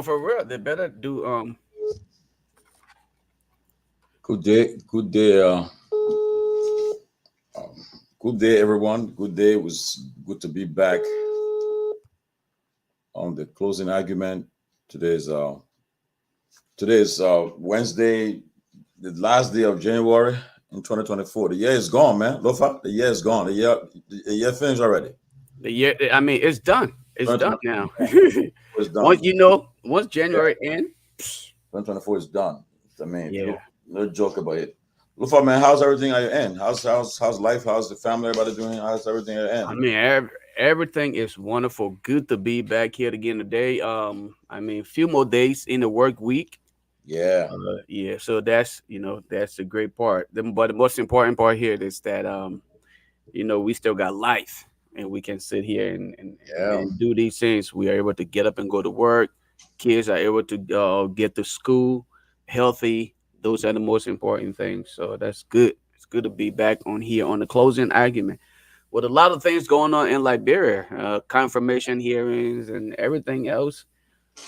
for real, they better do. Good day, good day, good day, everyone. Good day. It was good to be back on the closing argument. Today's uh, today's Wednesday, the last day of January in 2024. The year is gone, man. Lofa, the year is gone. The year finished already. The year, I mean, it's done. It's done 2024 now. is once done. once Yeah, January end, 2024 is done. I mean, yeah. no joke about it. Lofa, man, how's everything at your end? How's life? How's the family? Everybody doing? How's everything at your I end? mean, everything is wonderful. Good to be back here again today. I mean, a few more days in the work week. Yeah, Yeah, so that's that's the great part. But the most important part here is that we still got life, and we can sit here yeah. and do these things. We are able to get up and go to work. Kids are able to get to school healthy. Those are the most important things. So that's good. It's good to be back on here on the closing argument with a lot of things going on in Liberia, confirmation hearings and everything else.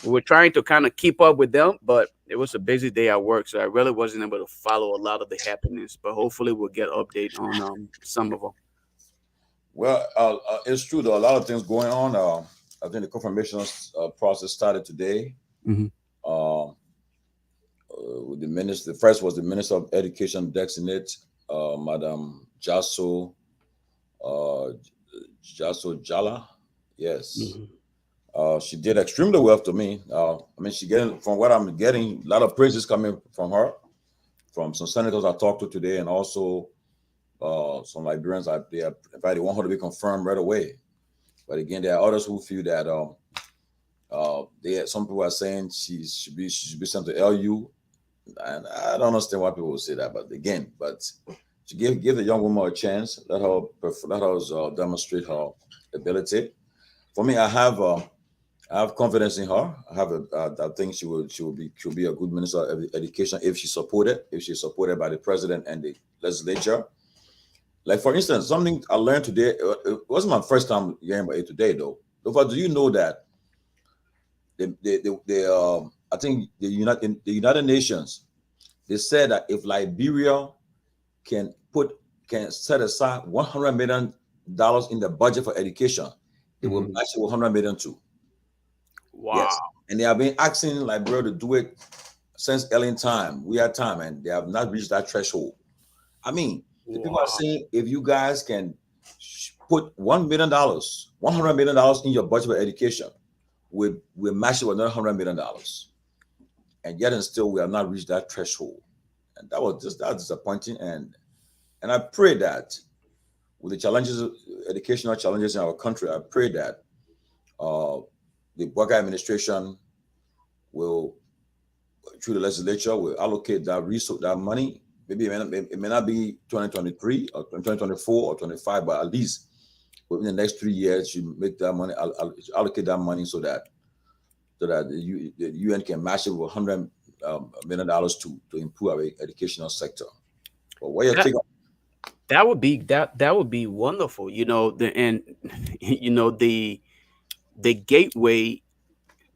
We were trying to kind of keep up with them, but it was a busy day at work, so I really wasn't able to follow a lot of the happenings. But hopefully, we'll get update on some of them. Well, it's true though. A lot of things going on. I think the confirmation process started today. Hmm. Uh, with the minister, the first was the Minister of Education designate, Madam uh, Jaso Jala. Yes, Hmm. she did extremely well to me. I mean, she getting from what I'm getting, a lot of praises coming from her, from some senators I talked to today, and also some Liberians. They are invited, want her to be confirmed right away. But again, there are others who feel that some people are saying she should be sent to LU, and I don't understand why people would say that. But again, to give the young woman a chance, let her demonstrate her ability. For me, I have confidence in her. I think she'll be a good minister of education if she's supported by the president and the legislature. Like for instance, something I learned today. It wasn't my first time hearing about it today, though. Lofa, do you know that I think the United Nations, they said that if Liberia can put can set aside $100 million in the budget for education, they will Hmm. match it with 100 million too. Yes, Wow. and they have been asking Liberia to do it since early time. We had time, and they have not reached that threshold. I mean, the people are Wow. saying if you guys can put $1 million, $100 million in your budget for education, we match it with another $100 million, and yet and still we have not reached that threshold, and that's disappointing. And I pray that with the challenges, educational challenges in our country, I pray that uh, the Bugger administration will, through the legislature, will allocate that resource, that money. Maybe it may not be 2023 or 2024 or 25, but at least within the next 3 years, you make that money, allocate that money so that the UN can match it with $100 million to improve our educational sector. But what your That take on? that would be wonderful. And the gateway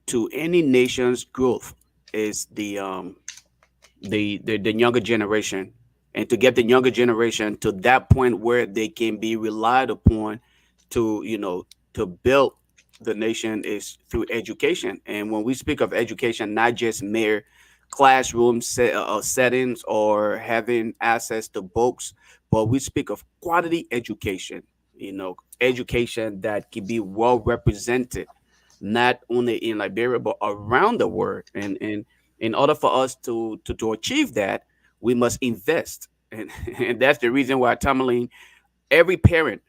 to any nation's growth is the younger generation, and to get the younger generation to that point where they can be relied upon to to build the nation is through education. And when we speak of education, not just mere classroom settings or having access to books, but we speak of quality education, education that can be well represented not only in Liberia but around the world. And in order for us to achieve that, we must invest. And, and that's the reason why Tomalin, every parent,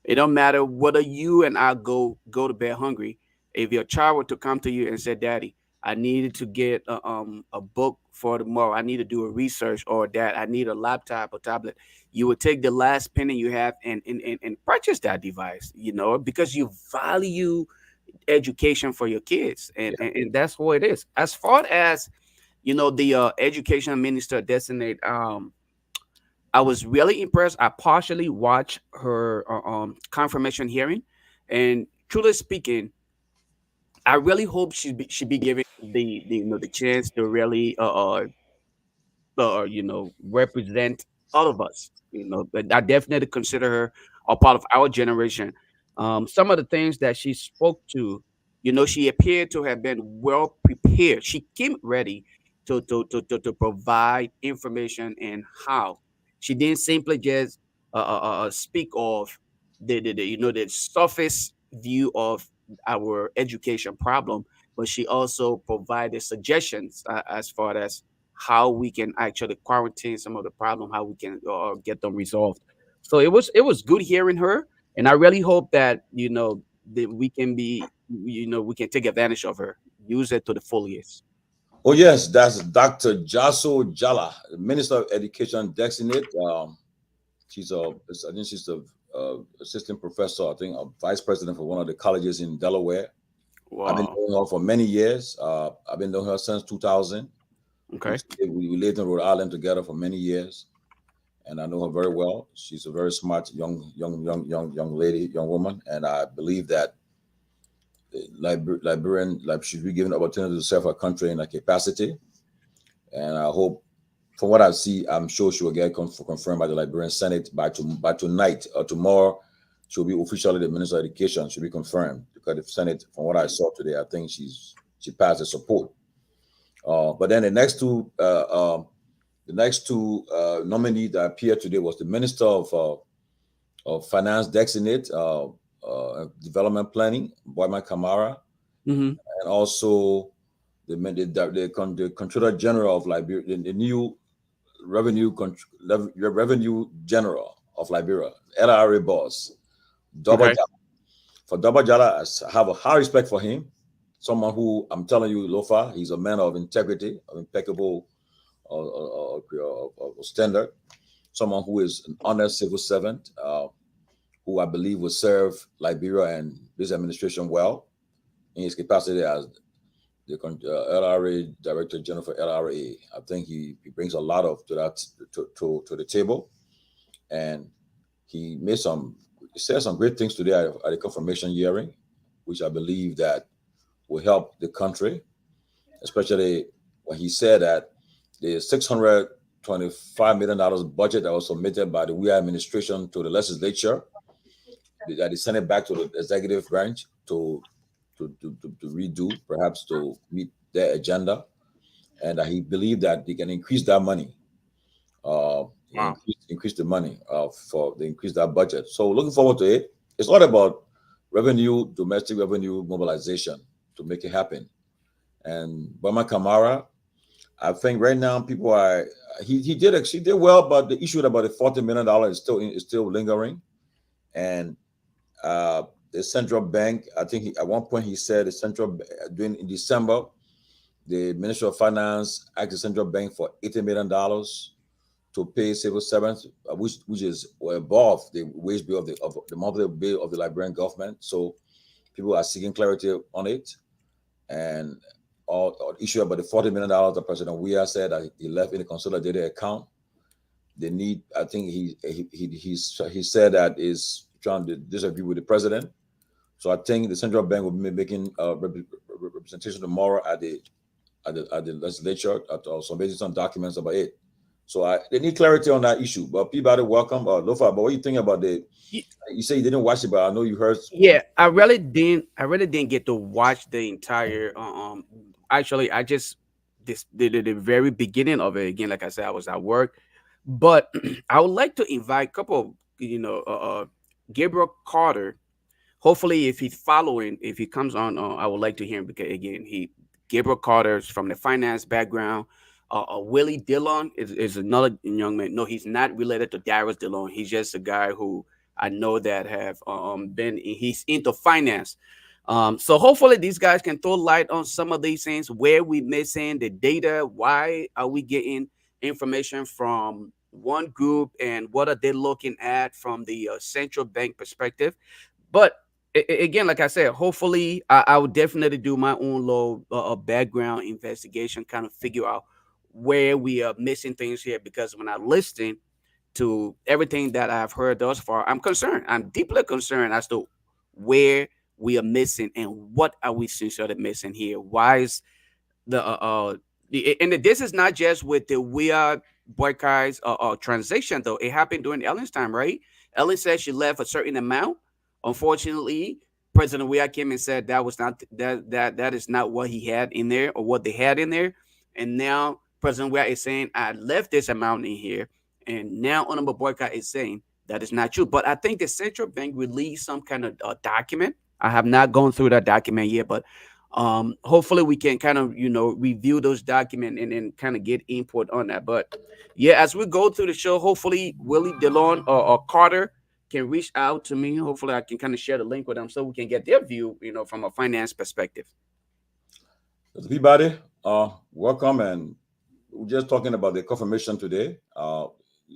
it don't matter whether you and I go to bed hungry. If your child were to come to you and say, "Daddy, I needed to get a book for tomorrow. I need to do a research," or "Dad, I need a laptop or tablet," you would take the last penny you have and purchase that device. Because you value education for your kids, and that's what it is. As far as the education minister designate, I was really impressed. I partially watched her confirmation hearing, and truly speaking, I really hope she be given the the chance to really represent all of us. But I definitely consider her a part of our generation. Some of the things that she spoke to, she appeared to have been well prepared. She came ready to provide information and how. She didn't simply just speak of the surface view of our education problem, but she also provided suggestions as far as how we can actually quarantine some of the problem, how we can get them resolved. So it was good hearing her, and I really hope that that we can be we can take advantage of her, use it to the fullest. Oh yes, that's Dr. Jaso Jala, Minister of Education designate. She's a, I think she's the assistant professor, I think a vice president for one of the colleges in Delaware. I've been Wow. knowing her for many years. I've been knowing her since 2000. Okay. We lived in Rhode Island together for many years, and I know her very well. She's a very smart young lady, young woman, and I believe that Liberian like should be given the opportunity to serve her country in a capacity. And I hope, from what I see, I'm sure she will get confirmed by the Liberian Senate by tonight or tomorrow. She'll be officially the Minister of Education. She'll be confirmed because the Senate, from what I saw today, I think she passed the support. But then the next two nominees that appeared today was the Minister of Finance designate, Development Planning, Boyman Kamara, Mm-hmm. and also the Controller General of Liberia, the new Revenue General of Liberia, LRA boss, Double Okay. Jala. For Double Jala, I have a high respect for him. Someone who I'm telling you, Lofa, he's a man of integrity, of impeccable standard. Someone who is an honest civil servant, who I believe will serve Liberia and this administration well in his capacity as the LRA Director General for LRA. I think he brings a lot of to that to the table, and he made some he said some great things today at the confirmation hearing, which I believe that will help the country, especially when he said that the $625 million budget that was submitted by the WIA administration to the legislature, that he sent it back to the executive branch to redo, perhaps to meet their agenda, and that he believed that they can increase that money, Wow. increase the money for the increase that budget. So looking forward to it. It's all about revenue, domestic revenue mobilization to make it happen. And Bama Kamara, I think right now people are he did well, but the issue about the $40 million is still lingering. And uh, the central bank, I think at one point he said the during in December, the Ministry of Finance asked the central bank for $80 million to pay civil servants, which is above the wage bill of the monthly bill of the Liberian government. So people are seeking clarity on it, and all issue about the $40 million that President Weah said that he left in the consolidated account. The need, I think he said that is trying to disagree with the president. So I think the central bank will be making representation tomorrow at the legislature or submitting some documents about it. So they need clarity on that issue. But Peabody, welcome. Lofa, but what do you think about the? You say you didn't watch it, but I know you heard. Yeah, I really didn't get to watch the entire actually I just this the very beginning of it again. Like I said, I was at work. But I would like to invite a couple of, Gabriel Carter. Hopefully, if he's following, if he comes on, I would like to hear him, because again, Gabriel Carter is from the finance background. Willie Dillon is another young man. No, he's not related to Darius Dillon. He's just a guy who I know that have he's into finance. So hopefully these guys can throw light on some of these things, where we missing the data, why are we getting information from one group, and what are they looking at from the central bank perspective. But again, like I said, hopefully I would definitely do my own little background investigation, kind of figure out where we are missing things here. Because when I listen to everything that I've heard thus far, I'm concerned. I'm deeply concerned as to where we are missing, and what are we sincerely missing here? Why is and this is not just with the weird boycotts transition though. It happened during Ellen's time, right? Ellen said she left a certain amount. Unfortunately, President Weah came and said that was not that is not what he had in there or what they had in there. And now President Weah is saying I left this amount in here, and now Honorable Boycott is saying that is not true. But I think the central bank released some kind of document. I have not gone through that document yet, but hopefully we can kind of review those documents and kind of get input on that. But yeah, as we go through the show, hopefully Willie Delon or Carter can reach out to me. Hopefully I can kind of share the link with them so we can get their view, from a finance perspective. Peabody, welcome. And we're just talking about the confirmation today,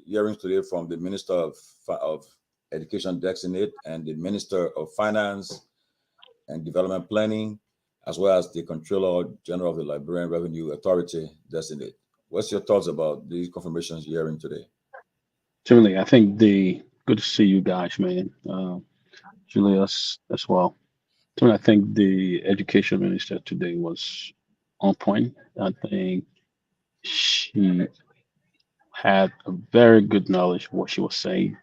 hearings today from the Minister of Education Designate and the Minister of Finance and Development Planning, as well as the Controller General of the Liberian Revenue Authority Designate. What's your thoughts about these confirmations hearing today? Certainly, I think good to see you guys, man. Julius as well. So I think the education minister today was on point. I think she had a very good knowledge of what she was saying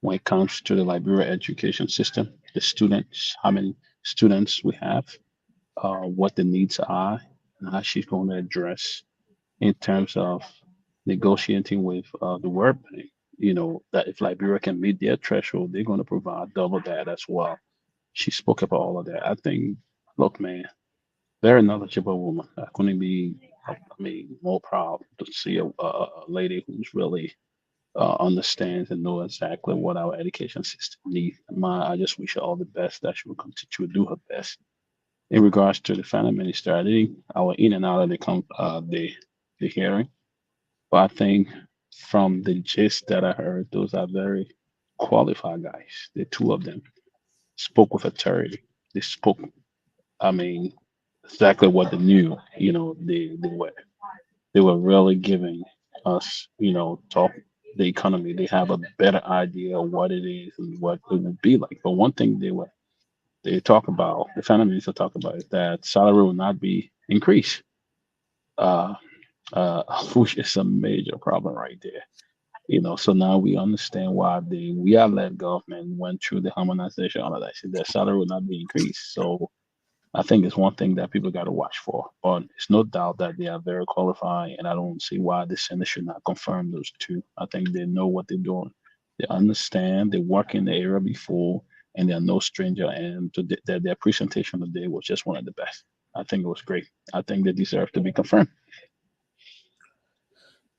when it comes to the Liberia education system, the students, how many students we have, what the needs are, and how she's going to address in terms of negotiating with the World Bank. That if Liberia can meet their threshold, they're going to provide double that as well. She spoke about all of that. I think, look, man, very knowledgeable woman. I couldn't be, more proud to see a lady who's really understands and knows exactly what our education system needs. I just wish her all the best. That she will continue to do her best. In regards to the finance minister, I was in and out of the hearing, but I think from the gist that I heard, those are very qualified guys. The two of them spoke with authority. They spoke, I mean, exactly what they knew. They were really giving us, talk the economy. They have a better idea of what it is and what it would be like. But one thing they talk about, the finance minister talk about, is that salary will not be increased, uh, which is a major problem right there. So now we understand why we are led government went through the harmonization, all of that. So their salary will not be increased. So I think it's one thing that people got to watch for. But it's no doubt that they are very qualified, and I don't see why the Senate should not confirm those two. I think they know what they're doing. They understand. They work in the area before, and they're no stranger. And their presentation today was just one of the best. I think it was great. I think they deserve to be confirmed.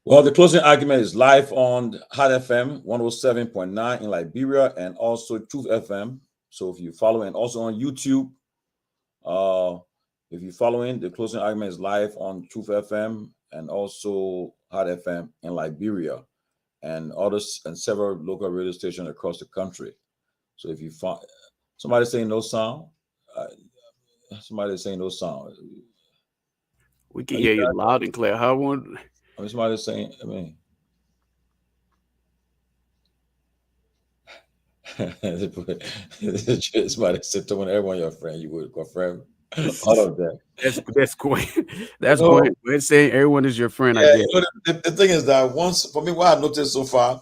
Well, the closing argument is live on Hot FM 107.9 in Liberia and also Truth FM. So if you follow, and also on YouTube, if you're following, the closing argument is live on Truth FM and also Hot FM in Liberia and others and several local radio stations across the country. So if you find somebody saying no sound, somebody saying no sound. We can hear you loud and clear. How one? Somebody saying, somebody said to when everyone your friend, you would confirm all of that. That's great. That's great. We're saying everyone is your friend. Yeah, I guess. the thing is that for me, what I noticed so far,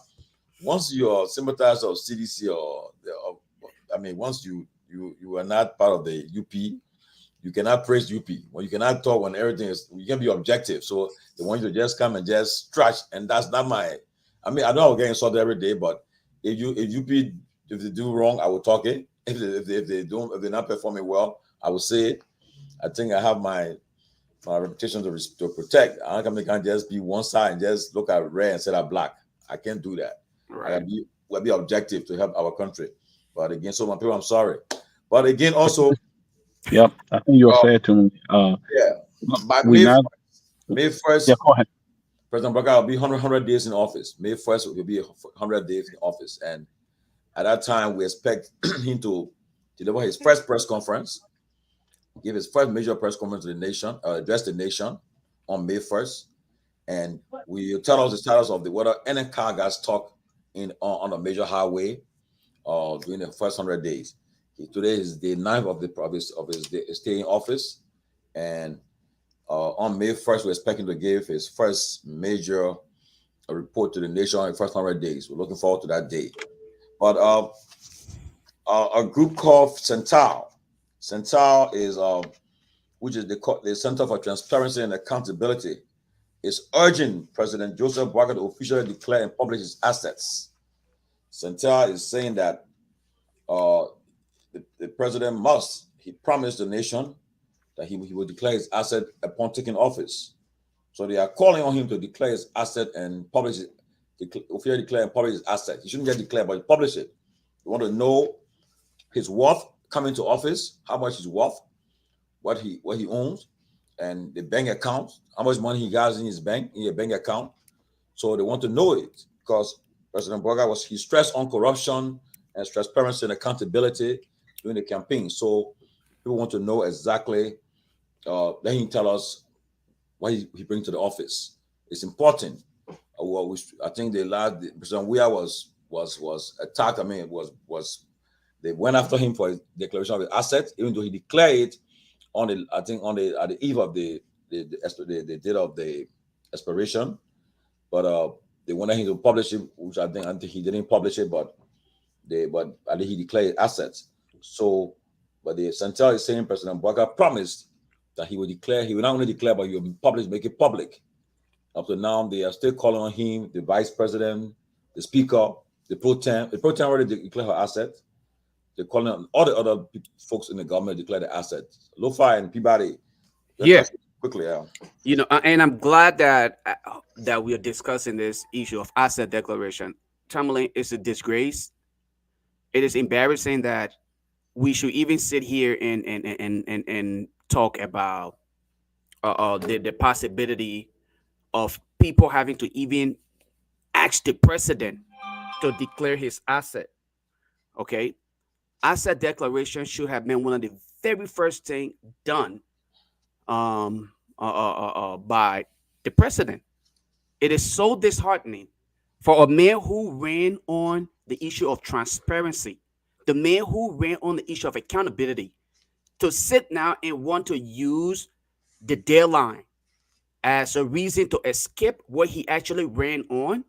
once you're sympathizer of CDC once you are not part of the UP, you cannot praise UP. When you cannot talk when everything is, you can be objective. So they want you to just come and just trash, and that's not my. I know I'm getting insulted every day, but if UP if they do wrong, I will talk it. If they're not performing well, I will say it. I think I have my reputation to protect. I can't just be one side and just look at red and say that black. I can't do that. Right. We'll be objective to help our country. But again, so my people, I'm sorry. But again, also. Yep, I think you're fair to me. By May 1st, yeah, go ahead. President Baka will be 100 days in office. May 1st will be 100 days in office. And at that time, we expect him to deliver his first press conference, give his first major press conference to the nation, address the nation on May 1st. And we tell us the status of whether any car got stuck on a major highway during the first 100 days. Today is day 9 of his stay in office, and on May 1st, we're expecting to give his first major report to the nation in the first 100 days. We're looking forward to that day. But a group called Central. Central is which is the Center for Transparency and Accountability, is urging President Joseph Boakai to officially declare and publish his assets. Central is saying that uh, the president he promised the nation that he will declare his asset upon taking office. So they are calling on him to declare his asset and publish it, officially declare and publish his asset. He shouldn't just declare, but publish it. We want to know his worth coming to office, how much he's worth, what he owns, and the bank account, how much money he has in his bank account. So they want to know it because President Boakai he stressed on corruption and transparency and accountability during the campaign. So people want to know exactly. Let him tell us what he brings to the office. It's important. I think President Weah was attacked. I mean, it was they went after him for his declaration of his assets, even though he declared it at the eve of the date of the expiration. But they wanted him to publish it, which I think he didn't publish it, but I think he declared assets. So, but the Central is saying President Boakai promised that he will not only declare, but he will make it public. Up to now, they are still calling on him, the vice president, the speaker, the pro tem. The pro tem already declared her assets. They're calling on all the other folks in the government to declare the assets. Lofa and Peabody. Yeah, Quickly, yeah. and I'm glad that we are discussing this issue of asset declaration. Tomalin, is a disgrace. It is embarrassing that we should even sit here and talk about the possibility of people having to even ask the president to declare his asset. Okay, asset declaration should have been one of the very first thing done by the president. It is so disheartening for a man who ran on the issue of transparency, the man who ran on the issue of accountability, to sit now and want to use the deadline as a reason to escape what he actually ran on,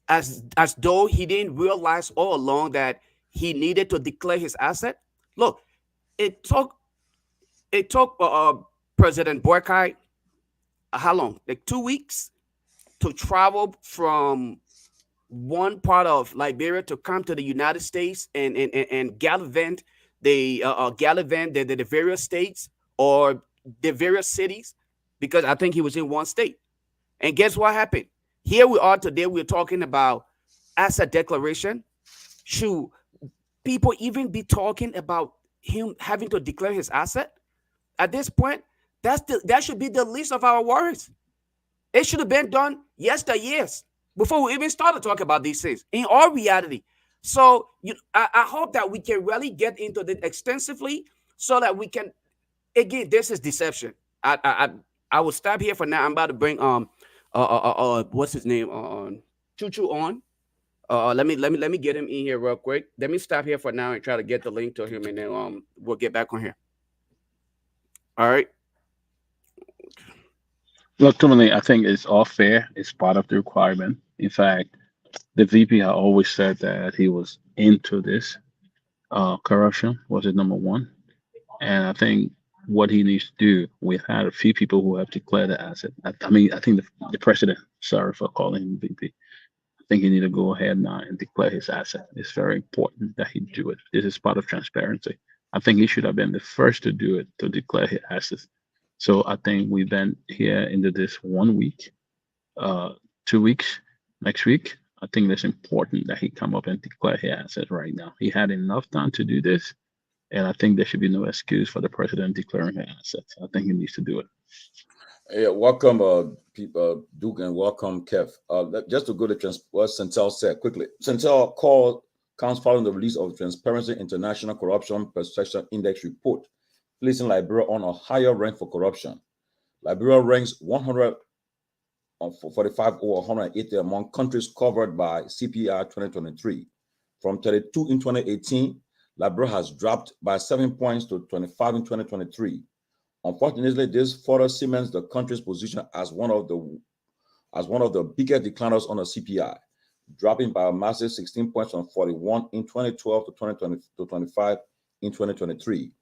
as though he didn't realize all along that he needed to declare his asset. Look, it took President Boakai how long? Like 2 weeks to travel from one part of Liberia to come to the United States and gallivant the various states or the various cities, because I think he was in one state. And guess what happened? Here we are today. We're talking about asset declaration. Should people even be talking about him having to declare his asset at this point? That should be the least of our worries. It should have been done years before we even started talking about these things in all reality. So I hope that we can really get into it extensively so that we can. Again, this is deception. I will stop here for now. I'm about to bring what's his name Choo on. Let me get him in here real quick. Let me stop here for now and try to get the link to him, and then we'll get back on here. All right. Look, ultimately, I think it's all fair. It's part of the requirement. In fact, the VP had always said that he was into this. Corruption was his number one. And I think what he needs to do, we've had a few people who have declared the asset. I mean, I think the president, sorry for calling him VP, I think he need to go ahead now and declare his asset. It's very important that he do it. This is part of transparency. I think he should have been the first to do it, to declare his assets. So I think we've been here into this 1 week, 2 weeks, next week. I think it's important that he come up and declare his assets right now. He had enough time to do this, and I think there should be no excuse for the president declaring his assets. I think he needs to do it. Yeah, welcome, Duke, and welcome, Kev. Just to go to what Centel said quickly. Centel comes following the release of Transparency International Corruption Perception Index report, placing Liberia on a higher rank for corruption. Liberia ranks 145 or 180 among countries covered by CPR 2023. From 32 in 2018, Liberia has dropped by 7 points to 25 in 2023. Unfortunately, this further cements the country's position as one of the biggest decliners on the CPI, dropping by a massive 16 points from 41 in 2012 to 2020 to 25 in 2023.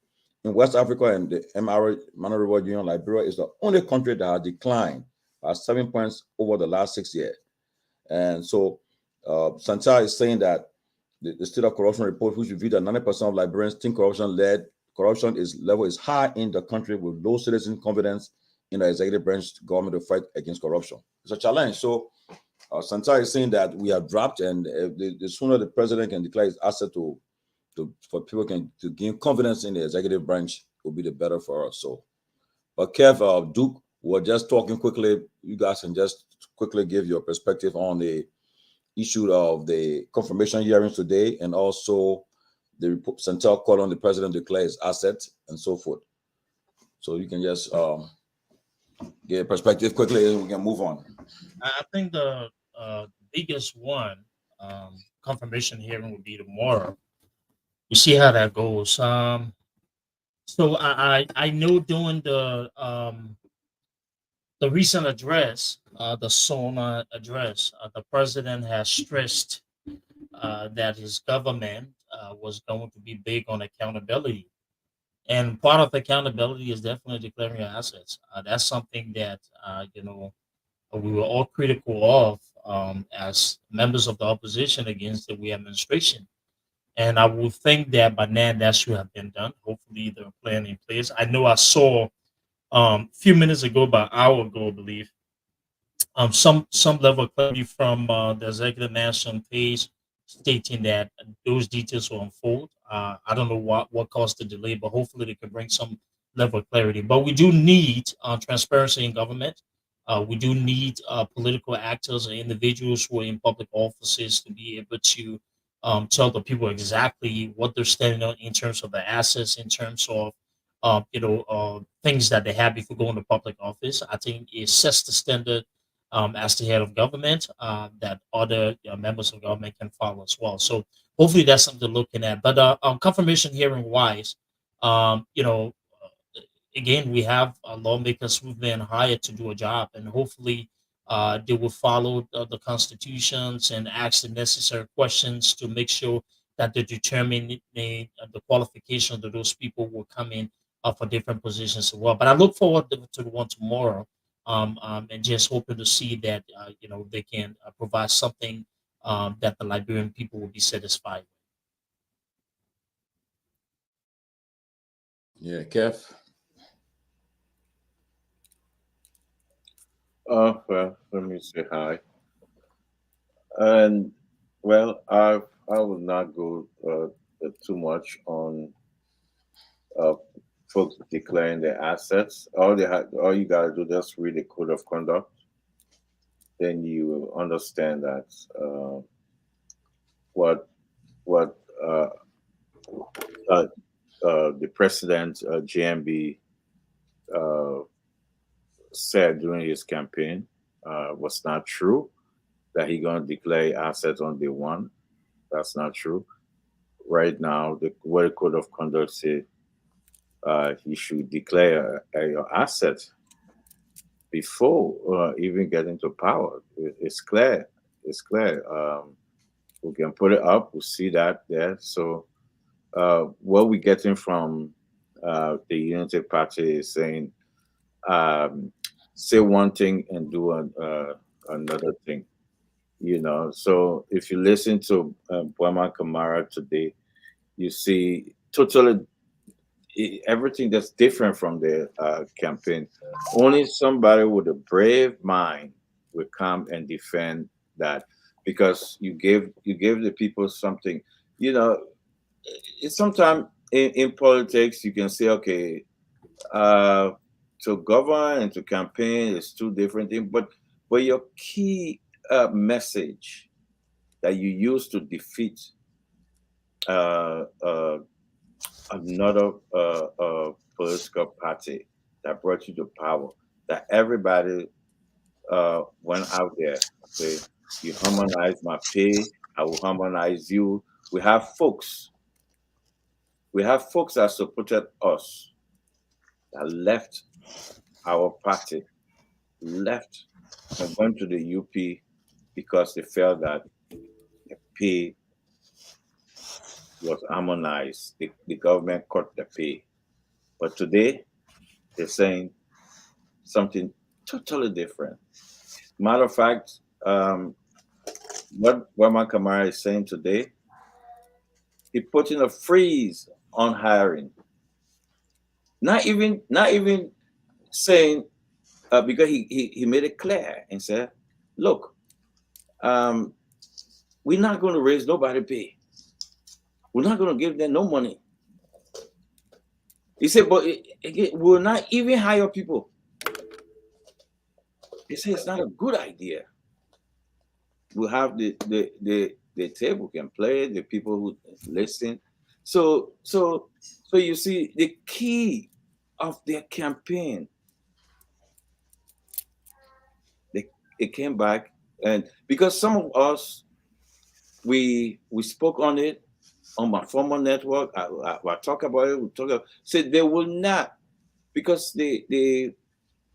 In West Africa and the Mineral Reward Union, Liberia is the only country that has declined by 7 points over the last 6 years. And so Santar is saying that the State of Corruption report, which revealed that 90% of Liberians think corruption level is high in the country with low citizen confidence in the executive branch government to fight against corruption. It's a challenge. So Santar is saying that we have dropped, and the sooner the president can declare his asset for people to gain confidence in the executive branch will be the better for us. So, but Kev, Duke, we're just talking quickly. You guys can just quickly give your perspective on the issue of the confirmation hearings today, and also the report Santel call on the president to declare his asset and so forth. So you can just get a perspective quickly, and we can move on. I think the biggest one confirmation hearing will be tomorrow. We see how that goes. So I know during the recent address, the SONA address, the president has stressed that his government was going to be big on accountability. And part of accountability is definitely declaring your assets. That's something that, we were all critical of as members of the opposition against the we administration. And I would think that by now that should have been done. Hopefully, the plan in place. I know I saw a few minutes ago, about an hour ago, I believe, some level of clarity from the executive management page stating that those details will unfold. I don't know what caused the delay, but hopefully they can bring some level of clarity. But we do need transparency in government. We do need political actors and individuals who are in public offices to be able to tell the people exactly what they're standing on in terms of the assets, in terms of things that they have before going to public office. I think it sets the standard as the head of government that other members of government can follow as well. So hopefully that's something to looking at. But confirmation hearing wise, um, you know, again, we have lawmakers who've been hired to do a job, and hopefully they will follow the constitutions and ask the necessary questions to make sure that they determine the qualification of those people will come in for different positions as well. But I look forward to the one tomorrow, and just hoping to see that they can provide something that the Liberian people will be satisfied. Yeah, Kev. Well, let me say hi. And well, I will not go too much on uh, folks declaring their assets. All you gotta do just read the code of conduct, then you will understand that what what uh, uh, the president GMB uh, said during his campaign was not true. That he gonna declare assets on day one. That's not true. Right now, the World Code of Conduct says he should declare your asset before even getting to power. It's clear. It's clear. We can put it up. We see that there. So what we're getting from the Unity Party is saying, say one thing and do another thing. So if you listen to Buama Kamara today, you see totally everything that's different from the campaign. Only somebody with a brave mind will come and defend that, because you gave the people something. You know, it's sometimes in politics you can say, okay, uh, to govern and to campaign is two different things, but your key message that you use to defeat uh, uh, another political party that brought you to power, that everybody went out there, say, you harmonize my pay, I will harmonize you. We have folks We have folks that supported us that left our party, left and went to the UP because they felt that the pay was harmonized. The government cut the pay. But today, they're saying something totally different. Matter of fact, what Wama Kamara is saying today, he put in a freeze on hiring. Not even saying because he made it clear and said, look, um, we're not going to raise nobody pay. We're not going to give them no money. He said, but we'll not even hire people. He said it's not a good idea. We'll have the table can play, the people who listen. So you see the key of their campaign, they it came back, and because some of us we spoke on it on my former network. I talk about it. We talk about said they will not, because the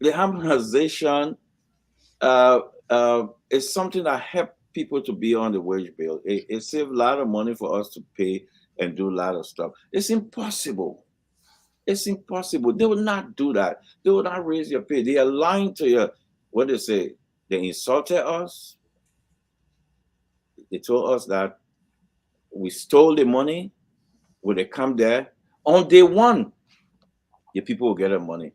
harmonization uh, is something that help people to be on the wage bill. It saves a lot of money for us to pay and do a lot of stuff. It's impossible. It's impossible. They will not do that. They will not raise your pay. They are lying to you. What they say? They insulted us. They told us that we stole the money. When they come there on day one, the people will get their money.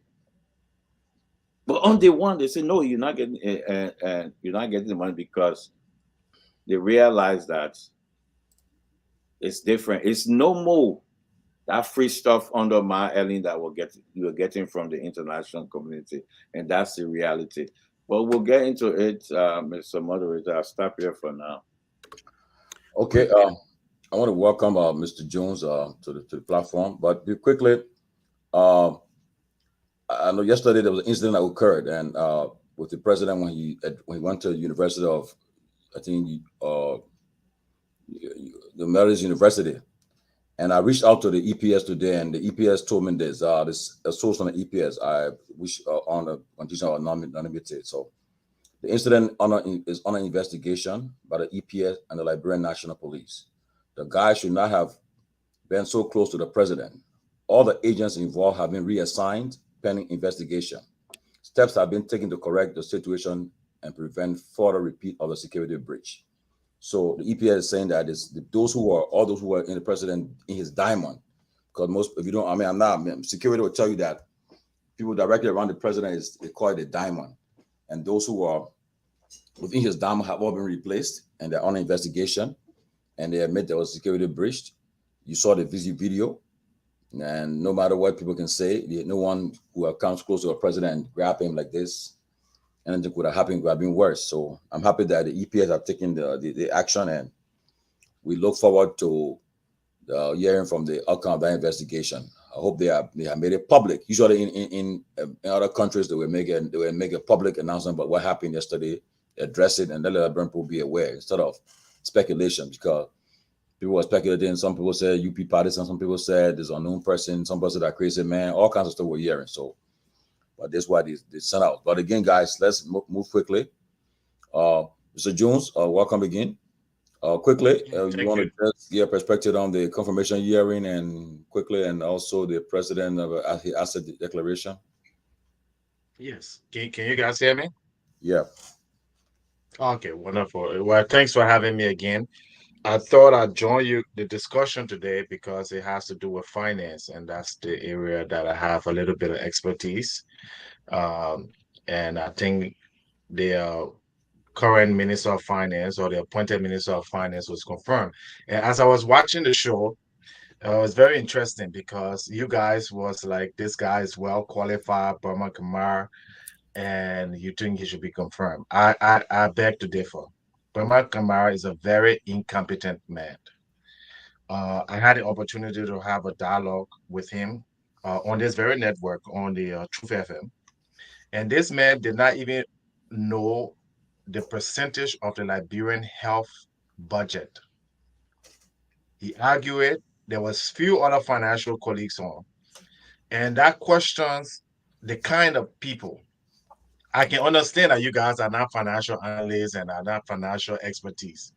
But on day one, they say no, you're not getting the money because they realize that it's different. It's no more that free stuff under my Ellen that you're getting from the international community, and that's the reality. Well, we'll get into it, Mr. Moderator. I'll stop here for now. Okay. I want to welcome Mr. Jones to the platform, but quickly, uh, I know yesterday there was an incident that occurred, and with the president when he went to the University of, I think, the Mary's University, and I reached out to the EPS today, and the EPS told me this. This a source on the EPS. I wish on the condition of anonymity. So the incident is under investigation by the EPS and the Liberian National Police. The guy should not have been so close to the president. All the agents involved have been reassigned pending investigation. Steps have been taken to correct the situation and prevent further repeat of the security breach. So the EPA is saying that those who were in the president in his diamond, because most, if you don't, I mean, security will tell you that people directly around the president they call it a diamond, and those who are within his diamond have all been replaced, and they're on investigation, and they admit there was security breached. You saw the video, and no matter what people can say, no one who comes close to a president and grab him like this, anything could have happened, could have been worse. So I'm happy that the EPS have taken the action, and we look forward to hearing from the outcome of that investigation. I hope they have made it public. Usually in other countries they will make a public announcement about what happened yesterday, address it, and let the people be aware instead of speculation, because people were speculating. Some people said UP partisan, some people said there's an unknown person, some people said that crazy man, all kinds of stuff we're hearing. So, but that's why they sent out. But again, guys, let's move quickly. Mr. Jones, welcome again. Quickly, you want to just give a perspective on the confirmation hearing and quickly, and also the president of asset declaration? Yes. Can you guys hear me? Yeah. Okay, wonderful. Well, thanks for having me again. I thought I'd join you the discussion today because it has to do with finance, and that's the area that I have a little bit of expertise. Um, and I think the current Minister of Finance or the appointed Minister of Finance was confirmed. And as I was watching the show, it was very interesting because you guys was like, this guy is well qualified, Burma Kamar, and you think he should be confirmed. I beg to differ. Burma Kamara is a very incompetent man. I had the opportunity to have a dialogue with him on this very network on the Truth FM. And this man did not even know the percentage of the Liberian health budget. He argued it there was few other financial colleagues on, and that questions the kind of people. I can understand that you guys are not financial analysts and are not financial expertise.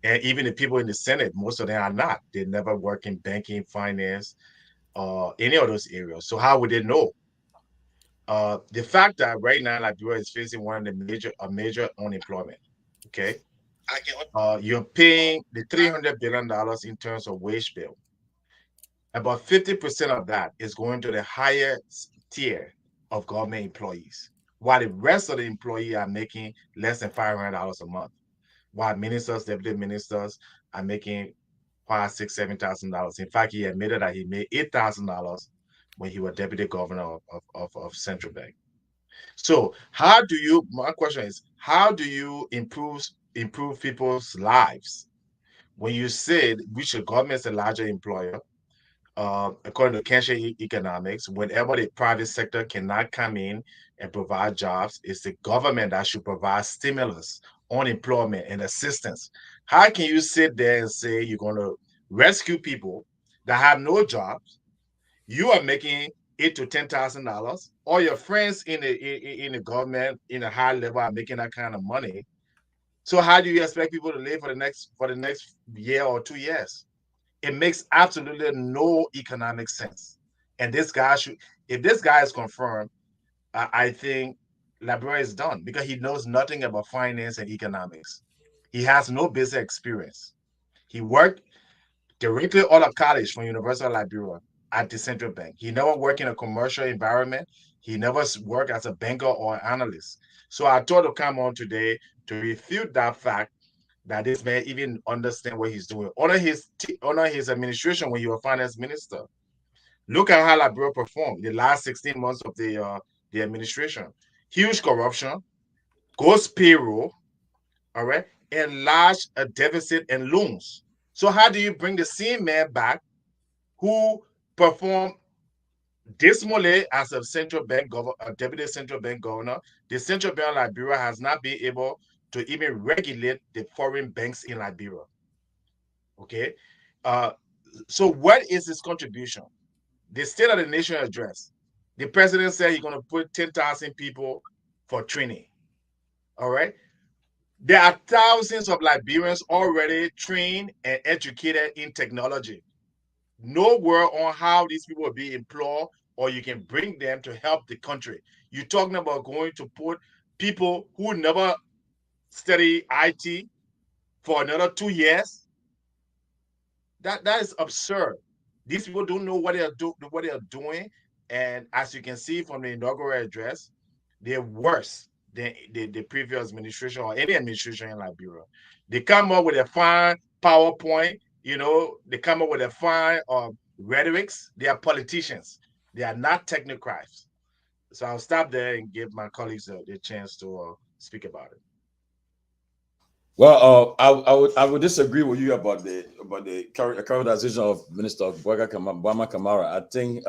And even the people in the Senate, most of them are not. They never work in banking, finance, any of those areas. So how would they know? The fact that right now Liberia is facing one of the major unemployment. Okay, you're paying the $300 billion in terms of wage bill. About 50% of that is going to the highest tier of government employees, while the rest of the employees are making less than $500 a month. While ministers, deputy ministers are making $5, $6, $7,000. In fact, he admitted that he made $8,000 when he was deputy governor of Central Bank. So my question is, how do you improve people's lives when you said which the government is a larger employer? According to Keynesian economics, whenever the private sector cannot come in and provide jobs, it's the government that should provide stimulus, unemployment, and assistance. How can you sit there and say you're going to rescue people that have no jobs? You are making $8,000 to $10,000. All your friends in the government in a high level are making that kind of money. So how do you expect people to live for the next year or 2 years? It makes absolutely no economic sense. And this guy if this guy is confirmed, I think Liberia is done because he knows nothing about finance and economics. He has no business experience. He worked directly out of college from University of Liberia at the central bank. He never worked in a commercial environment. He never worked as a banker or analyst. So I thought to come on today to refute that fact that this man even understand what he's doing. Under his administration when he was finance minister, look at how Liberia performed the last 16 months of the administration. Huge corruption, ghost payroll, all right, and large deficit and loans. So how do you bring the same man back who performed dismally as a deputy central bank governor? The central bank of Liberia has not been able to even regulate the foreign banks in Liberia. Okay, so what is his contribution? The State of the Nation address. The president said he's going to put 10,000 people for training. All right. There are thousands of Liberians already trained and educated in technology. No word on how these people will be employed or you can bring them to help the country. You're talking about going to put people who never study IT for another 2 years. That is absurd. These people don't know what they are doing, and as you can see from the inaugural address, they're worse than the previous administration or any administration in Liberia. They come up with a fine PowerPoint, they come up with a fine rhetorics. They are politicians. They are not technocrats. So I'll stop there and give my colleagues the chance to speak about it. Well, I would disagree with you about the characterization of Minister Bwama Kamara. I think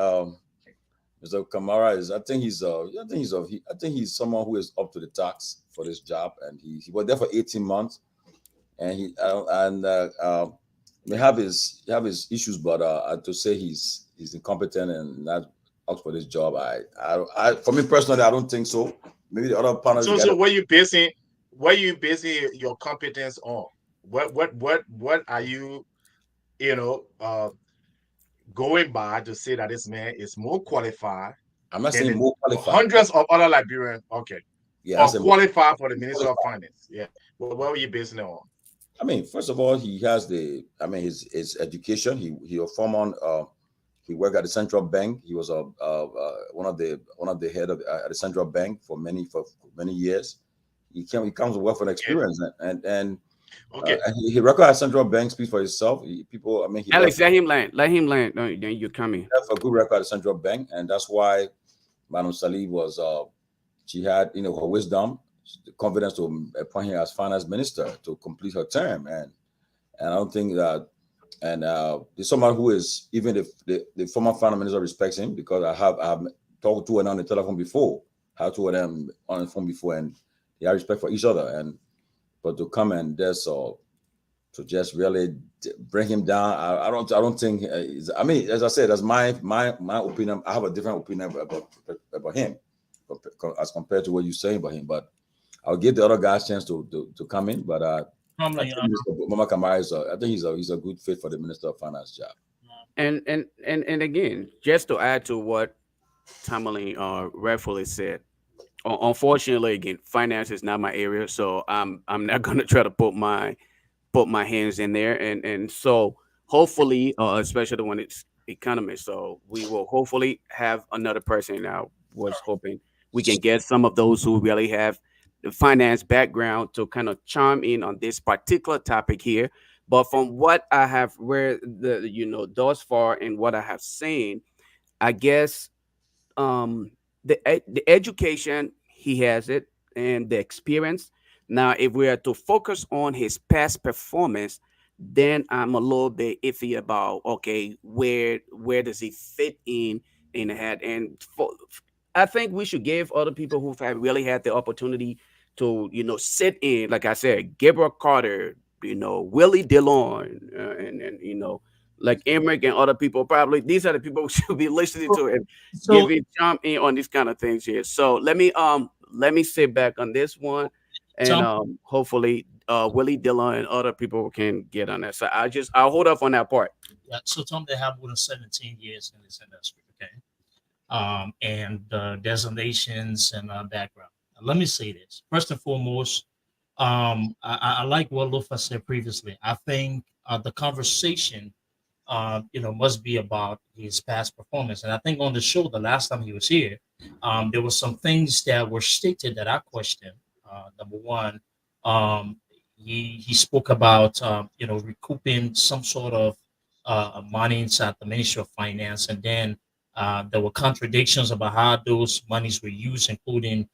Mr. Kamara is. I think he's someone who is up to the task for this job, and he was there for 18 months, and may have his issues, but to say he's incompetent and not up for this job, I for me personally, I don't think so. Maybe the other panels. So what are you basing your competence on? What are you going by to say that this man is more qualified? I'm not saying more qualified. Hundreds of other Liberians, okay, yeah, are qualified for the Minister of Finance. Yeah, what were you basing it on? I mean, first of all, he has his education. He was former. He worked at the central bank. He was one of the head of the central bank for many years. He comes with wealth and experience, and okay. He record at central bank speaks for itself. Alex, let him land. No, then you're coming. He has a good record at central bank, and that's why Madam Salih was. She had her wisdom, the confidence to appoint her as finance minister to complete her term, and I don't think that. And there's someone who is even if the former finance minister respects him because I have talked to her on the telephone before, had two of them on the phone before, and they have respect for each other. But to come and just to just really bring him down. I don't think. I mean, as I said, that's my opinion. I have a different opinion about him as compared to what you're saying about him. But I'll give the other guys chance to come in. But I Normally, think Mr. Mama Kamara is. I think he's a good fit for the Minister of Finance job. And again, just to add to what Tomalin rightfully said, unfortunately, again, finance is not my area, so I'm not gonna try to put my hands in there, and so hopefully, especially when it's economy, so we will hopefully have another person. Now, was hoping we can get some of those who really have the finance background to kind of chime in on this particular topic here. But from what I have read, thus far, and what I have seen, I guess the education he has it, and the experience. Now if we are to focus on his past performance, then I'm a little bit iffy about, okay, where does he fit in the head. And I think we should give other people who've really had the opportunity to sit in, like I said, Gabriel Carter, Willie Dillon, and like Emmerich and other people. Probably these are the people who should be listening so, to it, so giving jump in on these kind of things here. So let me sit back on this one, and Tom, hopefully Willie Dillon and other people can get on that. So I'll hold off on that part. yeah, so Tom, they have more than 17 years in this industry, okay? And designations and background. Now, let me say this first and foremost. I like what Lofa said previously. I think the conversation, must be about his past performance. And I think on the show, the last time he was here, there were some things that were stated that I questioned. Number one, um, he spoke about recouping some sort of money inside the Ministry of Finance, and then there were contradictions about how those monies were used, including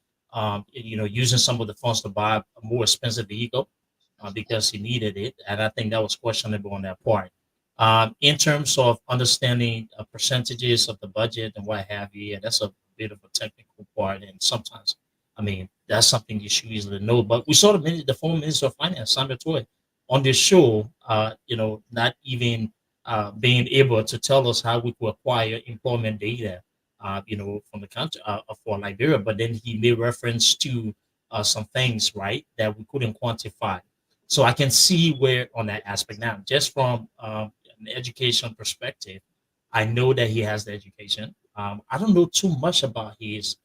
using some of the funds to buy a more expensive vehicle because he needed it, and I think that was questionable on that part. In terms of understanding percentages of the budget and what have you, yeah, that's a bit of a technical part, and sometimes, I mean, that's something you should easily know. But we saw the former Minister of Finance, Sandra Toy, on this show, not even being able to tell us how we could acquire employment data, from the country for Liberia. But then he made reference to some things, right, that we couldn't quantify. So I can see where on that aspect now, just from an education perspective, I know that he has the education. I don't know too much about his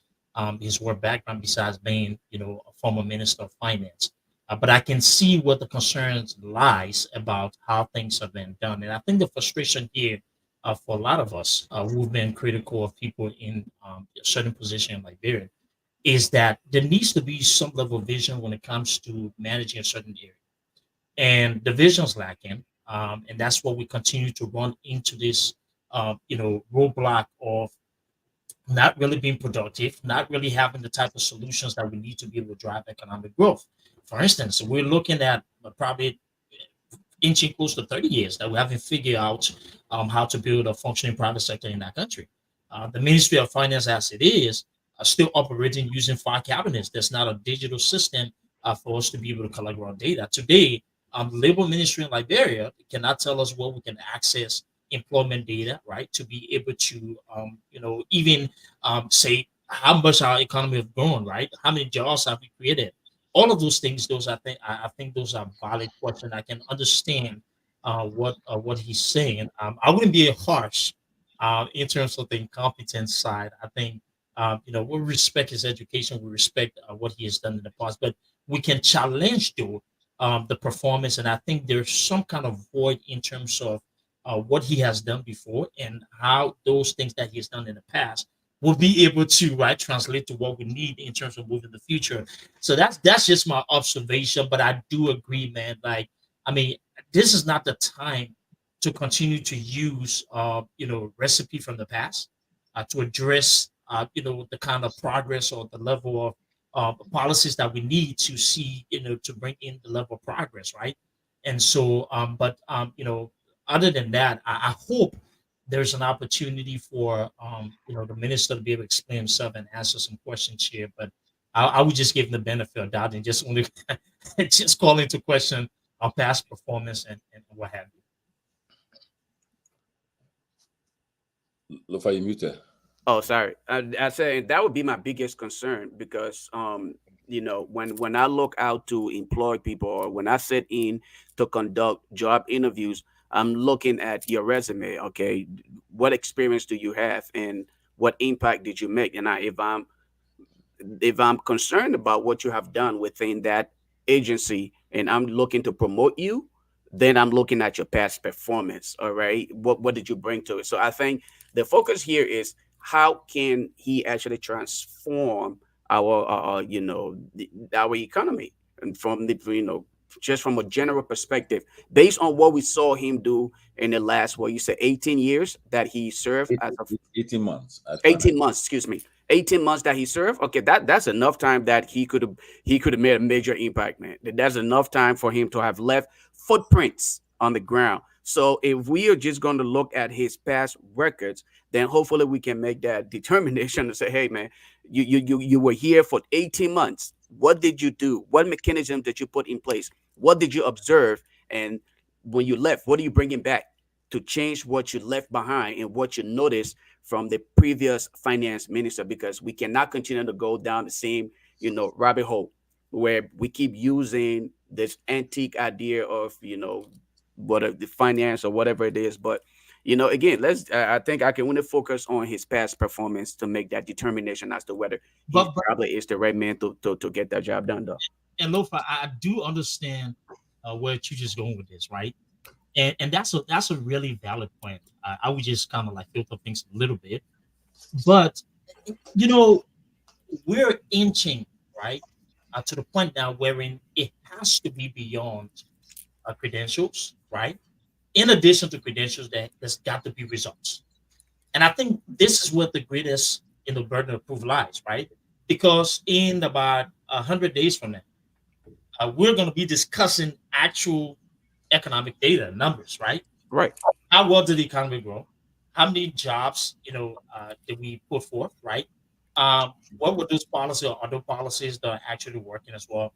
work background besides being, a former minister of finance. But I can see what the concerns lies about how things have been done, and I think the frustration here for a lot of us who've been critical of people in a certain position in Liberia is that there needs to be some level of vision when it comes to managing a certain area, and the vision's lacking, and that's what we continue to run into this, roadblock of not really being productive, not really having the type of solutions that we need to be able to drive economic growth. For instance, we're looking at probably inching close to 30 years that we haven't figured out how to build a functioning private sector in that country. The Ministry of Finance, as it is, are still operating using file cabinets. There's not a digital system for us to be able to collect raw data. Today, the Labor Ministry in Liberia cannot tell us where we can access employment data, right, to be able to, even say how much our economy has grown, right? How many jobs have we created? All of those things, those I think those are valid questions. I can understand what he's saying. I wouldn't be harsh in terms of the incompetence side. I think we respect his education, we respect what he has done in the past, but we can challenge though the performance, and I think there's some kind of void in terms of what he has done before and how those things that he has done in the past will be able to right translate to what we need in terms of moving the future. So that's just my observation, but I do agree, man. Like, I mean, this is not the time to continue to use recipe from the past to address the kind of progress or the level of policies that we need to see, to bring in the level of progress, right? And so, other than that, I hope there's an opportunity for the minister to be able to explain himself and answer some questions here. But I would just give him the benefit of doubt and just only just call into question our past performance and what have you. Lofa, you muted. Oh, sorry. I said that would be my biggest concern because, when I look out to employ people or when I sit in to conduct job interviews, I'm looking at your resume. Okay, what experience do you have, and what impact did you make? And if I'm concerned about what you have done within that agency and I'm looking to promote you, then I'm looking at your past performance. All right. What did you bring to it? So I think the focus here is how can he actually transform our our economy, and from the just from a general perspective, based on what we saw him do in the last, what you said, 18 years that he served as a 18 months at finance. 18 months, excuse me, 18 months that he served. Okay, that's enough time that he could have made a major impact, man. That's enough time for him to have left footprints on the ground. So if we are just going to look at his past records, then hopefully we can make that determination to say, hey, man, you were here for 18 months. What did you do? What mechanism did you put in place? What did you observe? And when you left, what are you bringing back to change what you left behind and what you noticed from the previous finance minister? Because we cannot continue to go down the same, rabbit hole where we keep using this antique idea of, what the finance or whatever it is. But, again, I think I can only focus on his past performance to make that determination as to whether he But probably is the right man to get that job done, though. and Lofa, I do understand where you just going with this, right? And that's a really valid point. I would just kind of like filter things a little bit, but you know, we're inching right to the point now wherein it has to be beyond credentials, right? In addition to credentials, there's got to be results, and I think this is what the greatest burden of proof lies, right? Because in about 100 days from now, we're going to be discussing actual economic data numbers, right? Right. How well did the economy grow? How many jobs, did we put forth, right? What were those policies or other policies that are actually working as well?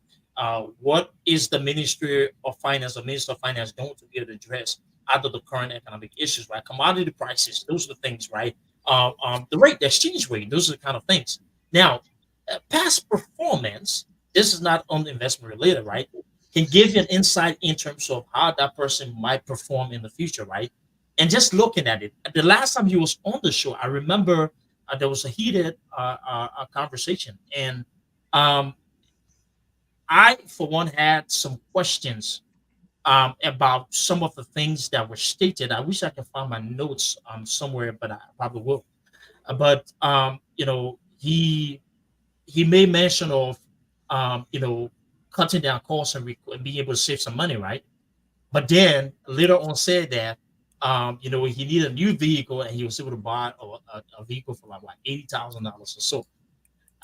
What is the Ministry of Finance or Minister of Finance going to be able to address out of the current economic issues, right? Commodity prices, those are the things, right? The rate, the exchange rate, those are the kind of things. Now, past performance, this is not on investment related, right? Can give you an insight in terms of how that person might perform in the future, right? And just looking at it, the last time he was on the show, I remember there was a heated conversation, and um, I, for one, had some questions about some of the things that were stated. I wish I could find my notes somewhere, but I probably will. But he made mention of cutting down costs and being able to save some money, right? But then later on said that he needed a new vehicle and he was able to buy a vehicle for like what, $80,000 or so.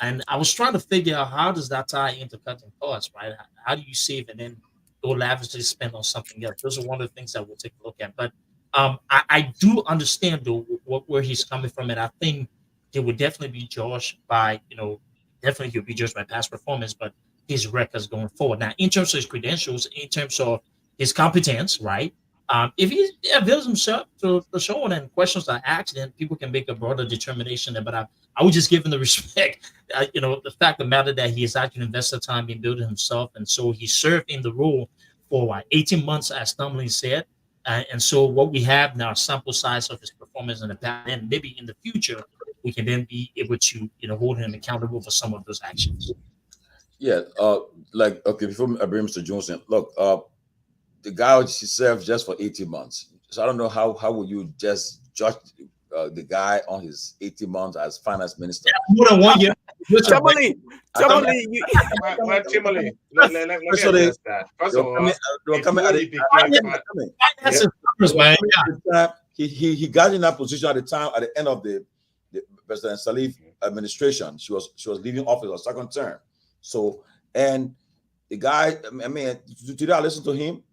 And I was trying to figure out how does that tie into cutting costs, right? How do you save and then go lavishly spend on something else? Those are one of the things that we'll take a look at. But I do understand though where he's coming from, and I think it would definitely be judged by definitely he'll be judged by past performance, but his records going forward. Now, in terms of his credentials, in terms of his competence, right? If he avails himself to the show and questions are asked, then people can make a broader determination. But I would just give him the respect, the fact of the matter that he has actually invested time in building himself. And so he served in the role for 18 months, as Tomalin said. And so what we have now, sample size of his performance in the past, and maybe in the future, we can then be able to, hold him accountable for some of those actions. Yeah. Okay, before I bring Mr. Johnson, look, the guy she served just for 18 months. So I don't know how would you just judge the guy on his 18 months as finance minister. More than 1 year. Tomalin, Timothy, let me address that. First of all, he got in that position at the time at the end of the President Salif administration. She was leaving office a second term. So, and the guy, I mean, today I listened to him.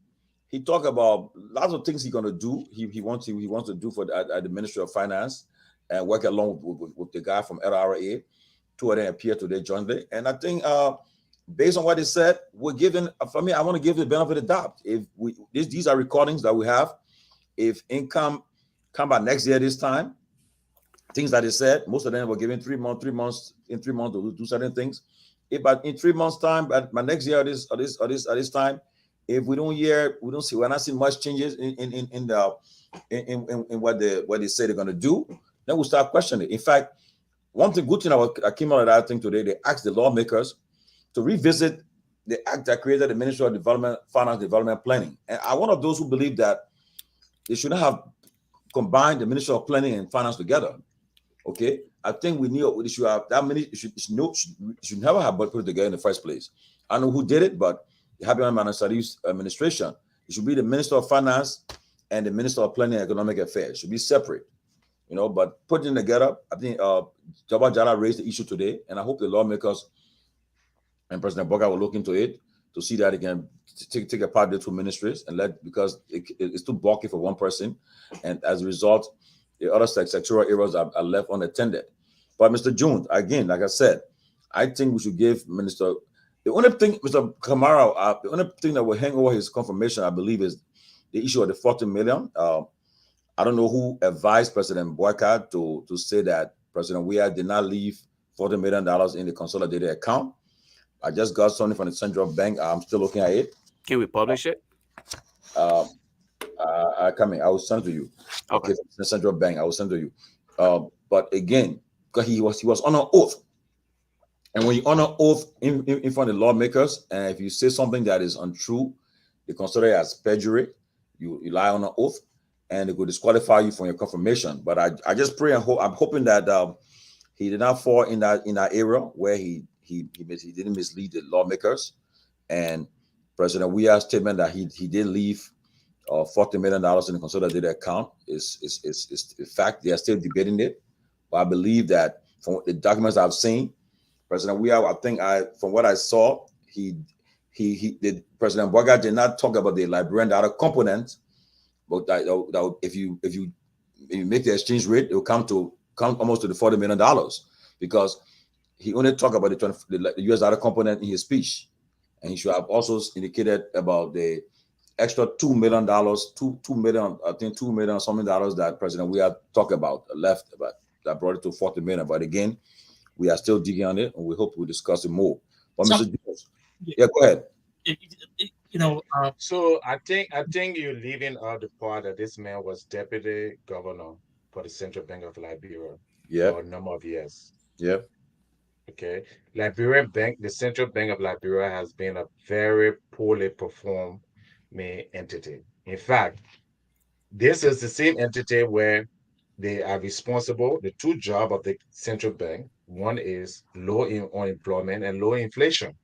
He talked about lots of things he's going to do. He wants to do for at the Ministry of Finance and work along with the guy from LRA. Two of them appear today jointly. And I think based on what they said, we're giving. For me, I want to give the benefit of the doubt. If these are recordings that we have. If income come by next year this time, things that they said, most of them were given 3 months, 3 months, in 3 months to do certain things. If but in 3 months' time, but by next year this time, if we don't hear, we don't see, we're not seeing much changes in what they say they're gonna do, then we'll start questioning it. In fact, one thing good thing I came out of that thing today, they asked the lawmakers to revisit the act that created the Ministry of Development, Finance, Development, Planning. And I'm one of those who believe that they should not have combined the Ministry of Planning and Finance together. Okay, I think we should have that many. Should never have put it together in the first place. I don't know who did it, but the Habib Studies administration, it should be the Minister of Finance and the Minister of Planning and Economic Affairs. It should be separate, but putting them together, I think Jabba Jala raised the issue today, and I hope the lawmakers and President Boga will look into it to see that it can take apart the two ministries and because it's too bulky for one person, and as a result, the other sectoral areas are left unattended. But Mr. June, again, like I said, I think we should give Minister the only thing, Mr. Kamara, the only thing that will hang over his confirmation, I believe, is the issue of the 40 million. I don't know who advised President Boyka to say that President Weah did not leave $40 million in the consolidated account. I just got something from the central bank. I'm still looking at it. Can we publish it? I will send to you. Okay, the central bank. I will send to you. But again, because he was on an oath, and when you on an oath in front of the lawmakers, and if you say something that is untrue, they consider it as perjury. You lie on an oath, and they could disqualify you from your confirmation. But I just pray and hope. I'm hoping that he did not fall in that area where he didn't mislead the lawmakers. And President Weah's statement that he did leave $40 million in the consolidated account is a fact. They are still debating it, but I believe that from the documents I've seen, President Weah, I think from what I saw, President Boga did not talk about the Liberian data component, but that if you make the exchange rate, it will come almost to the $40 million, because he only talked about the US data component in his speech, and he should have also indicated about the extra $2 million, $2 million, I think $2 million something dollars that President Weah talked about left, but that brought it to 40 million. But again, we are still digging on it, and we hope we'll discuss it more. But Mr. Jones, yeah, go ahead. So I think you're leaving out the part that this man was deputy governor for the Central Bank of Liberia for a number of years. Yeah. Okay. Liberian Bank, the Central Bank of Liberia, has been a very poorly performed entity. In fact, this is the same entity where they are responsible. The two jobs of the central bank, one is low unemployment and low inflation.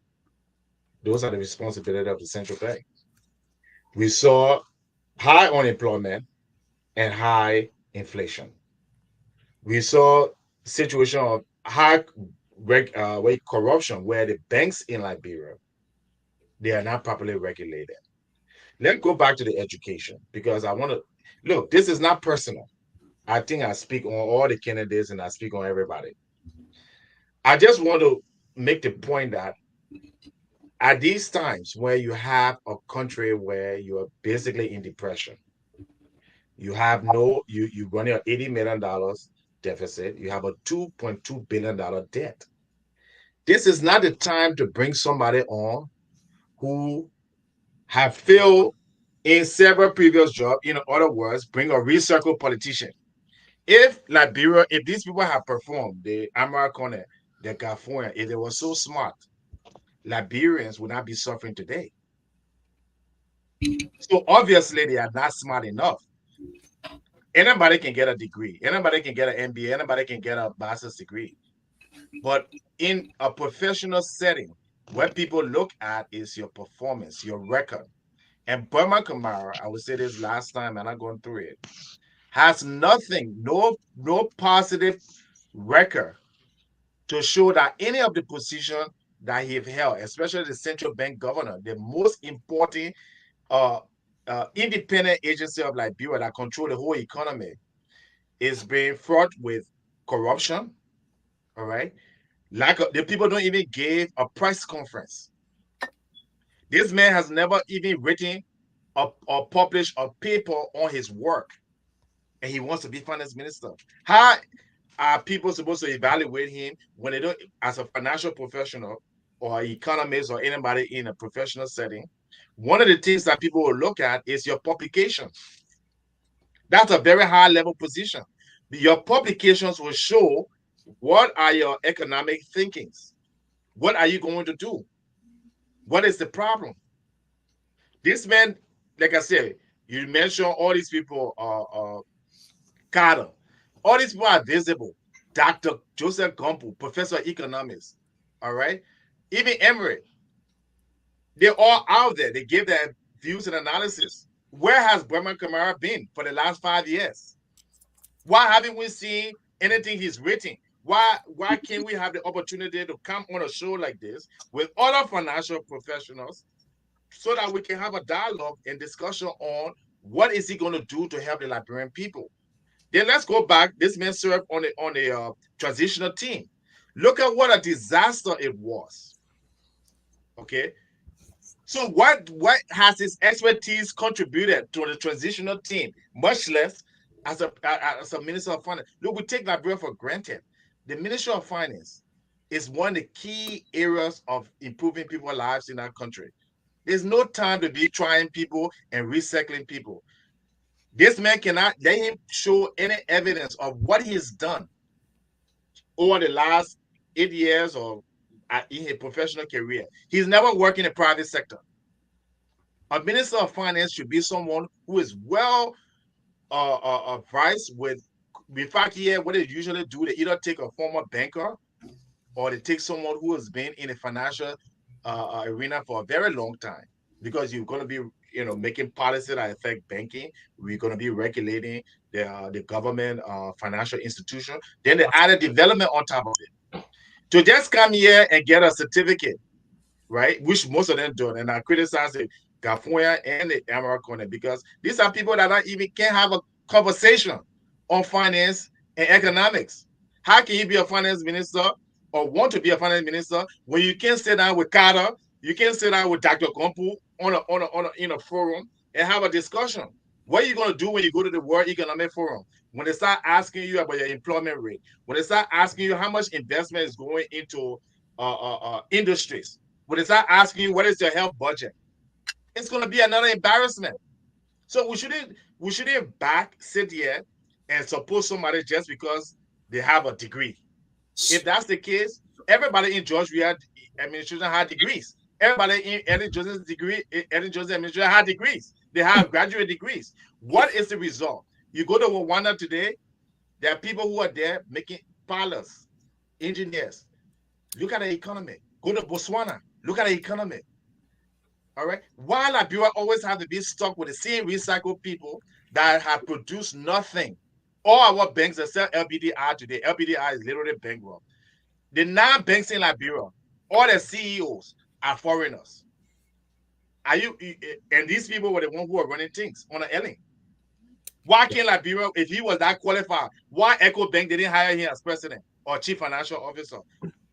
Those are the responsibility of the central bank. We saw high unemployment and high inflation. We saw situation of high corruption, where the banks in Liberia, they are not properly regulated. Let's go back to the education, because I want to look, this is not personal. I think I speak on all the candidates and I speak on everybody. I just want to make the point that at these times where you have a country where you are basically in depression, you have you running an $80 million deficit, you have a $2.2 billion debt. This is not the time to bring somebody on who have failed in several previous jobs. In other words, bring a recycled politician. If Liberia, if these people have performed, the American, the Gafoyan, if they were so smart, Liberians would not be suffering today. So obviously they are not smart enough. Anybody can get a degree. Anybody can get an MBA. Anybody can get a master's degree. But in a professional setting, what people look at is your performance, your record. And Burma Kamara, I would say this last time, and I'm going through it, has nothing, no positive record to show that any of the position that he held, especially the central bank governor, the most important independent agency of Liberia that control the whole economy, is being fraught with corruption. All right. The people don't even give a press conference This man has never even written or published a paper on his work, and he wants to be finance minister. How are people supposed to evaluate him when they don't, as a financial professional or economist or anybody in a professional setting? One of the things that people will look at is your publication. That's a very high level position. Your publications will show what are your economic thinkings. What are you going to do? What is the problem? This man, like I said, you mentioned all these people are Carter. All these people are visible. Dr. Joseph Gumpo, professor of economics. All right. Even Emory, they're all out there. They give their views and analysis. Where has Bremer Kamara been for the last 5 years? Why haven't we seen anything he's written? Why can't we have the opportunity to come on a show like this with other financial professionals so that we can have a dialogue and discussion on what is he going to do to help the Liberian people? Then let's go back. This man served on a transitional team. Look at what a disaster it was. Okay. So what has his expertise contributed to the transitional team, much less as a minister of finance? Look, we take Liberia for granted. The Ministry of Finance is one of the key areas of improving people's lives in our country. There's no time to be trying people and recycling people. This man cannot let him show any evidence of what he's done over the last 8 years or in his professional career. He's never worked in the private sector. A minister of finance should be someone who is well advised with. In fact, here, what they usually do, they either take a former banker or they take someone who has been in the financial arena for a very long time, because you're going to be making policy that affect banking. We're going to be regulating the government financial institution. Then they added development on top of it. To just come here and get a certificate, right? Which most of them don't. And I criticize the Gafoya and the American, because these are people that not even can't have a conversation on finance and economics. How can you be a finance minister or want to be a finance minister when you can't sit down with Carter, you can't sit down with Dr. Gumpo on a forum and have a discussion? What are you going to do when you go to the World Economic Forum? When they start asking you about your employment rate, when they start asking you how much investment is going into industries, when they start asking you what is your health budget, it's going to be another embarrassment. So we shouldn't sit here and support somebody just because they have a degree. If that's the case, everybody in Georgia administration had degrees. Everybody in Eddie Joseph's administration had degrees. They have graduate degrees. What is the result? You go to Rwanda today, there are people who are there making pilots, engineers. Look at the economy. Go to Botswana. Look at the economy. All right. Why Liberia always have to be stuck with the same recycled people that have produced nothing? All our banks except LBDI today. LBDI is literally bankrupt. The 9 banks in Liberia, all the CEOs are foreigners. And these people were the ones who were running things on the island. Why can't Liberia, if he was that qualified, why Echo Bank didn't hire him as president or chief financial officer?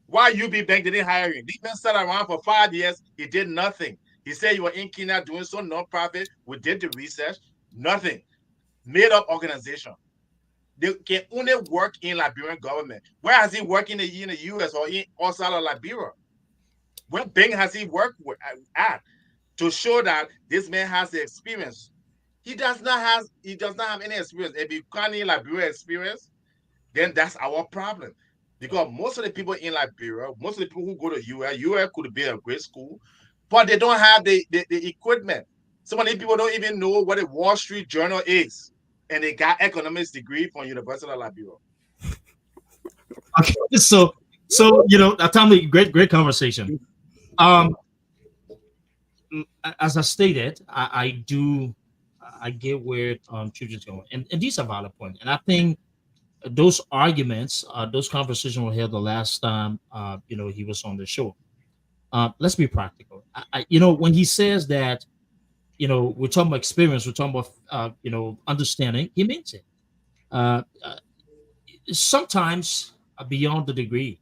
Why UB Bank didn't hire him? He been sat around for 5 years. He did nothing. He said you were in Kenya doing some non-profit. We did the research. Nothing. Made up organization. They can only work in Liberian government. Where has he worked in the US or outside of Liberia? What bank has he worked at to show that this man has the experience? He does not have any experience. If you can't in Liberia experience, then that's our problem. Because most of the people in Liberia, most of the people who go to UL could be a great school, but they don't have the equipment. Some of these people don't even know what a Wall Street Journal is, and they got economics degree from University of Liberia. Okay, so Tommy, great conversation. As I stated, I get where Chuch is going, and these are valid points, and I think those arguments, those conversations were held the last time he was on the show. Let's be practical. When he says that, we're talking about experience, we're talking about understanding, he means it. Sometimes beyond the degree,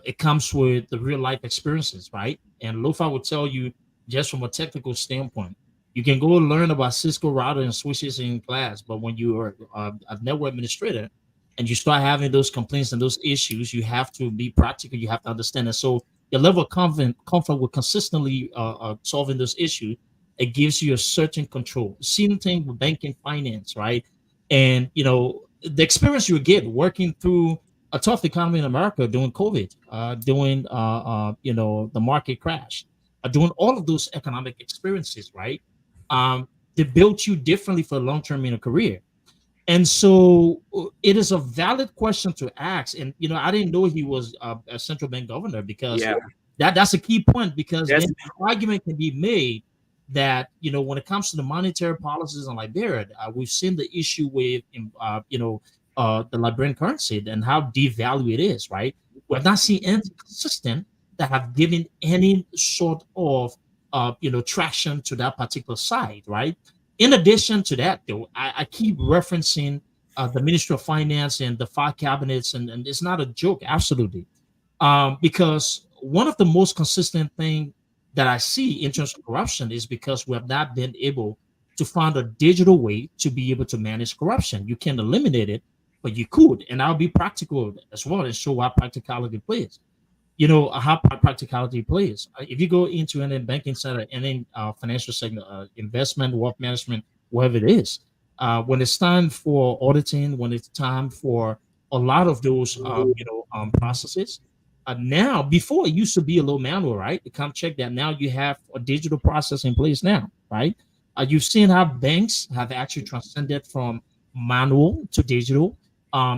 it comes with the real life experiences, right? And Lofa will tell you just from a technical standpoint, you can go learn about Cisco router and switches in class, but when you are a network administrator and you start having those complaints and those issues, you have to be practical. You have to understand it. So your level of comfort with consistently solving those issues, it gives you a certain control. Same thing with banking finance, right? And the experience you get working through a tough economy in America during COVID, during the market crash, doing all of those economic experiences, right? They built you differently for long term in a career. And so it is a valid question to ask. And I didn't know he was a central bank governor, because Yeah, that's a key point, because that's then the argument can be made that when it comes to the monetary policies in Liberia, we've seen the issue with the Liberian currency and how devalued it is, right? We've not seen anything consistent that have given any sort of traction to that particular side, right? In addition to that, though, I keep referencing the Ministry of Finance and the five cabinets, and it's not a joke, absolutely, because one of the most consistent thing that I see in terms of corruption is because we have not been able to find a digital way to be able to manage corruption. You can eliminate it, but you could, and I'll be practical as well and show how practicality plays. How practicality plays. If you go into any banking center, any financial segment, investment, wealth management, whatever it is, when it's time for auditing, when it's time for a lot of those processes, now, before it used to be a little manual, right? To come check that. Now you have a digital process in place now, right? You've seen how banks have actually transcended from manual to digital.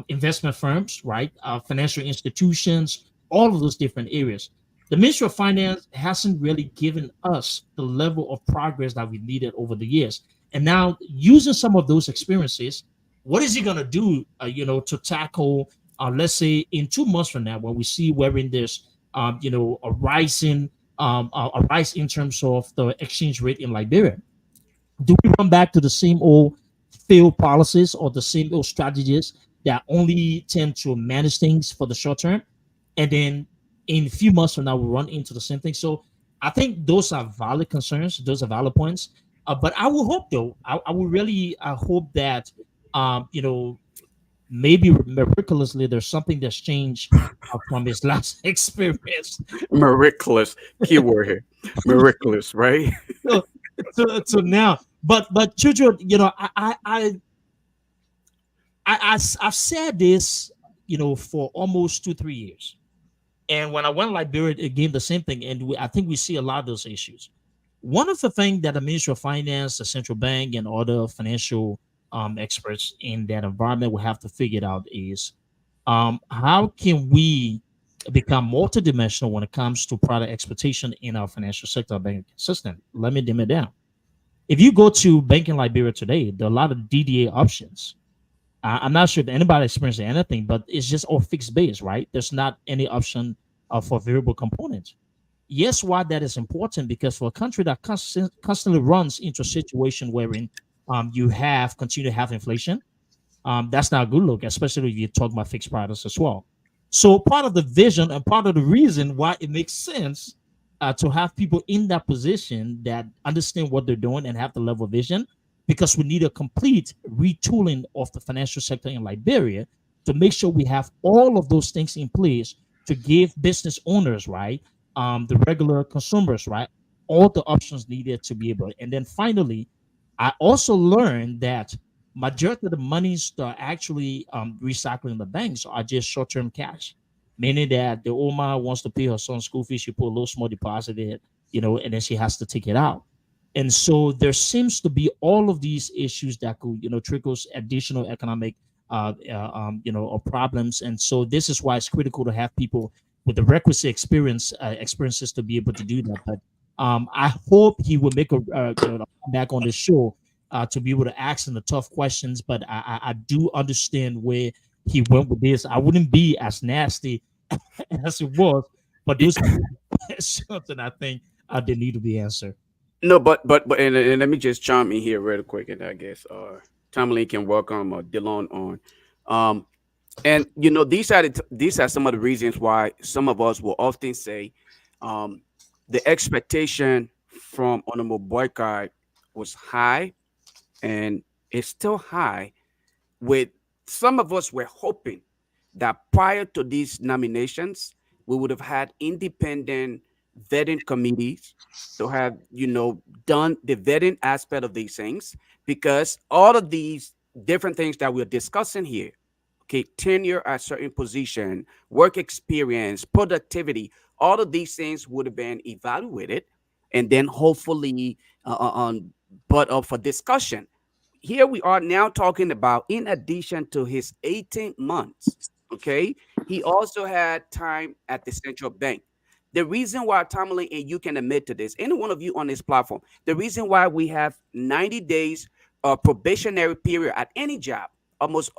Investment firms, right? Financial institutions, all of those different areas. The Ministry of Finance hasn't really given us the level of progress that we needed over the years. And now, using some of those experiences, what is he going to do, to tackle, let's say, in 2 months from now, when we see wherein there's, a rising, a rise in terms of the exchange rate in Liberia? Do we run back to the same old failed policies or the same old strategies that only tend to manage things for the short term? And then in a few months from now, we run into the same thing. So I think those are valid concerns. Those are valid points. But I will hope, though, I will really hope that, maybe miraculously, there's something that's changed from his last experience. miraculous keyword here. Miraculous, right? So, so now, but children, I've said this, for almost 2 3 years. And when I went to Liberia again, the same thing. And I think we see a lot of those issues. One of the things that the Ministry of Finance, the central bank, and other financial experts in that environment will have to figure it out is, how can we become multidimensional when it comes to product expectation in our financial sector banking system? Let me dim it down. If you go to banking Liberia today, there are a lot of DDA options. I'm not sure if anybody experienced anything, but it's just all fixed base, right? There's not any option for variable components. Yes, why that is important, because for a country that constantly runs into a situation wherein you have continue to have inflation, that's not a good look, especially if you talk about fixed products as well. So part of the vision and part of the reason why it makes sense to have people in that position that understand what they're doing and have the level of vision, because we need a complete retooling of the financial sector in Liberia to make sure we have all of those things in place to give business owners, right, the regular consumers, right, all the options needed to be able. And then finally, I also learned that majority of the monies that are actually recycling the banks are just short-term cash, meaning that the Oma wants to pay her son's school fees, she put a little small deposit in, and then she has to take it out. And so there seems to be all of these issues that could, trickles additional economic, or problems. And so this is why it's critical to have people with the requisite experiences to be able to do that. But I hope he will make a back on the show to be able to ask him the tough questions. But I do understand where he went with this. I wouldn't be as nasty as it was, but those are something I think they need to be answered. No, but and let me just chime in here real quick, and I guess Tomalin can welcome Dylan on. Um, And these are some of the reasons why some of us will often say, um, the expectation from Honorable Boycott was high, and it's still high. With some of us were hoping that prior to these nominations, we would have had independent vetting committees to have done the vetting aspect of these things, because all of these different things that we're discussing here, okay, tenure at certain position, work experience, productivity, all of these things would have been evaluated and then hopefully on brought up for discussion. Here we are now talking about, in addition to his 18 months, okay, he also had time at the central bank. The reason why, Tomalin, and you can admit to this, any one of you on this platform, the reason why we have 90 days probationary period at any job, almost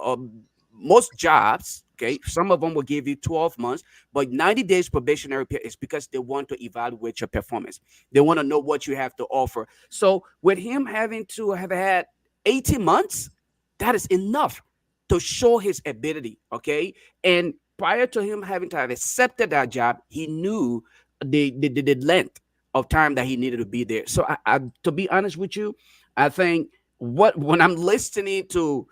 most jobs, okay, some of them will give you 12 months, but 90 days probationary period is because they want to evaluate your performance. They want to know what you have to offer. So with him having to have had 18 months, that is enough to show his ability. Okay. And prior to him having to have accepted that job, he knew the length of time that he needed to be there. So to be honest with you, I think what when I'm listening to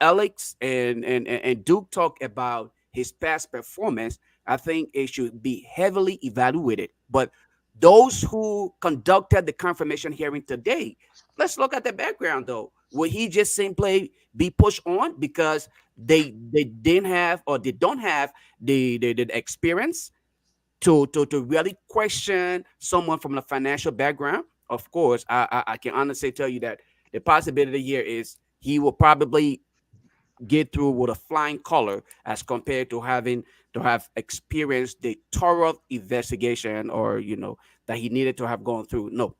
Alex and Duke talk about his past performance, I think it should be heavily evaluated. But those who conducted the confirmation hearing today, let's look at the background though. Will he just simply be pushed on because they didn't have, or they don't have the experience to really question someone from a financial background? Of course, I can honestly tell you that the possibility here is he will probably get through with a flying color as compared to having to have experienced the thorough investigation, or that he needed to have gone through. No.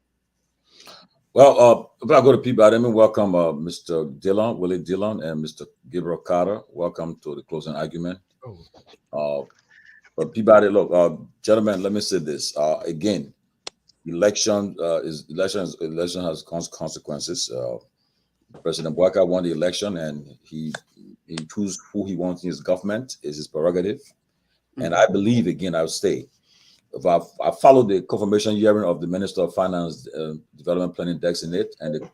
Well, before I go to Peabody, let me welcome Mr. Dillon, Willie Dillon, and Mr. Gabriel Carter. Welcome to the closing argument. Oh, Uh, but Peabody, look, gentlemen, let me say this again. Election has consequences. President Boyka won the election, and he chooses who he wants in his government is his prerogative. And I believe, again, I would say, if I followed the confirmation hearing of the Minister of Finance, Development Planning Designate, and the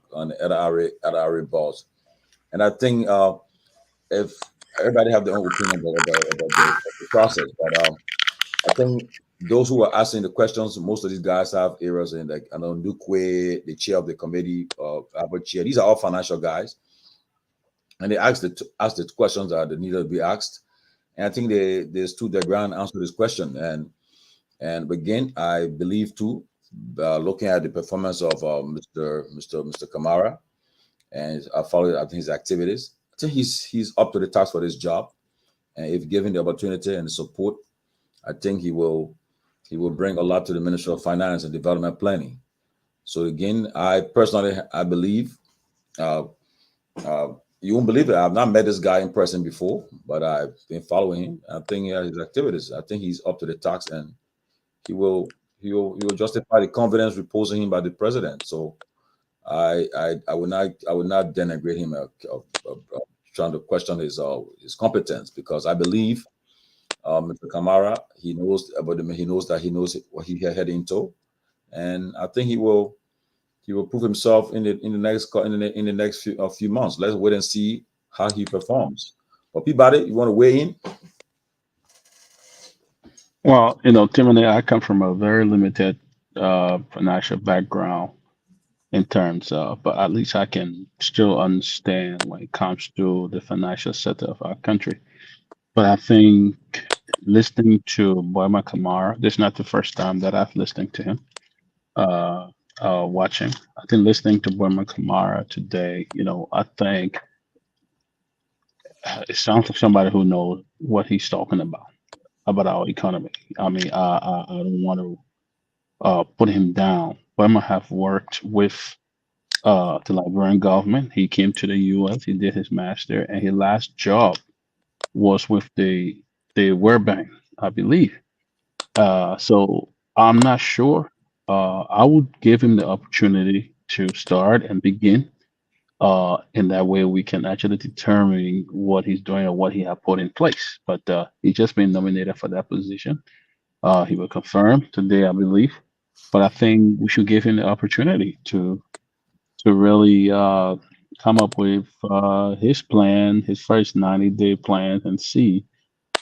LRA boss, and I think if everybody have their own opinion about the process, but I think those who are asking the questions, most of these guys have areas in, like, I know Nukwe, the chair of the committee, Albert Chair. These are all financial guys, and they ask the questions that they need to be asked. And I think they stood their ground, answered this question. And again, I believe too, looking at the performance of Mr. Kamara, and I followed, I think, his activities. I think he's up to the task for this job, and if given the opportunity and the support, I think he will bring a lot to the Ministry of Finance and Development Planning. So again, I personally I believe, uh, you won't believe it. I've not met this guy in person before, but I've been following him. I think his activities. I think he's up to the task, and he will he will justify the confidence reposing in him by the president. So I would not denigrate him, trying to question his competence, because I believe, Mr. Kamara, he knows about him. He knows that he knows what he had into, and I think he will prove himself in the next few months. Let's wait and see how he performs. But Peabody, you want to weigh in? Well, Timothy, I come from a very limited financial background in terms of, but at least I can still understand when it comes to the financial sector of our country. But I think listening to Boyma Kamara, this is not the first time that I've listened to him. Uh, Watching, I think listening to Boyma Kamara today, I think it sounds like somebody who knows what he's talking about our economy. I mean, I don't want to put him down. Boyma have worked with the Liberian government. He came to the U.S. He did his master, and his last job was with the World Bank, I believe. So I'm not sure. I would give him the opportunity to start and begin. In that way, we can actually determine what he's doing or what he has put in place. But he's just been nominated for that position. He will confirm today, I believe. But I think we should give him the opportunity to really come up with his plan, his first 90-day plan, and see.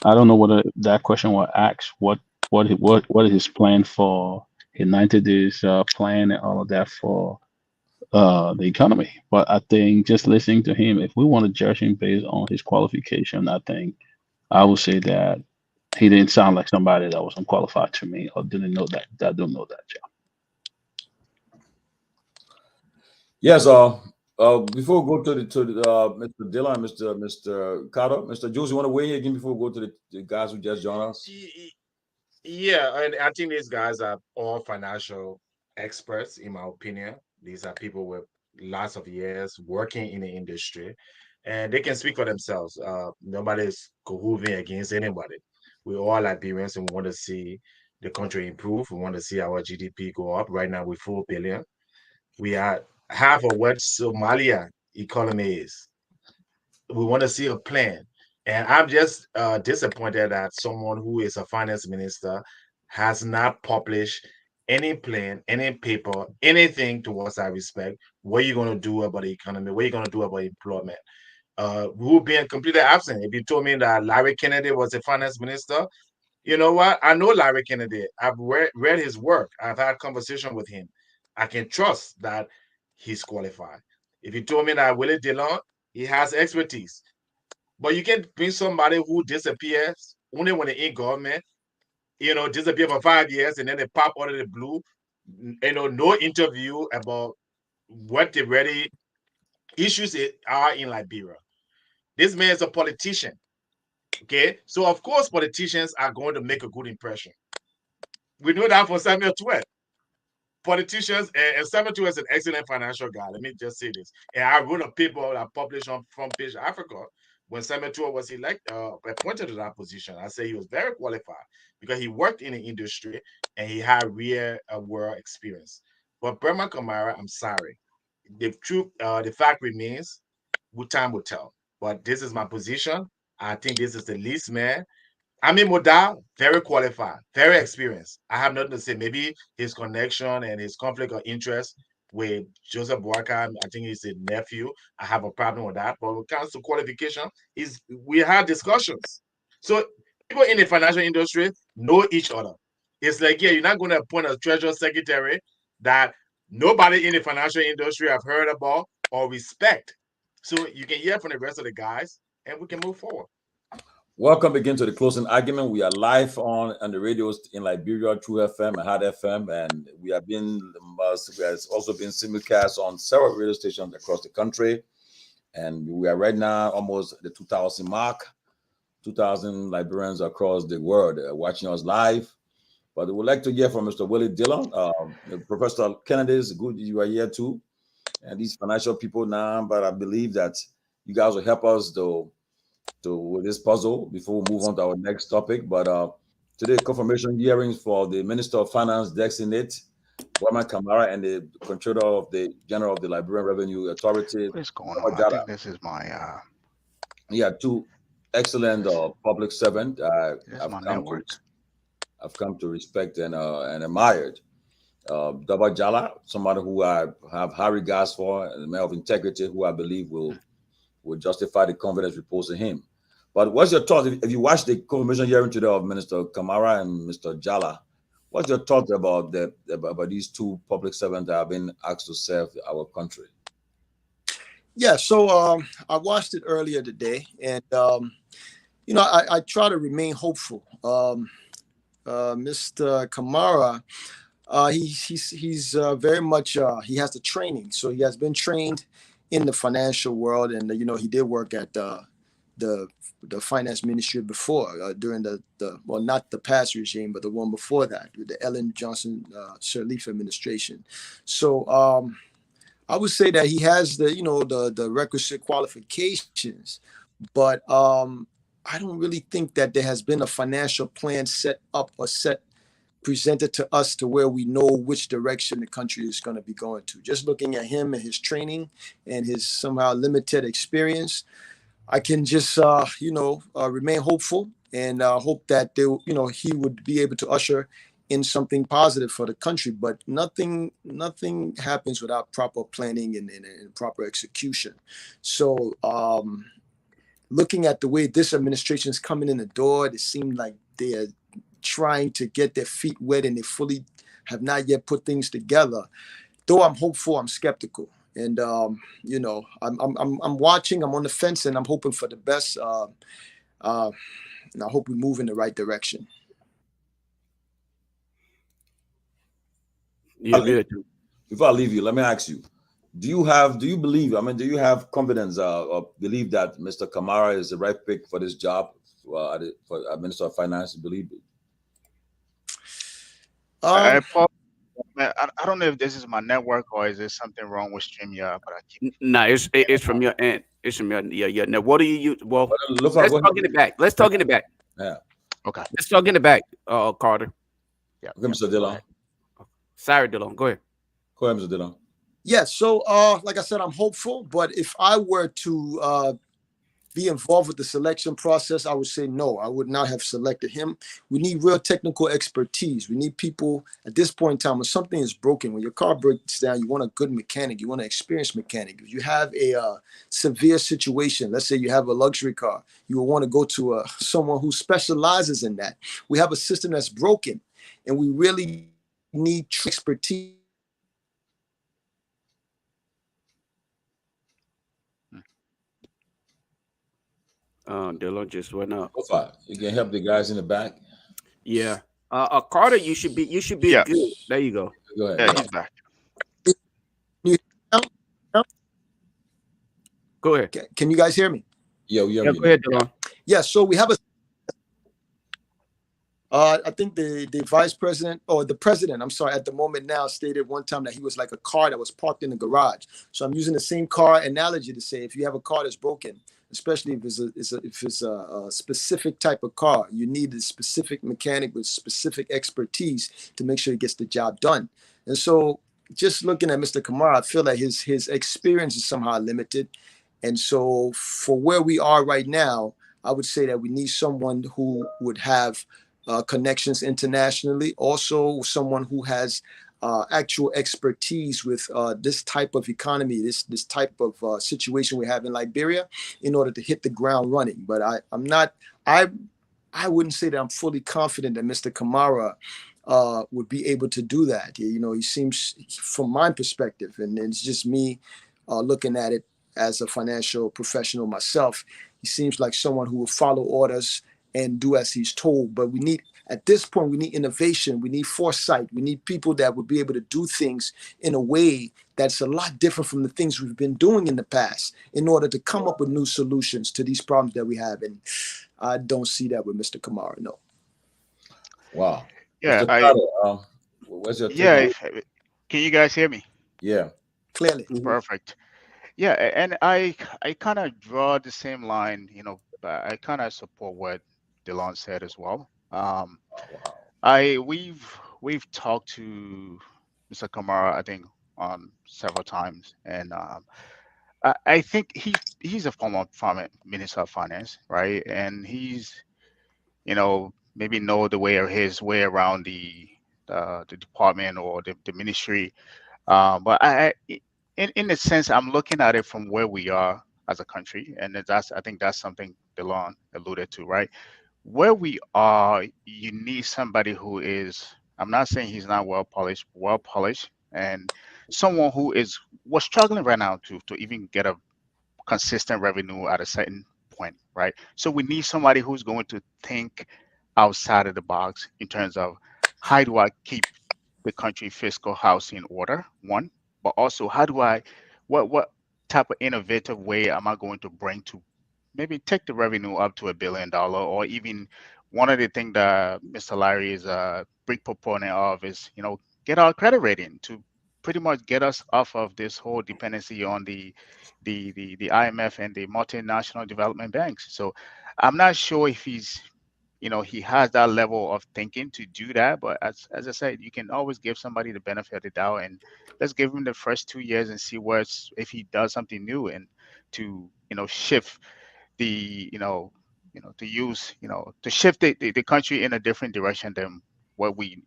I don't know whether that question will ask what is his plan for his 90 days plan and all of that for the economy. But I think just listening to him, if we want to judge him based on his qualification, I think I would say that he didn't sound like somebody that was unqualified to me or didn't know that don't know that job. Yes. Before we go to Mr. Dillon, Mr. Carter, Mr. Jules, you want to weigh in again before we go to the guys who just joined us? Yeah, and I think these guys are all financial experts, in my opinion. These are people with lots of years working in the industry, and they can speak for themselves. Nobody's cahooting against anybody. We all Liberians and we want to see the country improve. We want to see our GDP go up. Right now, we're 4 billion. We are half of what Somalia economy is. We want to see a plan. And I'm just disappointed that someone who is a finance minister has not published any plan, any paper, anything towards that respect. What are you going to do about the economy? What are you going to do about employment? We've been completely absent. If you told me that Larry Kennedy was a finance minister, you know what? I know Larry Kennedy. I've read his work. I've had conversation with him. I can trust that he's qualified. If you told me that Willie Dillon, he has expertise. But you can bring somebody who disappears only when they're in government, disappear for 5 years and then they pop out of the blue, no interview about what the ready issues are in Liberia. This man is a politician. Okay. So of course politicians are going to make a good impression. We know that for Samuel Tuet. Politicians, and Samuel Tuet is an excellent financial guy. Let me just say this. And I wrote a paper that I published on Front Page Africa when Samuel Tuet was appointed to that position. I say he was very qualified because he worked in the industry and he had real world experience. But Burma Kamara, I'm sorry. The truth, the fact remains, time will tell. But this is my position. I think this is the least man. Ami Modal, very qualified, very experienced. I have nothing to say. Maybe his connection and his conflict of interest with Joseph Boakai, I think he's a nephew. I have a problem with that. But when it comes to qualification, we had discussions. So people in the financial industry know each other. It's like, yeah, you're not going to appoint a treasury secretary that nobody in the financial industry have heard about or respect. So you can hear from the rest of the guys and we can move forward. Welcome again to the closing argument. We are live on the radios in Liberia, True FM and Hard FM, and we have also been simulcast on several radio stations across the country. And we are right now almost the 2,000 mark, 2,000 Liberians across the world watching us live. But we would like to hear from Mr. Willie Dillon, Professor Kennedy. It's good you are here too, and these financial people now. But I believe that you guys will help us with this puzzle before we move on to our next topic. But today, confirmation hearings for the Minister of Finance designate, Wama Kamara, and the Controller of the General of the Liberian Revenue Authority. What is going on? I think this is my Yeah, two excellent public servants. I've come to respect and admired. Daba Jala, somebody who I have high regards for, and a man of integrity who I believe will justify the confidence reposed in him. But what's your thought if you watch the confirmation hearing today of Minister Kamara and Mr. Jala? What's your thought about these two public servants that have been asked to serve our country? Yeah, so I watched it earlier today, and I try to remain hopeful. Mr. Kamara, he's very much he has the training, so he has been trained in the financial world, and he did work at the finance ministry before during the not the past regime, but the one before that, with the Ellen Johnson Sirleaf administration. So I would say that he has the requisite qualifications, but I don't really think that there has been a financial plan set up or set presented to us to where we know which direction the country is going to be going to. Just looking at him and his training and his somehow limited experience, I can just remain hopeful and hope that he would be able to usher in something positive for the country. But nothing happens without proper planning and proper execution. So looking at the way this administration is coming in the door, it seemed like they are trying to get their feet wet and they fully have not yet put things together. Though I'm hopeful, I'm skeptical. And I'm watching. I'm on the fence, and I'm hoping for the best. And I hope we move in the right direction. You're good. Before I leave you, let me ask you: do you believe? I mean, do you have confidence or believe that Mr. Kamara is the right pick for this job for Minister of Finance? Believe it? I don't know if this is my network or is there something wrong with StreamYard, but I keep. No, it's from your end. It's from your. Now, what do you use? Well, Let's talk in the back. Let's talk in the back. Yeah. Okay. Let's talk in the back, Carter. Yeah. Okay, Mr. Dillon. Sorry, Dillon. Go ahead. Go ahead, Mr. Dillon. Yeah. So, like I said, I'm hopeful. But if I were to be involved with the selection process, I would say no. I would not have selected him. We need real technical expertise. We need people at this point in time when something is broken, when your car breaks down, you want a good mechanic. You want an experienced mechanic. If you have a severe situation, let's say you have a luxury car, you will want to go to someone who specializes in that. We have a system that's broken, and we really need expertise. Dillon just went up. You can help the guys in the back. Yeah. Carter, you should be Yeah. good. There you go. Go ahead. Yeah, he's back. Go ahead. Can you guys hear me? Yeah, Go ahead, Dillon. Yeah. So we have a. I think the vice president or the president, I'm sorry, at the moment now stated one time that he was like a car that was parked in the garage. So I'm using the same car analogy to say if you have a car that's broken, especially if it's a specific type of car, you need a specific mechanic with specific expertise to make sure he gets the job done. And so just looking at Mr. Kamara, I feel like his experience is somehow limited. And so for where we are right now, I would say that we need someone who would have connections internationally, also someone who has actual expertise with this type of economy, this type of situation we have in Liberia, in order to hit the ground running. But I wouldn't say that I'm fully confident that Mr. Kamara would be able to do that. He seems, from my perspective, and it's just me looking at it as a financial professional myself, he seems like someone who will follow orders and do as he's told. But at this point, we need innovation. We need foresight. We need people that would be able to do things in a way that's a lot different from the things we've been doing in the past in order to come up with new solutions to these problems that we have. And I don't see that with Mr. Kamara, no. Wow. Yeah. What's your Can you guys hear me? Yeah. Clearly. Perfect. Yeah. And I kind of draw the same line, but I kind of support what Dillon said as well. We've talked to Mr. Kamara, I think, several times, and I think he's a former Minister of Finance, right? And he's, maybe know his way around the department or the ministry. But in a sense, I'm looking at it from where we are as a country, and I think that's something Dillon alluded to, right? Where we are, you need somebody who is, I'm not saying he's not well polished, and someone who was struggling right now to even get a consistent revenue at a certain point, right? So we need somebody who's going to think outside of the box in terms of how do I keep the country fiscal house in order, one, but also what type of innovative way am I going to bring to maybe take the revenue up to $1 billion, or even one of the things that Mr. Larry is a big proponent of is, get our credit rating to pretty much get us off of this whole dependency on the IMF and the multinational development banks. So I'm not sure if he's he has that level of thinking to do that. But as I said, you can always give somebody the benefit of the doubt, and let's give him the first 2 years and see if he does something new, and to shift the to use to shift the country in a different direction than what we.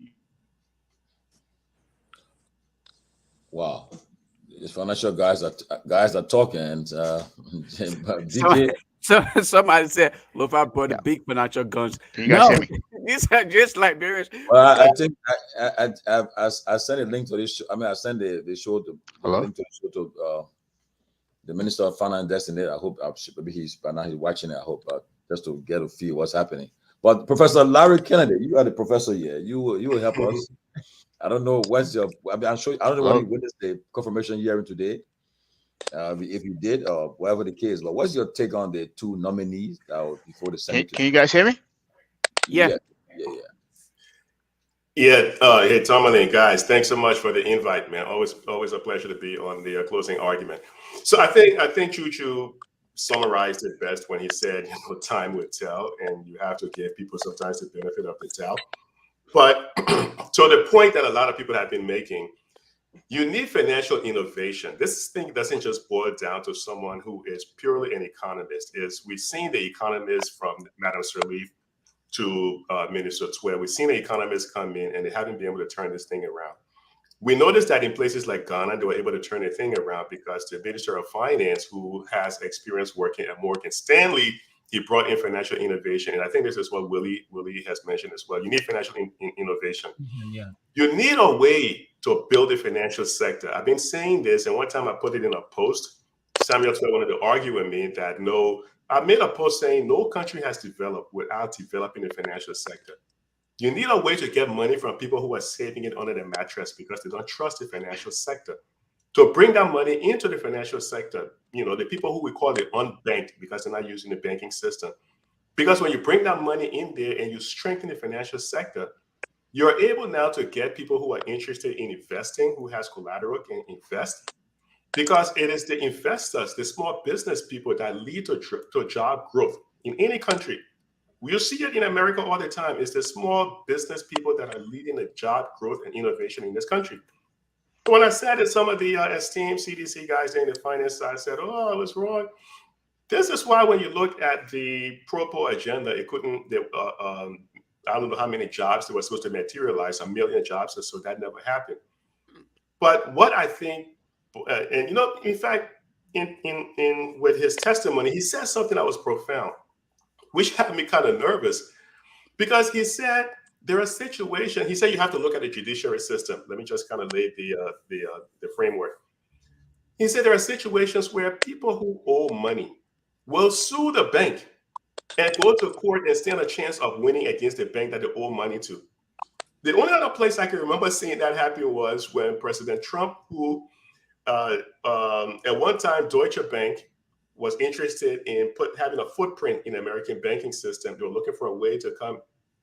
Wow. These financial guys are talking. So, DJ, somebody said, Lofa brought the Yeah. big financial guns. Can you guys hear No, me? these are just like various. well, I think I sent a link to this show. I mean, I sent the show to the Hello? link to the show to the Minister of Finance Destiny. I hope maybe he's by now he's watching it. I hope just to get a feel what's happening. But Professor Larry Kennedy, you are the professor here. You will help us. I don't know what's your. I mean, I'm sure I don't know whether Hello? you witnessed the confirmation hearing today. If you did, or whatever the case, but what's your take on the two nominees before the Senate? Can you guys hear me? Yeah. Yeah. Hey, Tomalin, guys, thanks so much for the invite, man. Always a pleasure to be on the closing argument. So I think Chuchu summarized it best when he said, time will tell, and you have to give people sometimes the benefit of the doubt. But to the point that a lot of people have been making, you need financial innovation. This thing doesn't just boil down to someone who is purely an economist. We've seen the economists from Madam Sirleaf to Minister Tware. We've seen the economists come in and they haven't been able to turn this thing around. We noticed that in places like Ghana, they were able to turn the thing around because the Minister of Finance, who has experience working at Morgan Stanley, he brought in financial innovation. And I think this is what Willie has mentioned as well. You need financial innovation. Yeah. You need a way to build a financial sector. I've been saying this, and one time I put it in a post. Samuel Tware wanted to argue with me that no, I made a post saying no country has developed without developing a financial sector. You need a way to get money from people who are saving it under the mattress because they don't trust the financial sector. To bring that money into the financial sector, the people who we call the unbanked because they're not using the banking system. Because when you bring that money in there and you strengthen the financial sector, you're able now to get people who are interested in investing, who has collateral, can invest. Because it is the investors, the small business people that lead to job growth in any country. You see it in America all the time. It's the small business people that are leading the job growth and innovation in this country. When I said that some of the esteemed CDC guys in the finance side said, oh, I was wrong. This is why when you look at the Propo agenda, it couldn't, I don't know how many jobs they were supposed to materialize, 1 million jobs or so, that never happened. But what I think, and in fact, in with his testimony, he said something that was profound, which had me kind of nervous, because he said there are situations. He said you have to look at the judiciary system. Let me just kind of lay the framework. He said there are situations where people who owe money will sue the bank and go to court and stand a chance of winning against the bank that they owe money to. The only other place I can remember seeing that happen was when President Trump, who at one time Deutsche Bank was interested in having a footprint in the American banking system. They were looking for a way to come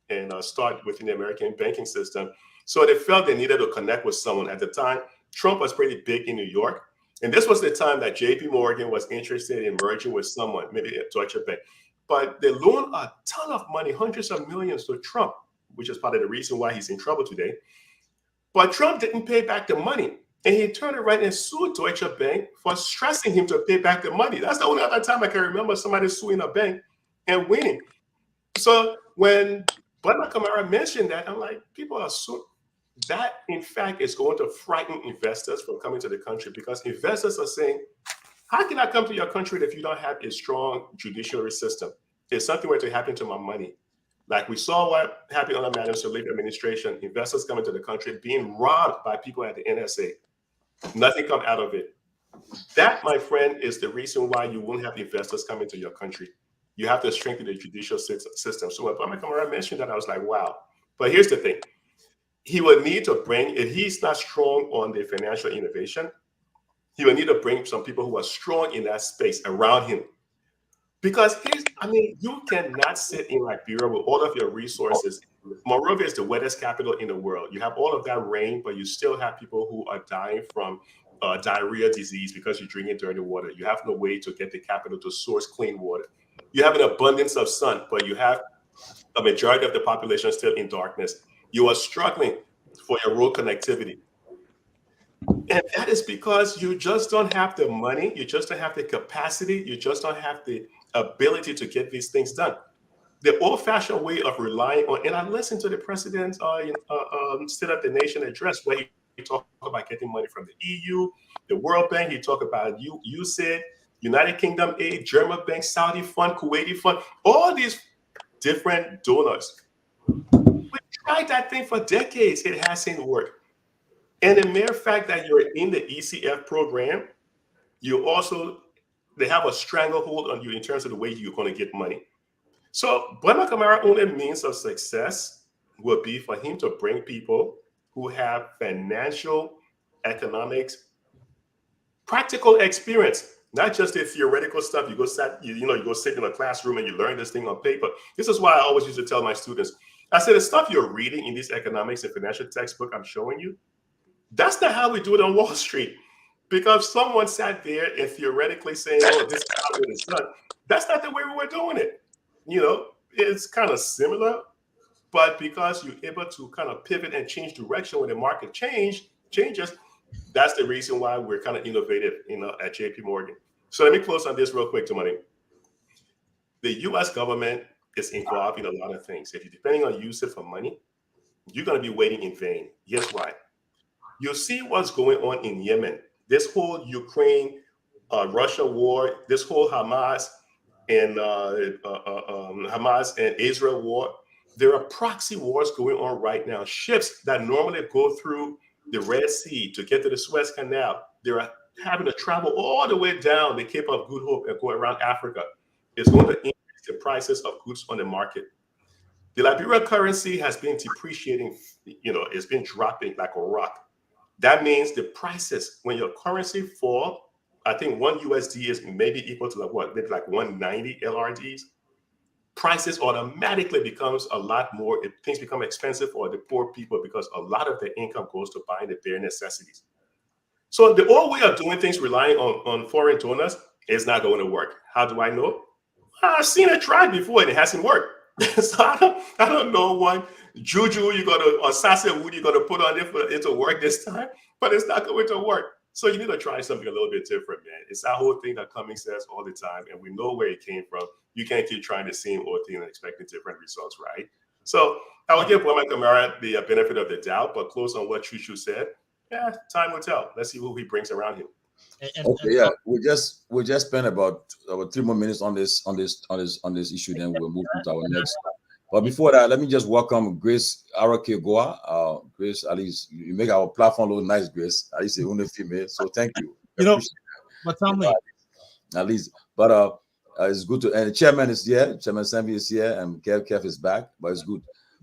and start within the American banking system. So they felt they needed to connect with someone. At the time, Trump was pretty big in New York. And this was the time that JP Morgan was interested in merging with someone, maybe Deutsche Bank. But they loaned a ton of money, hundreds of millions to Trump, which is part of the reason why he's in trouble today. But Trump didn't pay back the money. And he turned around and sued Deutsche Bank for stressing him to pay back the money. That's the only other time I can remember somebody suing a bank and winning. So when Butler Kamara mentioned that, I'm like, people are so that, in fact, is going to frighten investors from coming to the country, because investors are saying, how can I come to your country if you don't have a strong judiciary system? If something were to happen to my money, like we saw what happened under Madam Sirleaf administration, investors coming to the country being robbed by people at the NSA. Nothing come out of it. That, my friend, is the reason why you won't have investors coming to your country. You have to strengthen the judicial system. So when Butler Kamara mentioned that, I was like, wow. But here's the thing. He will need to bring, if he's not strong on the financial innovation, he will need to bring some people who are strong in that space around him. Because you cannot sit in Liberia with all of your resources. Monrovia is the wettest capital in the world. You have all of that rain, but you still have people who are dying from diarrhea disease because you're drinking dirty water. You have no way to get the capital to source clean water. You have an abundance of sun, but you have a majority of the population still in darkness. You are struggling for your road connectivity. And that is because you just don't have the money, you just don't have the capacity, you just don't have the ability to get these things done. The old-fashioned way of relying on, and I listened to the president's State of the Nation address where he talked about getting money from the EU, the World Bank. He talked about USAID, United Kingdom aid, German bank, Saudi fund, Kuwaiti fund, all these different donors. We tried that thing for decades. It hasn't worked. And the mere fact that you're in the ECF program, they have a stranglehold on you in terms of the way you're going to get money. So Bwana Kamara only means of success would be for him to bring people who have financial, economics, practical experience, not just the theoretical stuff. You go sit in a classroom and you learn this thing on paper. This is why I always used to tell my students, I said, the stuff you're reading in this economics and financial textbook I'm showing you, that's not how we do it on Wall Street. Because someone sat there and theoretically saying, oh, this is how it is done. That's not the way we were doing it. It's kind of similar, but because you're able to kind of pivot and change direction when the market changes, that's the reason why we're kind of innovative, at JP Morgan. So let me close on this real quick, Tomalin. The U.S. government is involved in a lot of things. If you're depending on use it for money, you're going to be waiting in vain. Guess why? You see what's going on in Yemen. This whole Ukraine, Russia war, this whole Hamas and Israel war. There are proxy wars going on right now. Ships that normally go through the Red Sea to get to the Suez Canal, they're having to travel all the way down the Cape of Good Hope and go around Africa. It's going to increase the prices of goods on the market. The Liberian currency has been depreciating, it's been dropping like a rock. That means the prices, when your currency fall, I think one USD is maybe equal to maybe like 190 LRDs. Prices automatically becomes a lot more. Things become expensive for the poor people because a lot of their income goes to buying the bare necessities. So the old way of doing things, relying on foreign donors, is not going to work. How do I know? I've seen it tried before and it hasn't worked. So I don't know what juju or sasa wood you're going to put on it for it to work this time, but it's not going to work. So you need to try something a little bit different, man. It's that whole thing that Cummings says all the time, and we know where it came from. You can't keep trying the same old thing and expecting different results, right? So I would give Bwana Kamara the benefit of the doubt, but close on what Chuchu said. Yeah, time will tell. Let's see who he brings around him. We just spent about 3 more minutes on this issue. Then we'll move to our next. But before that, let me just welcome Grace Arakegoa. Grace, at least you make our platform look nice, Grace. At least you're only female, so thank you. But tell me, at least. But it's good to. And the chairman is here. Chairman Sanvee is here, and Keff is back. But it's good.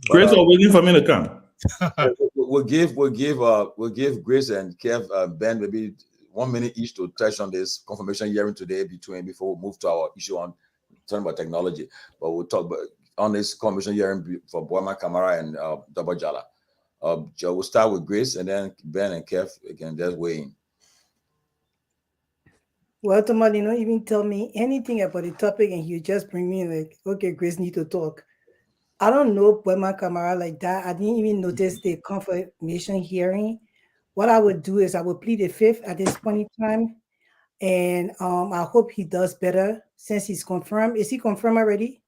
Grace are waiting for me to come. We'll give Grace and Kev Ben maybe 1 minute each to touch on this confirmation hearing today before we move to our issue on talking about technology. But we'll talk about on this confirmation hearing for Bwana Kamara and Double Jala. We'll start with Grace and then Ben and Kev again. Just weigh in. Well, Tomalin, don't even tell me anything about the topic, and you just bring me like, okay, Grace need to talk. I don't know Bwana Kamara like that. I didn't even notice the confirmation hearing. What I would do is I would plead the fifth at this point in time, and I hope he does better since he's confirmed. Is he confirmed already?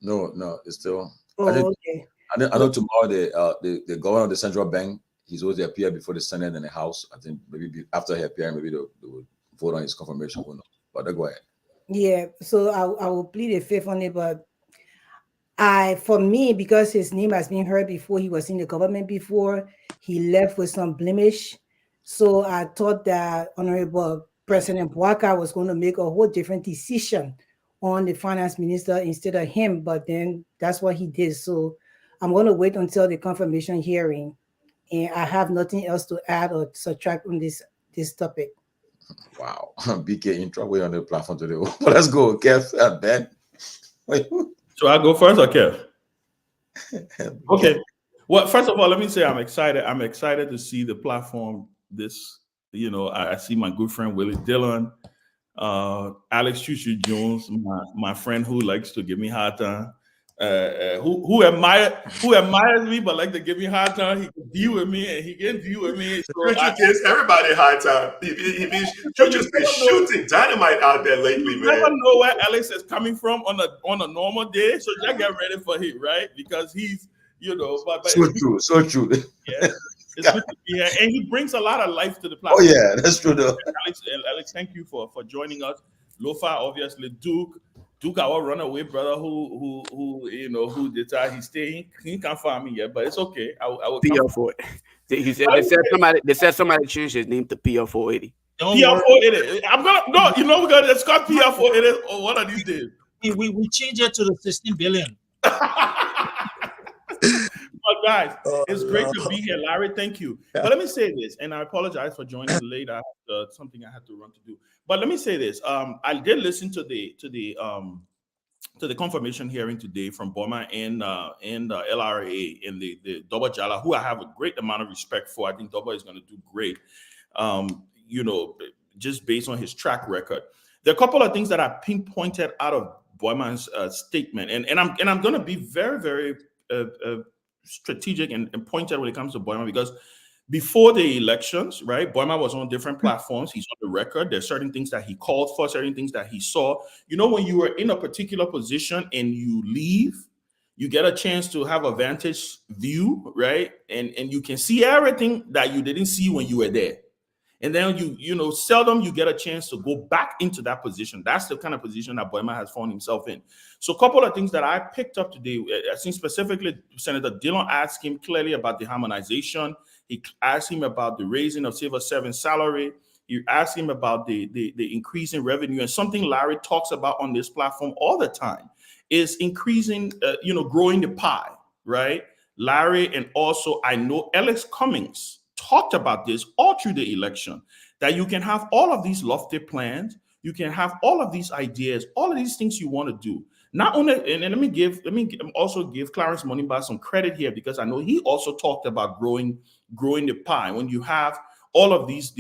No, it's still. Okay. I know tomorrow the governor of the central bank, he's supposed to appear before the Senate and the House. I think maybe after he appears, maybe they will vote on his confirmation. But go ahead. Yeah, so I will plead the fifth on it, but for me, because his name has been heard before, he was in the government before, he left with some blemish. So I thought that Honorable President Bwaka was going to make a whole different decision on the finance minister instead of him, but then that's what he did. So I'm going to wait until the confirmation hearing, and I have nothing else to add or subtract on this topic. Wow, BK in trouble on the platform today. But let's go, Kev. Ben. So I go first or Kev? Okay. Well, first of all, let me say I'm excited. I'm excited to see the platform. I see my good friend Willie Dillon, Alex Chuchu Jones, my friend who likes to give me hard time, who admires me but like to give me hard time. He can deal with me and he can deal with me. So Future gives everybody a hard time. Future's been shooting dynamite out there lately, you man. never know where Alex is coming from on a normal day. So just get ready for him, right? Because he's, but so true, so true. Yeah, it's good to be here, and he brings a lot of life to the platform. Oh yeah, that's true though. Alex, thank you for joining us. Lofa, obviously, Duke, our runaway brother, who decided he's staying. He can't find me yet, but it's okay. I will PR for it. He said they said somebody changed his name to PR 480. PR 480. We're gonna discuss PR 480 or one of these days. We change it to the 16 billion. But guys, it's great to be here, Larry. Thank you. Yeah. But let me say this, and I apologize for joining late. I had something I had to run to do. But let me say this: I did listen to the confirmation hearing today from Boma and LRA in the Doba Jala, who I have a great amount of respect for. I think Doba is going to do great. Just based on his track record. There are a couple of things that I pinpointed out of Boyman's statement, and I'm going to be very, very strategic and pointed when it comes to Boyman, because before the elections, right, Boyman was on different platforms. He's on the record. There's certain things that he called for, certain things that he saw. When you were in a particular position and you leave, you get a chance to have a vantage view, right? And you can see everything that you didn't see when you were there. And then seldom you get a chance to go back into that position. That's the kind of position that Boyman has found himself in. So a couple of things that I picked up today, I think specifically Senator Dillon asked him clearly about the harmonization. He asked him about the raising of civil servant salary. You ask him about the increase in revenue, and something Larry talks about on this platform all the time is increasing, growing the pie, right? Larry, and also I know Alex Cummings talked about this all through the election, that you can have all of these lofty plans, you can have all of these ideas, all of these things you want to do. Not only, and let me also give Clarence Monimba some credit here, because I know he also talked about growing the pie. When you have all of these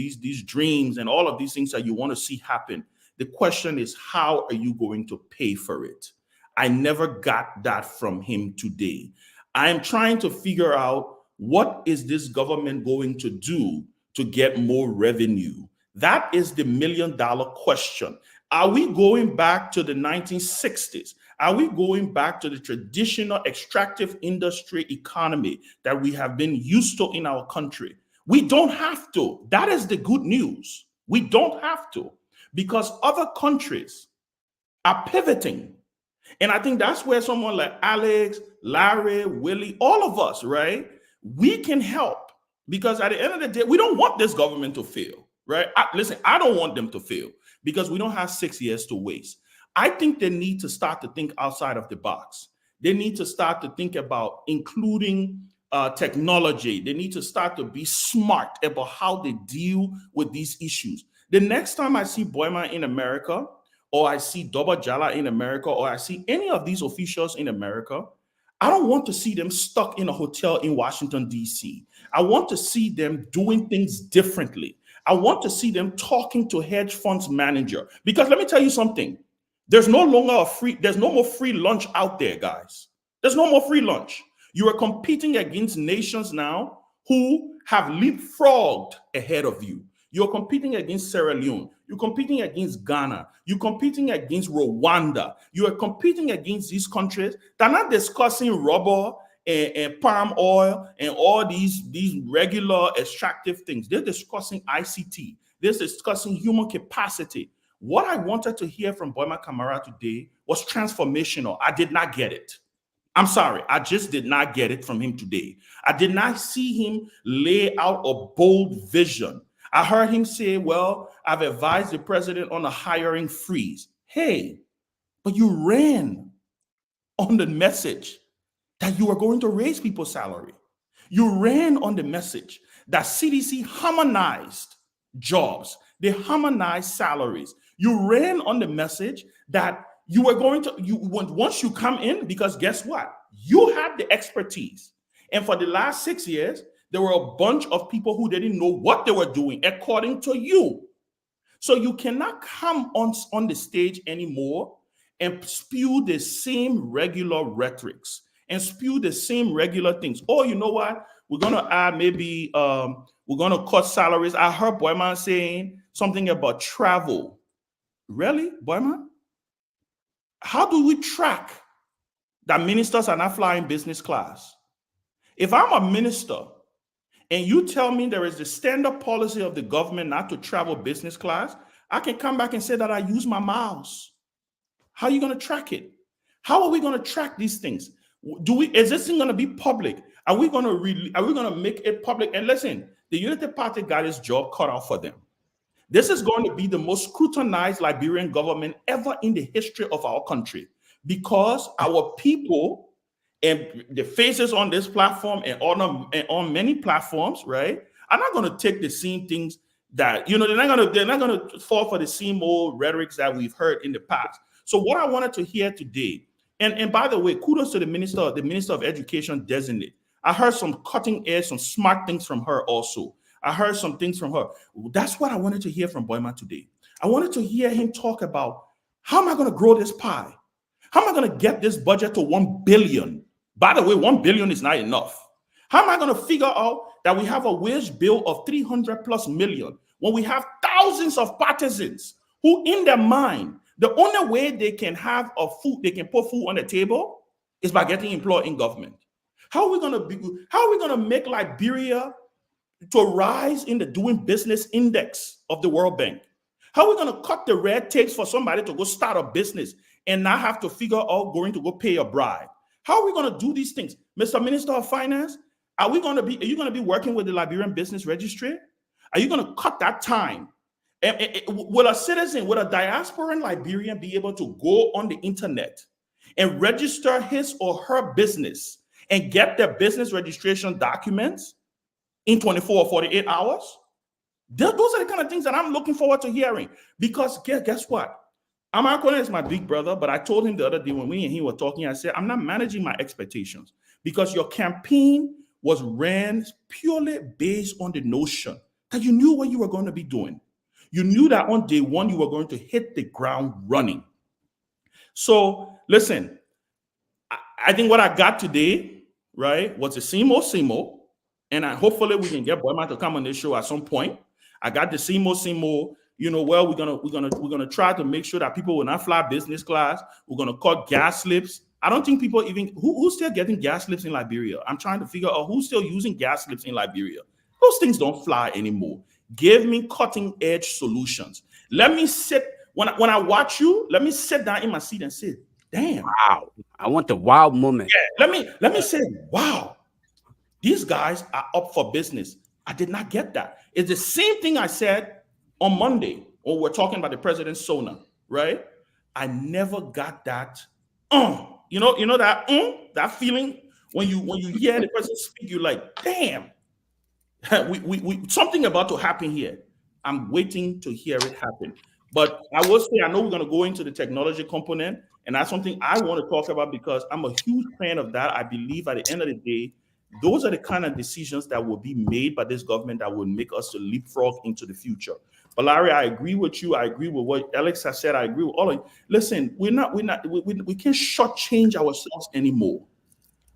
dreams and all of these things that you want to see happen, the question is, how are you going to pay for it? I never got that from him today. I am trying to figure out, what is this government going to do to get more revenue? That is the $1 million question. Are we going back to the 1960s? Are we going back to the traditional extractive industry economy that we have been used to in our country? We don't have to. That is the good news. We don't have to, because other countries are pivoting. And I think that's where someone like Alex, Larry, Willie, all of us, right? We can help, because at the end of the day, we don't want this government to fail, right? I don't want them to fail, because we don't have 6 years to waste. I think they need to start to think outside of the box. They need to start to think about including technology. They need to start to be smart about how they deal with these issues. The next time I see Boyman in America, or I see Doba Jala in America, or I see any of these officials in America, I don't want to see them stuck in a hotel in Washington, D.C. I want to see them doing things differently. I want to see them talking to hedge funds manager, because let me tell you something. There's no more free lunch out there, guys. There's no more free lunch. You are competing against nations now who have leapfrogged ahead of you. You're competing against Sierra Leone. You're competing against Ghana. You're competing against Rwanda. You are competing against these countries that are not discussing rubber and palm oil and all these regular extractive things. They're discussing ICT. They're discussing human capacity. What I wanted to hear from Boyman Kamara today was transformational. I did not get it. I'm sorry. I just did not get it from him today. I did not see him lay out a bold vision. I heard him say, well, I've advised the president on a hiring freeze. Hey, but you ran on the message that you were going to raise people's salary. You ran on the message that CDC harmonized jobs. They harmonized salaries. You ran on the message that you were going to, once you come in, because guess what? You have the expertise. And for the last 6 years, there were a bunch of people who didn't know what they were doing, according to you. So you cannot come on the stage anymore and spew the same regular rhetorics and spew the same regular things. Oh, you know what? We're gonna add maybe we're gonna cut salaries. I heard Boyman saying something about travel. Really, Boyman? How do we track that ministers are not flying business class? If I'm a minister and you tell me there is the standard policy of the government not to travel business class, I can come back and say that I use my miles. How are you going to track it? How are we going to track these things? Is this thing going to be public? Are we going to make it public? And listen, the Unity Party got its job cut out for them. This is going to be the most scrutinized Liberian government ever in the history of our country, because our people and the faces on this platform and on many platforms, right, are not going to take the same things that, they're not going to fall for the same old rhetorics that we've heard in the past. So what I wanted to hear today, and by the way, kudos to the Minister of Education designate. I heard some cutting edge, some smart things from her also. I heard some things from her. That's what I wanted to hear from Boyman today. I wanted to hear him talk about, how am I going to grow this pie? How am I going to get this budget to 1 billion? By the way, 1 billion is not enough. How am I going to figure out that we have a wage bill of 300 plus million when we have thousands of partisans who, in their mind, the only way they can put food on the table is by getting employed in government? How are we going to make Liberia to rise in the doing business index of the World Bank? How are we going to cut the red tapes for somebody to go start a business and not have to figure out going to go pay a bribe? How are we going to do these things? Mr. Minister of Finance, are you going to be working with the Liberian Business Registry? Are you going to cut that time? Will a citizen, will a diasporan Liberian be able to go on the internet and register his or her business and get their business registration documents in 24 or 48 hours? Those are the kind of things that I'm looking forward to hearing. Because guess what? Amakone is my big brother, but I told him the other day when we and he were talking, I said, I'm not managing my expectations, because your campaign was ran purely based on the notion that you knew what you were going to be doing. You knew that on day one, you were going to hit the ground running. So listen, I think what I got today, right, was the same old, and hopefully we can get Boyman to come on this show at some point. I got the same old, we're gonna try to make sure that people will not fly business class. We're gonna cut gas slips. I don't think people even who's still getting gas slips in Liberia. I'm trying to figure out who's still using gas slips in Liberia. Those things don't fly anymore. Give me cutting edge solutions. Let me sit when I watch you. Let me sit down in my seat and say, "Damn, wow! I want the wow moment." Yeah, let me say, "Wow, these guys are up for business." I did not get that. It's the same thing I said on Monday when we're talking about the president's Sona, right? I never got that. That feeling when you hear the person speak, you're like, "Damn, we something about to happen here." I'm waiting to hear it happen. But I will say, I know we're going to go into the technology component, and that's something I want to talk about because I'm a huge fan of that. I believe at the end of the day, those are the kind of decisions that will be made by this government that will make us to leapfrog into the future. But Larry, I agree with you. I agree with what Alex has said. I agree with all of you. Listen, we can't shortchange ourselves anymore.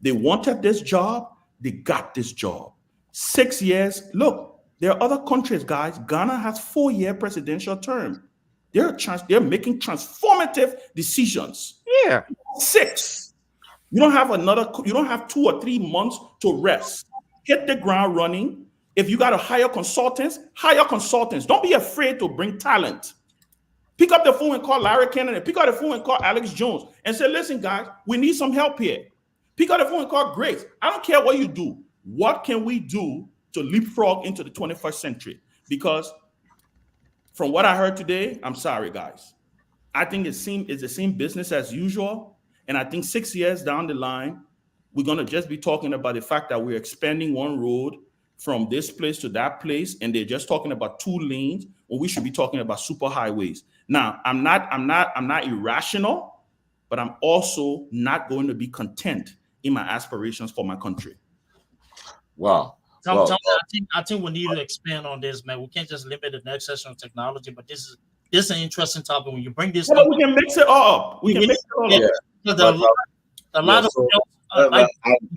They wanted this job. They got this job. 6 years. Look, there are other countries, guys. Ghana has 4-year presidential term. They're making transformative decisions. Yeah. 6. You don't have 2 or 3 months to rest. Hit the ground running. If you got to hire consultants, hire consultants. Don't be afraid to bring talent. Pick up the phone and call Larry Kennedy. Pick up the phone and call Alex Jones and say, "Listen, guys, we need some help here." Pick up the phone and call Grace. I don't care what you do. What can we do to leapfrog into the 21st century? Because from what I heard today, I'm sorry, guys. I think it's the same business as usual. And I think 6 years down the line, we're going to just be talking about the fact that we're expanding one road from this place to that place. And they're just talking about 2 lanes when we should be talking about super highways. Now, I'm not irrational, but I'm also not going to be content in my aspirations for my country. Wow. I think we need to expand on this, man. We can't just limit the next session on technology, but this is this is an interesting topic. When you bring this, we can mix it all up. We can mix it all up. Because a lot of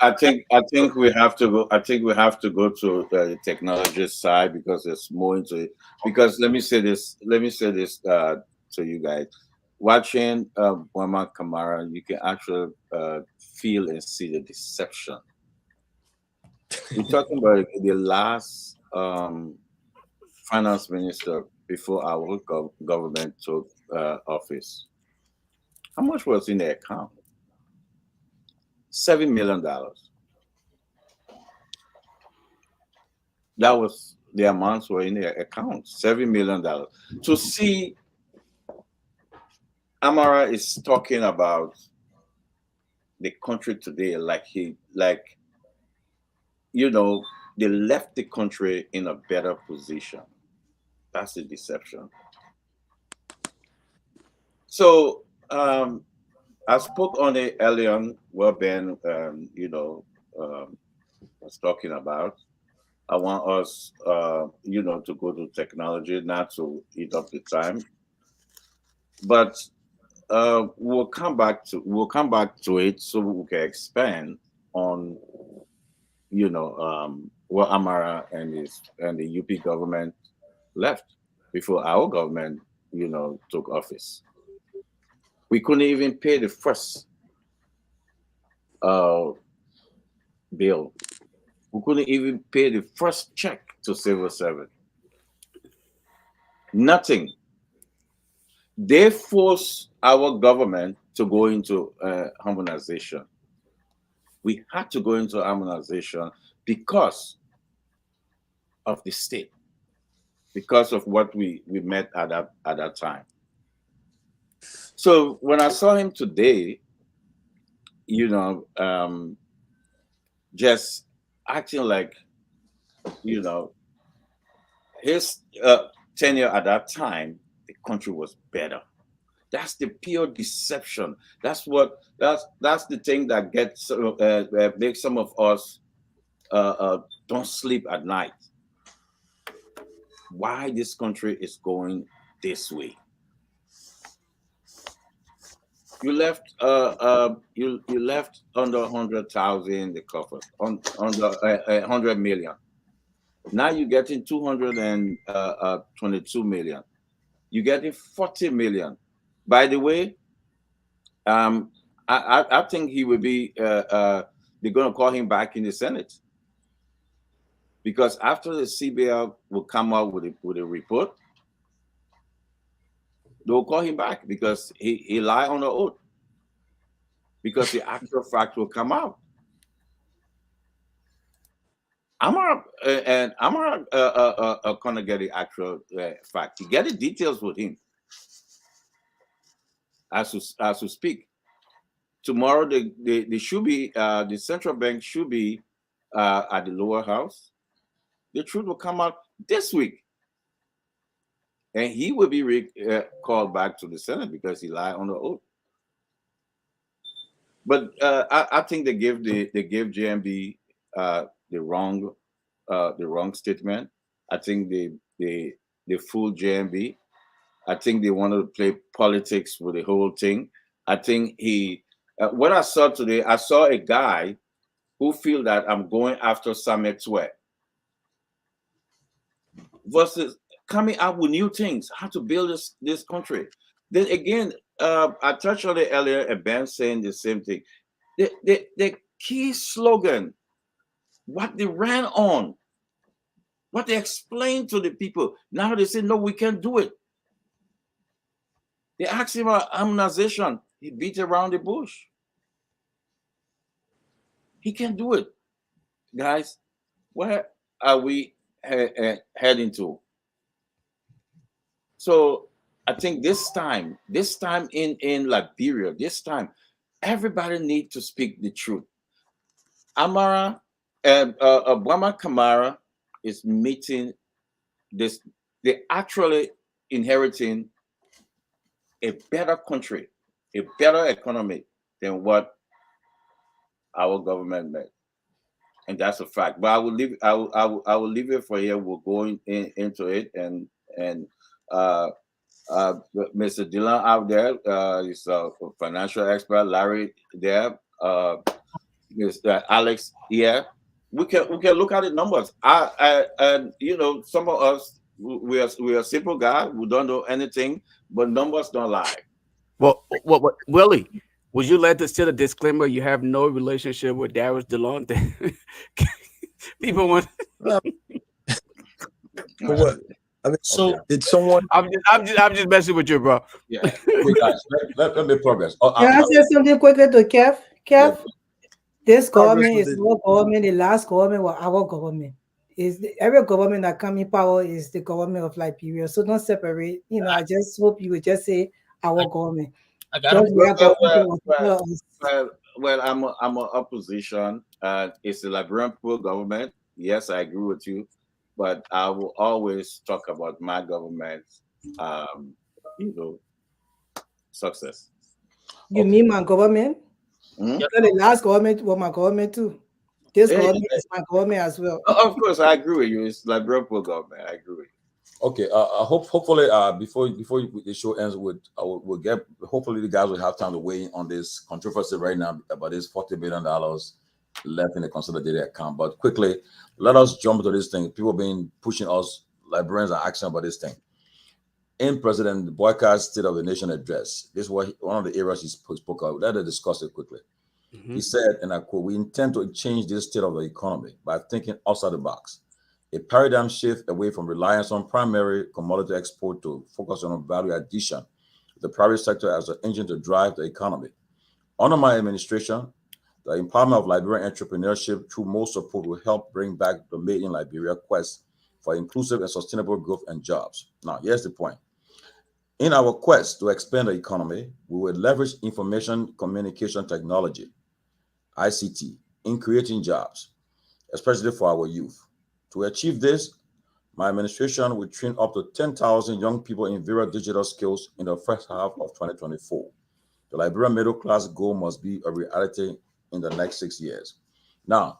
I think we have to go. I think we have to go to the technology side because there's more into it. Because let me say this. To you guys. Watching Muammar Kamara, you can actually feel and see the deception. We're talking about the last finance minister before our government took office. How much was in the account? $7 million. That was the amounts were in the account. $7 million. To see Amara is talking about the country today like they left the country in a better position. That's the deception. So I spoke on it earlier on what Ben was talking about. I want us to go to technology, not to eat up the time. But we'll come back to it so we can expand on what Amara and the UP government left before our government took office. We couldn't even pay the first bill. We couldn't even pay the first check to civil servant. Nothing. They forced our government to go into harmonization. We had to go into harmonization because of the state, because of what we met at that time. So when I saw him today, just acting like, his tenure at that time, the country was better. That's the pure deception. That's the thing that gets makes some of us don't sleep at night. Why this country is going this way? You left you left under 100,000 the coffers under 100 million. Now you're getting 222 million. You're getting 40 million. By the way, I think he will be. They're going to call him back in the Senate because after the CBL will come out with a report, they'll call him back because he lied on the oath. Because the actual fact will come out. Amara gonna get the actual fact. You get the details with him as we speak. Tomorrow, they should be the central bank should be at the lower house. The truth will come out this week, and he will be called back to the Senate because he lied on the oath. But I think they give JMB the wrong statement. I think they fooled JMB. I think they wanted to play politics with the whole thing. I think what I saw today, I saw a guy who feel that I'm going after Samet Sweat versus coming up with new things, how to build this country. Then again, I touched on it earlier, and Ben saying the same thing. The key slogan, what they ran on, what they explained to the people. Now they say, no, we can't do it. They asked him about harmonization. He beat around the bush. He can't do it. Guys, where are we heading to? So I think this time in Liberia, everybody needs to speak the truth. Amara and Obama Kamara is meeting this. They're actually inheriting a better country, a better economy than what our government made, and that's a fact. But I will leave. I will leave it for here. We'll go into it, and Mr. Dylan out there is a financial expert. Larry there, Mr. Alex here. We can look at the numbers. And some of us we are simple guys who don't know anything, but numbers don't lie. Well, Willie, would you let us to the disclaimer? You have no relationship with Darius DeLon. People want. For what? I mean, So did someone? I'm just messing with you, bro. Yeah. Okay, guys, let me progress. Can I say something quickly to Kev? Kev, this Progress government with is it. our government. The last government was our government. Every government that come in power is the government of Liberia. So don't separate. I just hope you would just say our government. I got Just a, we are government Well, was well, I'm a opposition. It's the Liberian people government. Yes, I agree with you, but I will always talk about my government. Um, success. You mean my government? Hmm? So the last government was my government too. This Hey, government is my government as well. of course, I agree with you. It's Liberian people government. I agree with you. Okay. Hopefully, before the show ends, we'll get. Hopefully, the guys will have time to weigh in on this controversy right now about this $40 billion left in the consolidated account. But quickly, let us jump to this thing. People been pushing us. Librarians are asking about this thing. In President Boyka's State of the Nation address, this was one of the areas he spoke about. Let us discuss it quickly. He said, and I quote, "We intend to change this state of the economy by thinking outside the box. A paradigm shift away from reliance on primary commodity export to focus on value addition, with the private sector as an engine to drive the economy. Under my administration, the empowerment of Liberian entrepreneurship through more support will help bring back the Made in Liberia quest for inclusive and sustainable growth and jobs." Now, here's the point. In our quest to expand the economy, we will leverage information communication technology, ICT, in creating jobs, especially for our youth. To achieve this, my administration will train up to 10,000 young people in various digital skills in the first half of 2024. The Liberian middle class goal must be a reality in the next 6 years. Now,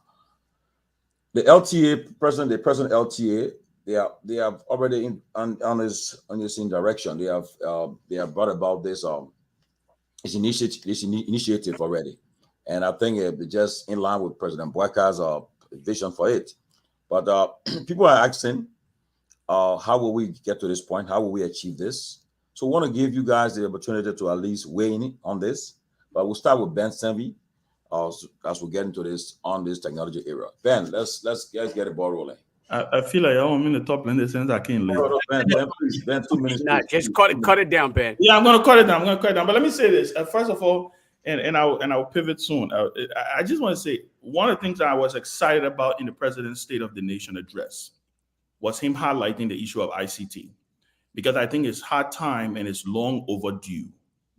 the President LTA, they have already on this direction. They have brought about this initiative already, and I think it's just in line with President Boyka's vision for it. But people are asking, how will we get to this point? How will we achieve this? So, I want to give you guys the opportunity to at least weigh in on this. But we'll start with Ben Sanvee as we get into this on this technology era. Ben, let's get the ball rolling. I feel like I'm in the top in the sense I can't leave. No, Ben, please, Ben, 2 minutes. Nah, just cut it down, Ben. Yeah, I'm gonna cut it down. But let me say this. First of all, and I'll pivot soon. I just want to say one of the things I was excited about in the President's State of the Nation address was him highlighting the issue of ICT, because I think it's hard time and it's long overdue.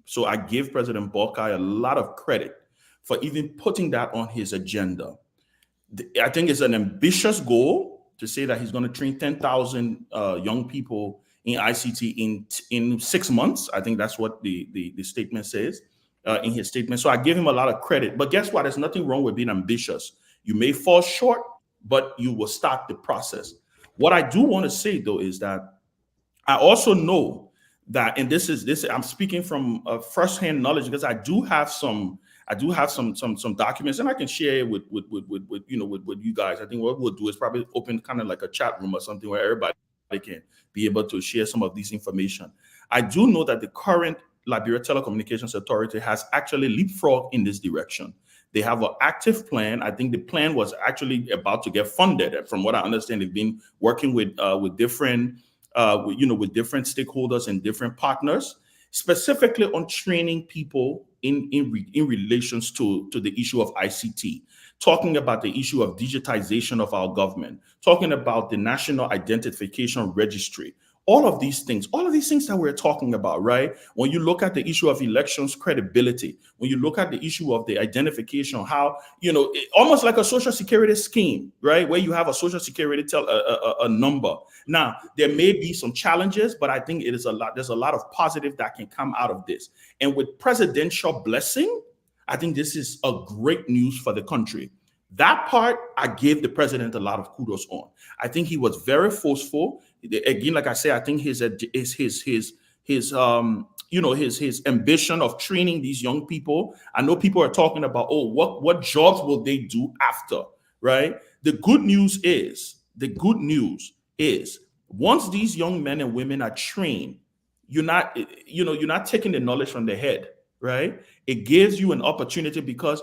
So I give President Boyka a lot of credit for even putting that on his agenda. I think it's an ambitious goal to say that he's going to train 10,000 young people in ICT in 6 months. I think that's what the statement says in his statement. So I give him a lot of credit. But guess what? There's nothing wrong with being ambitious. You may fall short, but you will start the process. What I do want to say, though, is that I also know that, and this I'm speaking from firsthand knowledge, because I do have some documents, and I can share it with you guys. I think what we'll do is probably open kind of like a chat room or something where everybody can be able to share some of this information. I do know that the current Liberia Telecommunications Authority has actually leapfrogged in this direction. They have an active plan. I think the plan was actually about to get funded. From what I understand, they've been working with different stakeholders and different partners, specifically on training people in relations to the issue of ICT, talking about the issue of digitization of our government, talking about the National Identification Registry, all of these things that we're talking about, right? When you look at the issue of elections credibility, when you look at the issue of the identification, how, almost like a social security scheme, right? Where you have a social security a number. Now, there may be some challenges, but I think there's a lot of positive that can come out of this. And with presidential blessing, I think this is a great news for the country. That part, I gave the president a lot of kudos on. I think he was very forceful. Again, like I say, I think his his ambition of training these young people. I know people are talking about, oh, what jobs will they do after, right? The good news is once these young men and women are trained, you're not taking the knowledge from the head, right? It gives you an opportunity because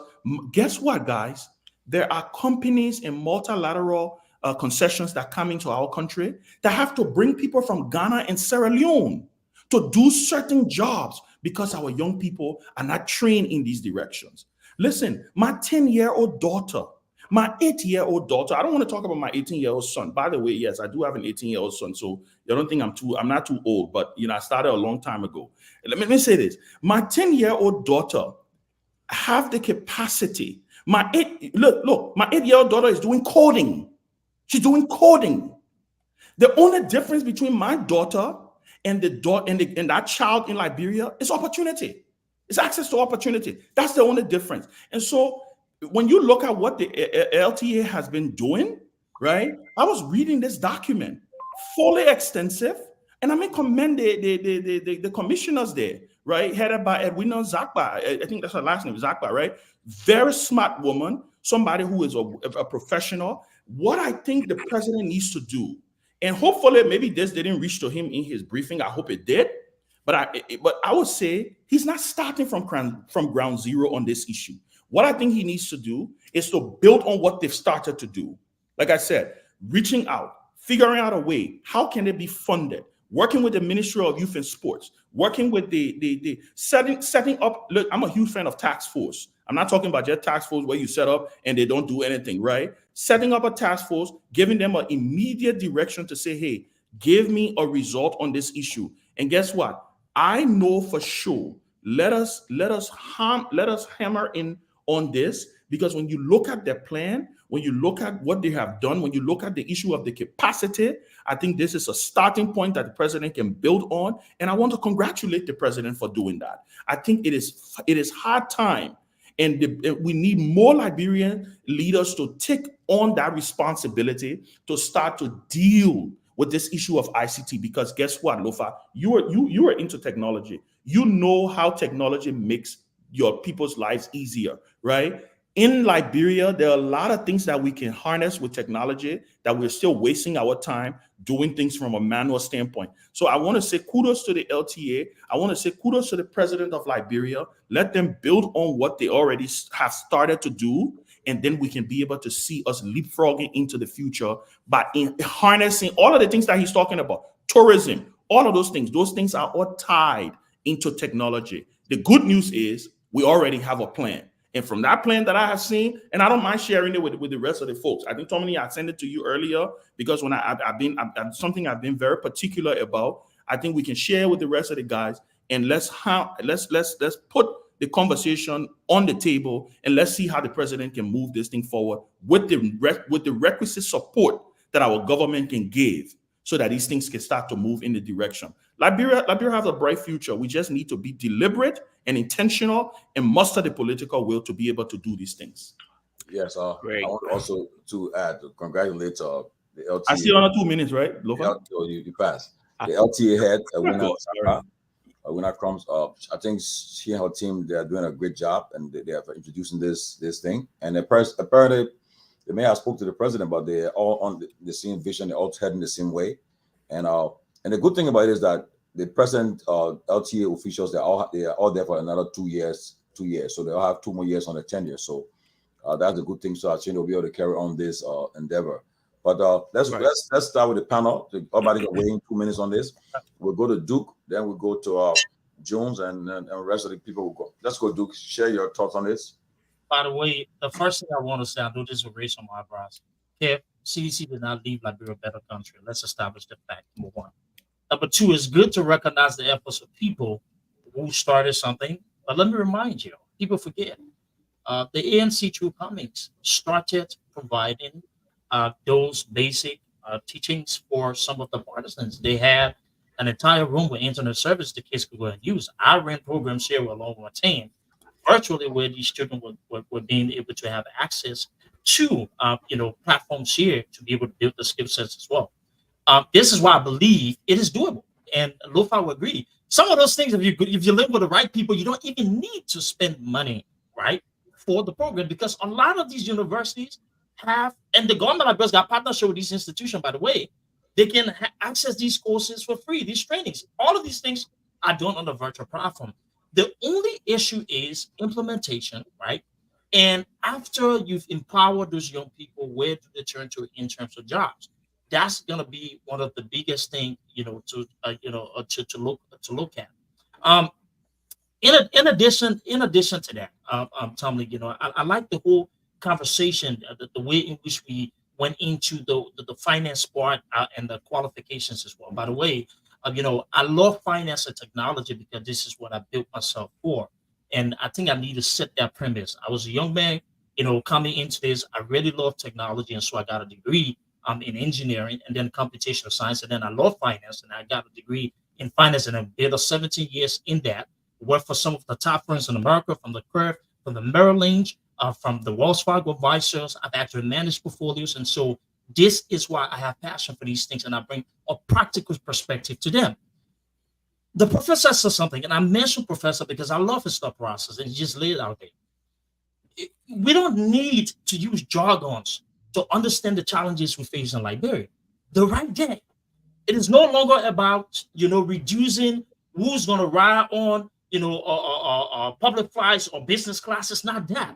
guess what, guys? There are companies and multilateral concessions that come into our country that have to bring people from Ghana and Sierra Leone to do certain jobs because our young people are not trained in these directions. Listen, my 10-year-old daughter, my 8-year-old daughter, I don't want to talk about my 18-year-old son. By the way, yes, I do have an 18-year-old son, so you don't think I'm not too old, but I started a long time ago. Let me say this. My 10-year-old daughter have the capacity. My 8-year-old daughter is doing coding. She's doing coding. The only difference between my daughter and that child in Liberia is opportunity. It's access to opportunity. That's the only difference. And so when you look at what the LTA has been doing, right? I was reading this document, fully extensive, and I commend the commissioners there, right? Headed by Edwina Zakba. I think that's her last name, Zakba, right? Very smart woman, somebody who is a professional. What I think the president needs to do, and hopefully maybe this didn't reach to him in his briefing. I hope it did. But I would say he's not starting from ground zero on this issue. What I think he needs to do is to build on what they've started to do. Like I said, reaching out, figuring out a way. How can it be funded? Working with the Ministry of Youth and Sports, working with the setting up. Look, I'm a huge fan of task force. I'm not talking about just task force where you set up and they don't do anything, right? Setting up a task force, giving them an immediate direction to say, hey, give me a result on this issue. And guess what? I know for sure. Let us hammer in on this, because when you look at their plan, when you look at what they have done, when you look at the issue of the capacity, I think this is a starting point that the president can build on. And I want to congratulate the president for doing that. I think it is hard time. And we need more Liberian leaders to take on that responsibility to start to deal with this issue of ICT. Because guess what, Lofa? You are into technology. You know how technology makes your people's lives easier, right? In Liberia, there are a lot of things that we can harness with technology that we're still wasting our time doing things from a manual standpoint. So I want to say kudos to the LTA. I want to say kudos to the president of Liberia. Let them build on what they already have started to do, and then we can be able to see us leapfrogging into the future by harnessing all of the things that he's talking about. Tourism, all of those things are all tied into technology. The good news is we already have a plan. And from that plan that I have seen, and I don't mind sharing it with the rest of the folks. I think, Tomalin, I sent it to you earlier because when I've something I've been very particular about. I think we can share with the rest of the guys, and let's put the conversation on the table, and let's see how the president can move this thing forward with the requisite support that our government can give, so that these things can start to move in the direction. Liberia has a bright future. We just need to be deliberate and intentional and muster the political will to be able to do these things. Yes, I want also to add, to congratulate the LTA. I see on 2 minutes, right, Lofa? You passed. The LTA head, Winner Crumbs. I think she and her team, they are doing a great job, and they are introducing this thing. And apparently, the mayor spoke to the president, but they're all on the same vision. They're all heading the same way. And the good thing about it is that the present LTA officials, they are all there for another 2 years. So they'll have 2 more years on the tenure. So that's a good thing. So I think they'll be able to carry on this endeavor. But let's start with the panel. Everybody can wait in 2 minutes on this. We'll go to Duke, then we'll go to Jones, and the rest of the people will go. Let's go, Duke. Share your thoughts on this. By the way, the first thing I want to say, I know this will raise some eyebrows. Kev, CDC did not leave Liberia a better country. Let's establish the fact, number one. Number two, it's good to recognize the efforts of people who started something. But let me remind you, people forget. The ANC through Cummings started providing those basic teachings for some of the partisans. They had an entire room with internet service the kids could go and use. I ran programs here along with my team, virtually, where these children were being able to have access to platforms here to be able to build the skill sets as well. This is why I believe it is doable. And Lofa will agree. Some of those things, if you live with the right people, you don't even need to spend money, right, for the program, because a lot of these universities have, and the government of Brazil got partnership with these institutions, by the way, they can access these courses for free, these trainings. All of these things are done on the virtual platform. The only issue is implementation, right? And after you've empowered those young people, where do they turn to in terms of jobs? That's going to be one of the biggest thing, to look at. Um, in addition to that, Tommy, I like the whole conversation, the way in which we went into the finance part, and the qualifications as well. By the way, I love finance and technology because this is what I built myself for, and I think I need to set that premise. I was a young man, coming into this. I really love technology, and so I got a degree in engineering and then computational science, and then I love finance, and I got a degree in finance, and I did a 17 years in that. Worked for some of the top firms in America, from the Curve, from the Merrill Lynch, from the Wells Fargo advisors. I've actually managed portfolios, and so this is why I have passion for these things, and I bring a practical perspective to them. The professor said something, and I mentioned professor because I love his thought process, and he just laid it out there. We don't need to use jargons to understand the challenges we face in Liberia. The right day. It is no longer about reducing who's going to ride on public flights or business class. It's not that.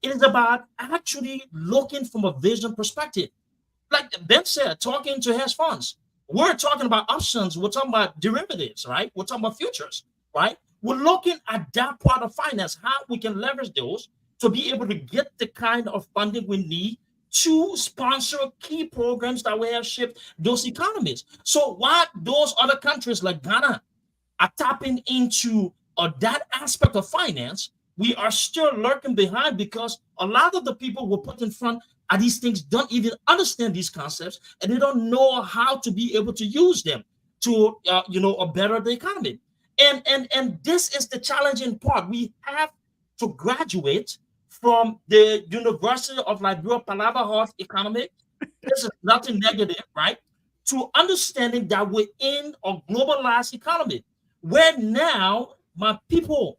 It is about actually looking from a vision perspective. Like Ben said, talking to hedge funds. We're talking about options. We're talking about derivatives, right? We're talking about futures, right? We're looking at that part of finance, how we can leverage those to be able to get the kind of funding we need to sponsor key programs that will have shipped those economies. So while those other countries like Ghana are tapping into that aspect of finance, we are still lurking behind because a lot of the people we're put in front of these things don't even understand these concepts, and they don't know how to be able to use them to better the economy. And this is the challenging part. We have to graduate from the University of Liberia Palava Heart Economics. This is nothing negative, right? To understanding that we're in a globalized economy where now, my people,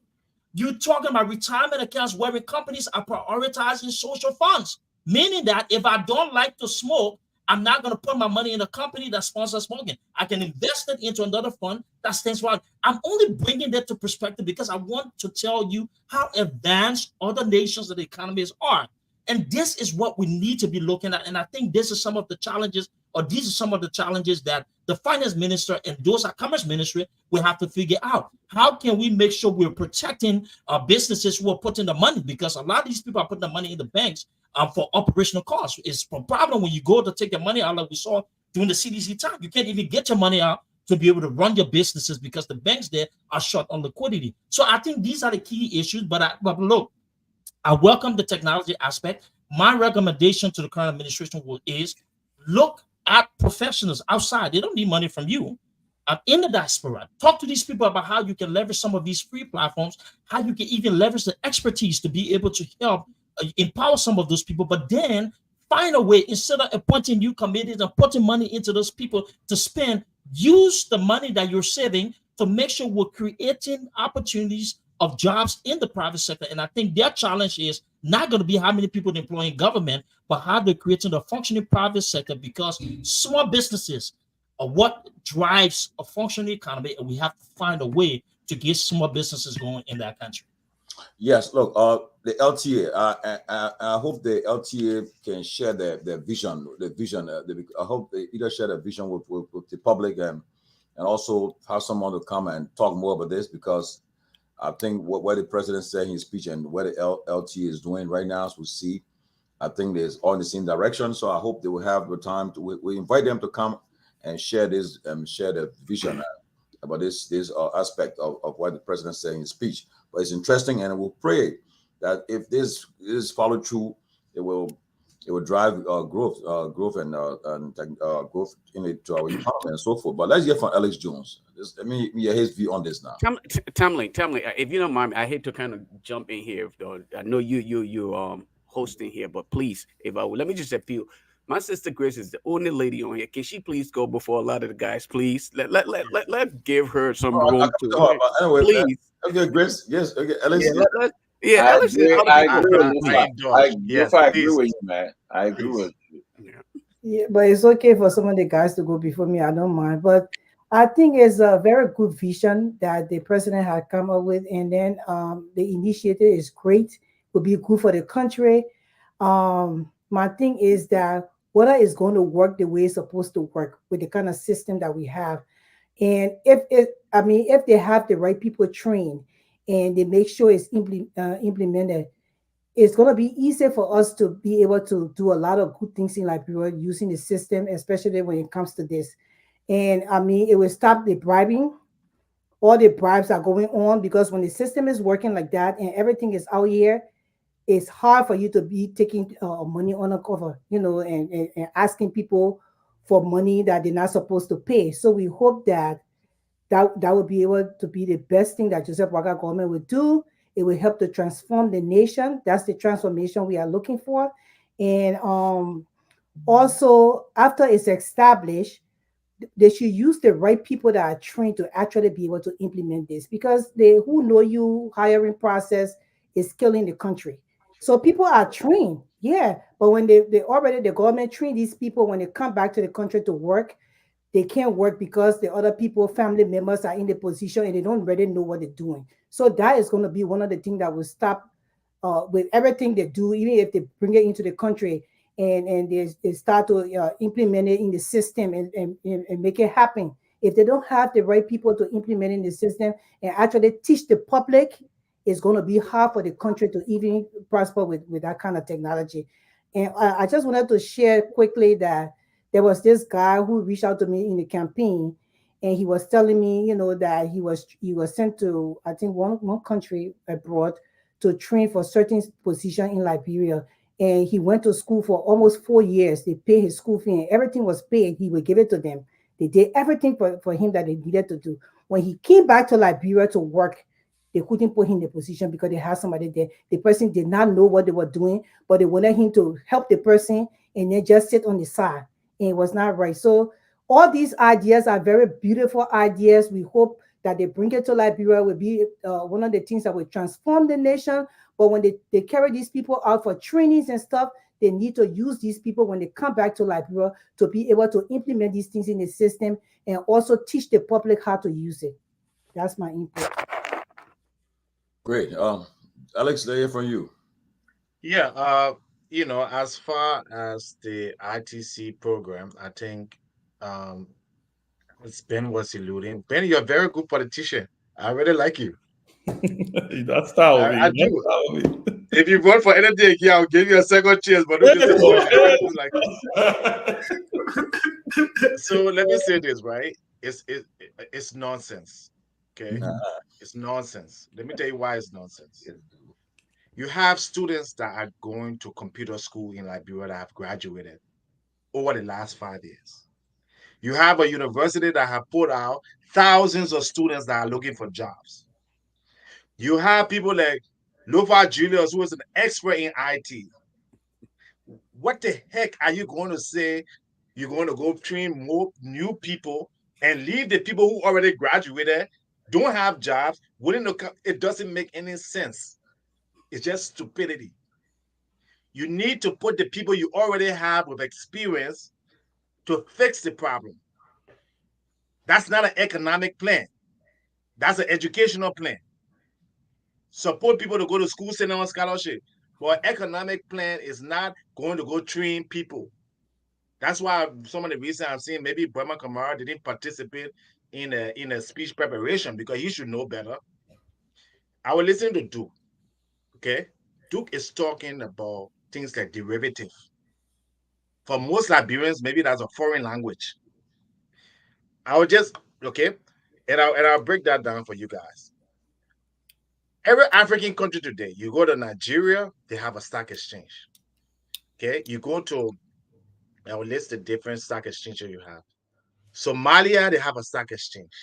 you're talking about retirement accounts where companies are prioritizing social funds, meaning that if I don't like to smoke, I'm not going to put my money in a company that sponsors smoking. I can invest it into another fund that stands for. I'm only bringing that to perspective because I want to tell you how advanced other nations and economies are. And this is what we need to be looking at. And I think this is some of the challenges, or these are some of the challenges that the finance minister and those at commerce ministry will have to figure out. How can we make sure we're protecting our businesses who are putting the money? Because a lot of these people are putting the money in the banks for operational costs. It's a problem when you go to take your money out, like we saw during the CDC time. You can't even get your money out to be able to run your businesses because the banks there are short on liquidity. So I think these are the key issues. But look, I welcome the technology aspect. My recommendation to the current administration is look at professionals outside. They don't need money from you. In the diaspora, talk to these people about how you can leverage some of these free platforms, how you can even leverage the expertise to be able to help empower some of those people, but then find a way, instead of appointing new committees and putting money into those people to spend, use the money that you're saving to make sure we're creating opportunities of jobs in the private sector. And I think their challenge is not going to be how many people they employ in government, but how they're creating a functioning private sector, because small businesses are what drives a functioning economy, and we have to find a way to get small businesses going in that country. Yes, look, the LTA. I hope the LTA can share their vision. I hope they either share their vision with the public and also have someone to come and talk more about this, because I think what the president said in his speech and what the LTA is doing right now, as we see, I think there's all in the same direction. So I hope they will have the time to. We invite them to come and share this, share the vision about this aspect of what the president said in his speech. But it's interesting, and we'll pray that if this is followed through, it will drive growth and growth into our economy and so forth. But let's hear from Alex Jones. Let me hear his view on this now. Tomalin, if you don't mind, I hate to kind of jump in here, though. I know you hosting here, but please, let me just appeal. My sister Grace is the only lady on here. Can she please go before a lot of the guys? Please let give her some Oh, I room come to to her, but anyway, please. okay, Grace. Yes, okay, Yeah, Alex. yeah, I Alex, agree. other I people agree with can Lufa. please. indulge. Yes, Lufa, I agree please, with you, man. I agree please. with you. Yeah. Yeah, but it's okay for some of the guys to go before me. I don't mind. But I think it's a very good vision that the president had come up with, and then the initiative is great. Will be good for the country. My thing is that whether it's going to work the way it's supposed to work with the kind of system that we have, and if they have the right people trained and they make sure it's implemented, it's going to be easier for us to be able to do a lot of good things in Liberia using the system, especially when it comes to this. And it will stop the bribing. All the bribes are going on because when the system is working like that and everything is out here, it's hard for you to be taking money on a cover, and asking people for money that they're not supposed to pay. So we hope that would be able to be the best thing that Joseph Waka government would do. It will help to transform the nation. That's the transformation we are looking for. And also, after it's established, they should use the right people that are trained to actually be able to implement this because the who know you hiring process is killing the country. So people are trained, yeah, but when they already the government train these people when they come back to the country to work, they can't work because the other people, family members are in the position and they don't really know what they're doing. So that is going to be one of the things that will stop with everything they do, even if they bring it into the country and they start to implement it in the system and make it happen. If they don't have the right people to implement in the system and actually teach the public, it's going to be hard for the country to even prosper with that kind of technology. And I just wanted to share quickly that there was this guy who reached out to me in the campaign and he was telling me, that he was sent to I think one country abroad to train for certain position in Liberia. And he went to school for almost 4 years. They paid his school fee and everything was paid. He would give it to them. They did everything for him that they needed to do. When he came back to Liberia to work, they couldn't put him in the position because they had somebody there. The person did not know what they were doing, but they wanted him to help the person and then just sit on the side. And it was not right. So all these ideas are very beautiful ideas. We hope that they bring it to Liberia will be one of the things that will transform the nation. But when they carry these people out for trainings and stuff, they need to use these people when they come back to Liberia to be able to implement these things in the system and also teach the public how to use it. That's my input. Great. Alex, let's hear from you. Yeah, as far as the ITC program, I think um as Ben was alluding. Ben, you're a very good politician. I really like you. That's style I, of me. I That's do. style of me. If you vote for anything, yeah, I'll give you a second chance, but don't disappoint me. I really do like you. So let me say this, right? It's nonsense. Okay? It's nonsense. Let me tell you why it's nonsense. You have students that are going to computer school in Liberia that have graduated over the last 5 years. You have a university that have put out thousands of students that are looking for jobs. You have people like Lofa Julius, who is an expert in IT. What the heck are you going to say? You're going to go train more new people and leave the people who already graduated, don't have jobs, wouldn't look up. It doesn't make any sense. It's just stupidity. You need to put the people you already have with experience to fix the problem. That's not an economic plan. That's an educational plan. Support people to go to school, send them on scholarship. But economic plan is not going to go train people. That's why some of the reasons I'm saying maybe Burma Kamara didn't participate in a speech preparation because he should know better. I will listen to Duke. Okay, Duke is talking about things like derivative. For most Liberians, maybe that's a foreign language. I will just okay, and I'll break that down for you guys. Every African country today, you go to Nigeria, they have a stock exchange. Okay, you go to I will list the different stock exchanges you have. Somalia, they have a stock exchange.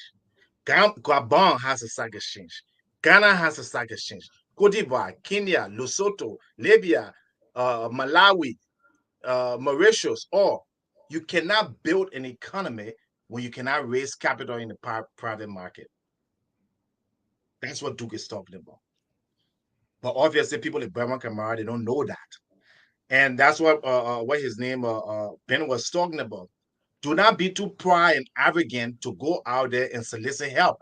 Gabon has a stock exchange. Ghana has a stock exchange. Cote d'Ivoire, Kenya, Lesotho, Libya, Malawi. Mauritius, or you cannot build an economy when you cannot raise capital in the private market. That's what Duke is talking about. But obviously, people in Burma Kamara, they don't know that. And that's what his name Ben was talking about. Do not be too proud and arrogant to go out there and solicit help.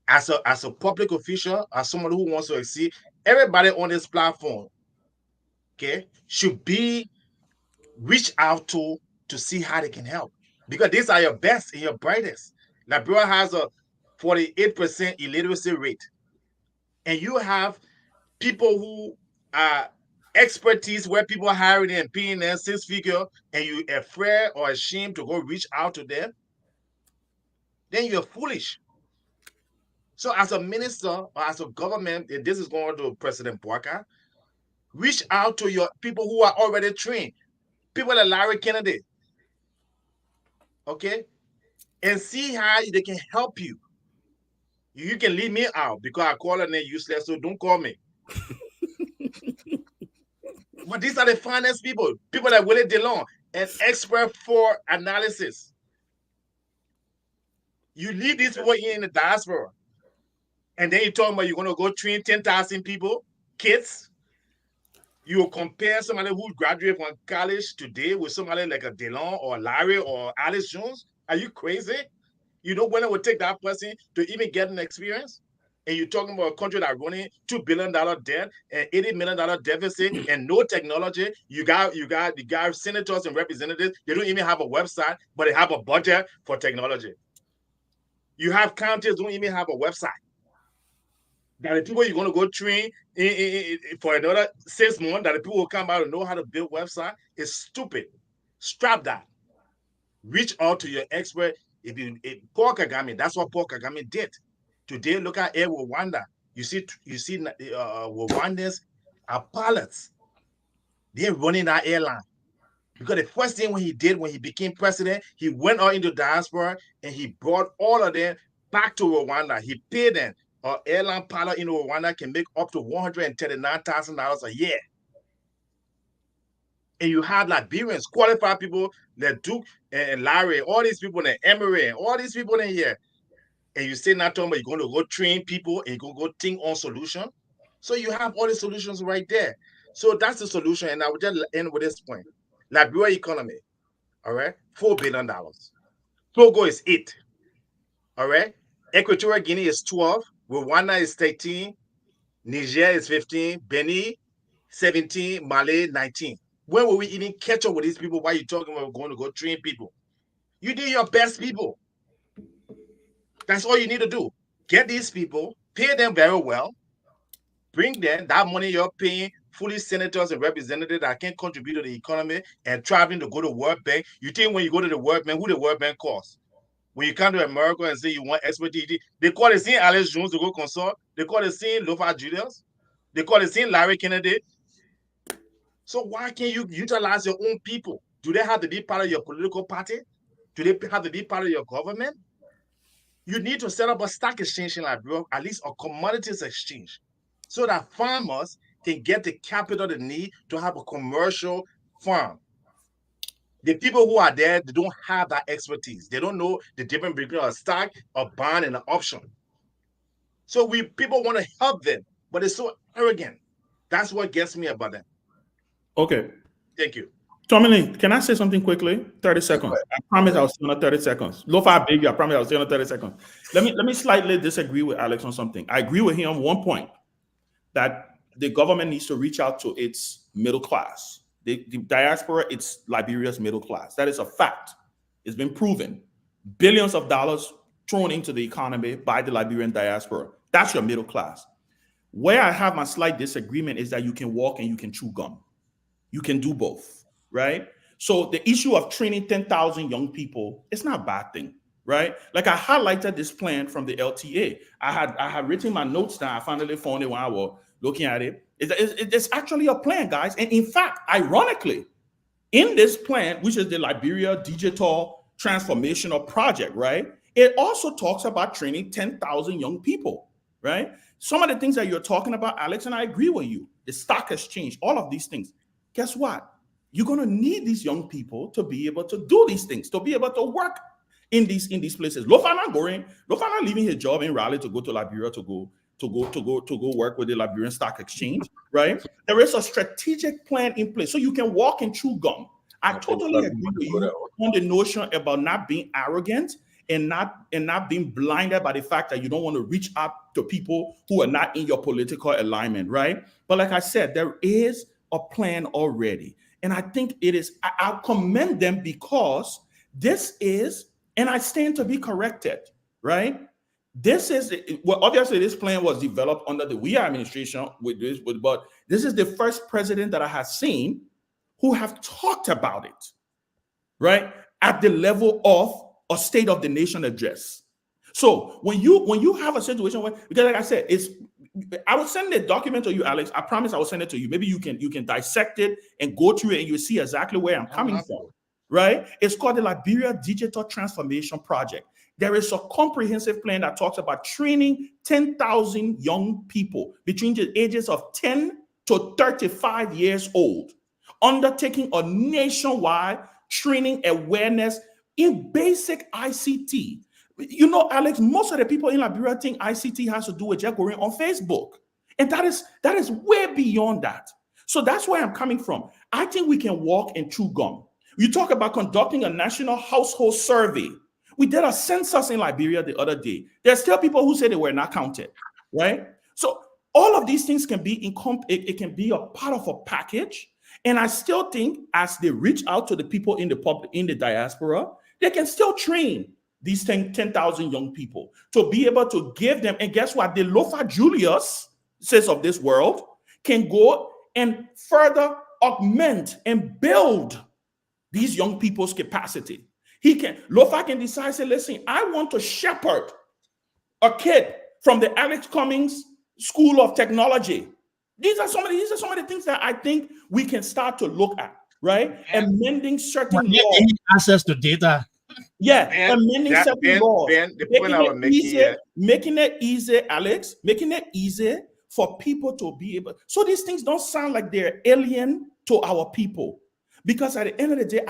As a public official, as someone who wants to exceed, everybody on this platform, okay, should be reach out to see how they can help. Because these are your best and your brightest. Liberia has a 48% illiteracy rate. And you have people who are expertise where people are hiring and paying them 6-figure, and you afraid or ashamed to go reach out to them, then you're foolish. So as a minister or as a government, if this is going to President Boakai, reach out to your people who are already trained, people like Larry Kennedy, okay, and see how they can help you. You can leave me out because I call her name useless, so don't call me. But these are the finest people like Willie DeLong, an expert for analysis. You leave these people in the diaspora, and then you're talking about you're going to go train 10,000 people, kids. You compare somebody who graduated from college today with somebody like a DeLong or Larry or Alice Jones. Are you crazy? You know when it would take that person to even get an experience? And you're talking about a country that's running $2 billion debt and $80 million deficit and no technology. You got senators and representatives. They don't even have a website, but they have a budget for technology. You have counties don't even have a website. That the people you're going to go train for another 6 months, that the people will come out and know how to build website is stupid. Strap that. Reach out to your expert. Paul Kagame, that's what Paul Kagame did. Today, look at Air Rwanda. You see Rwandans are pilots. They're running that airline. Because the first thing when he became president, he went out into diaspora and he brought all of them back to Rwanda. He paid them. An airline pilot in Rwanda can make up to $139,000 a year. And you have Liberians, qualified people like Duke and Larry, all these people in Emory, and all these people in here. And you say not talking about you're going to go train people and you're going to go think on solution. So you have all the solutions right there. So that's the solution. And I will just end with this point. Liberia economy, all right, $4 billion. Togo is 8. All right. Equatorial Guinea is 12. Rwanda is 13. Niger is 15. Benin, 17. Mali, 19. When will we even catch up with these people? Why are you talking about going to go train people? You do your best people. That's all you need to do. Get these people, pay them very well, bring them that money you're paying fully senators and representatives that can contribute to the economy and traveling to go to World Bank. You think when you go to the World Bank, who the World Bank calls? When you come to America and say you want expertise, they call the same Alice Jones to go consult. They call the same Lofa Julius. They call the same Larry Kennedy. So why can't you utilize your own people? Do they have to be part of your political party? Do they have to be part of your government? You need to set up a stock exchange in Liberia, at least a commodities exchange, so that farmers can get the capital they need to have a commercial farm. The people who are there, they don't have that expertise. They don't know the difference between a stock, a bond, and an option. So people want to help them, but it's so arrogant. That's what gets me about them. Okay. Thank you. Tomalin, can I say something quickly? 30 seconds. I promise I'll stay on 30 seconds. Lofa, I beg you, I promise I'll stay on 30 seconds. Let me slightly disagree with Alex on something. I agree with him on one point, that the government needs to reach out to its middle class. The diaspora, it's Liberia's middle class. That is a fact. It's been proven. Billions of dollars thrown into the economy by the Liberian diaspora. That's your middle class. Where I have my slight disagreement is that you can walk and you can chew gum. You can do both, right? So the issue of training 10,000 young people, it's not a bad thing, right? Like I highlighted this plan from the LTA. I had written my notes down. I finally found it when I was looking at it. It's actually a plan, guys. And in fact, ironically, in this plan, which is the Liberia Digital Transformational Project, right? It also talks about training 10,000 young people, right? Some of the things that you're talking about, Alex, and I agree with you. The stock exchange, all of these things. guess what? You're going to need these young people to be able to do these things, to be able to work in these places. Lofa not leaving his job in Raleigh to go to Liberia to go work with the Liberian Stock Exchange, right? There is a strategic plan in place, so you can walk and chew gum. I totally agree with you on the notion about not being arrogant and not being blinded by the fact that you don't want to reach out to people who are not in your political alignment, right? But like I said, there is a plan already. And I think it is, I commend them because this is, and I stand to be corrected, right? This is, well, obviously this plan was developed under the WEA administration but this is the first president that I have seen who have talked about it, right? At the level of a State of the Nation address. So when you have a situation where, because like I said, I will send the document to you, Alex. I promise I will send it to you. Maybe you can dissect it and go through it and you see exactly where I'm coming from, right? It's called the Liberia Digital Transformation Project. There is a comprehensive plan that talks about training 10,000 young people between the ages of 10 to 35 years old, undertaking a nationwide training awareness in basic ICT. You know, Alex, most of the people in Liberia think ICT has to do with just going on Facebook. And that is way beyond that. So that's where I'm coming from. I think we can walk and chew gum. You talk about conducting a national household survey. We did a census in Liberia the other day. There's still people who say they were not counted, right? So all of these things can be it can be a part of a package. And I still think as they reach out to the people in the diaspora, they can still train these 10,000 young people to be able to give them. And guess what? The Lofa Julius says of this world can go and further augment and build these young people's capacity. Lofa can decide, say, listen, I want to shepherd a kid from the Alex Cummings School of Technology. These are some of the things that I think we can start to look at, right? Amending certain laws. Access to data. Yeah, amending certain laws. Making it easy, Alex, making it easy for people to be able. So these things don't sound like they're alien to our people. Because at the end of the day,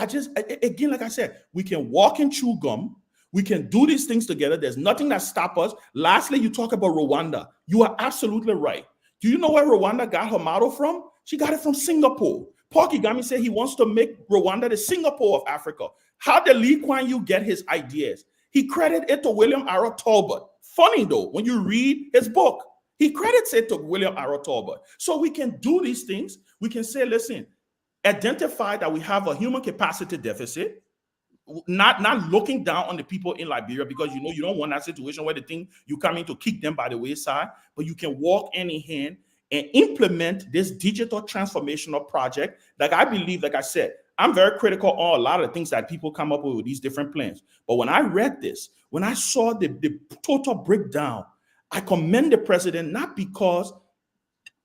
again, like I said, we can walk and chew gum. We can do these things together. There's nothing that stops us. Lastly, you talk about Rwanda. You are absolutely right. Do you know where Rwanda got her model from? She got it from Singapore. Paul Kagame said he wants to make Rwanda the Singapore of Africa. How did Lee Kuan Yew get his ideas? He credited it to William Arrow Talbot. Funny though, when you read his book, he credits it to William Arrow Talbot. So we can do these things. We can say, listen, identify that we have a human capacity deficit, not looking down on the people in Liberia, because you don't want that situation where you come in to kick them by the wayside, but you can walk hand in hand and implement this digital transformational project. Like I believe, like I said, I'm very critical on a lot of the things that people come up with these different plans. But when I read this, when I saw the total breakdown, I commend the president, not because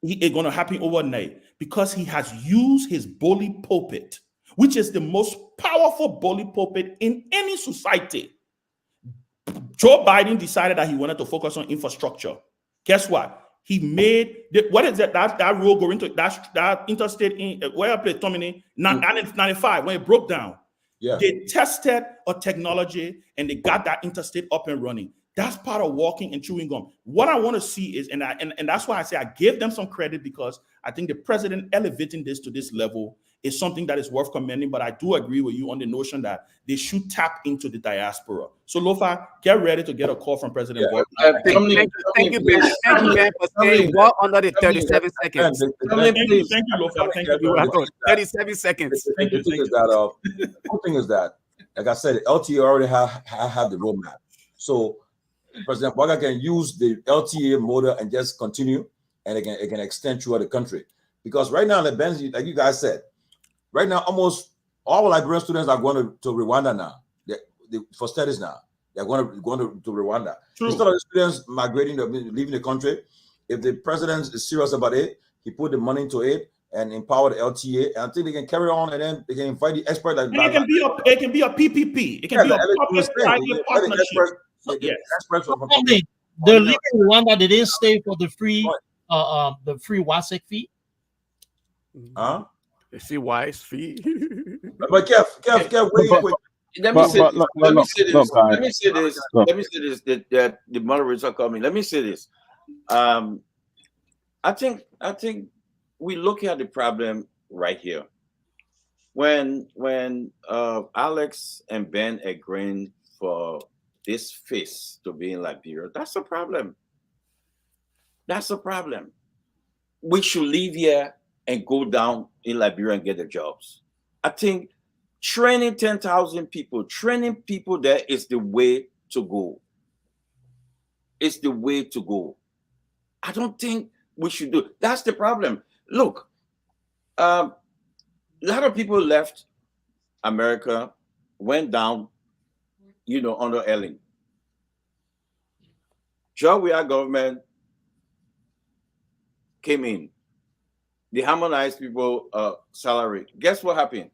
it's going to happen overnight, because he has used his bully pulpit, which is the most powerful bully pulpit in any society. Joe Biden decided that he wanted to focus on infrastructure. Guess what? He made what is that road going to that interstate in where I played Tomalin 95 when it broke down. Yeah. They tested a technology and they got that interstate up and running. That's part of walking and chewing gum. What I want to see is, and that's why I say I give them some credit, because I think the president elevating this to this level is something that is worth commending. But I do agree with you on the notion that they should tap into the diaspora. So Lofa, get ready to get a call from President Boyd. Thank you, Ben. Thank you, Ben, for staying well under the 37 seconds. Thank you, Lofa. Thank you. 37 seconds. The thing is that, like I said, LTA already have the roadmap. So President Boyd can use the LTA model and just continue, and it can extend throughout the country. Because right now, like you guys said, right now, almost all Liberian students are going to Rwanda now. For studies now, they're going to Rwanda. True. Instead of the students migrating, leaving the country, if the president is serious about it, he put the money into it and empower the LTA. And I think they can carry on, and then they can invite the experts. Like it can be a PPP. It can be a public-private partnership. The legal Rwanda, they didn't stay for the free WASEC fee. Huh? You see wise feet. But Kev, wait. Let me say this. Let me say this. guys. Let me say this. Look. Let me say this. That the moderators are coming. Let me say this. I think we look at the problem right here. When Alex and Ben agreeing for this face to be in Liberia, that's a problem. That's a problem. We should leave here and go down in Liberia and get the jobs. I think training 10,000 people, training people there is the way to go. It's the way to go. I don't think we should do. That's the problem. Look, a lot of people left America, went down, under Ellen. Georgia government came in. They harmonized people salary. Guess what happened?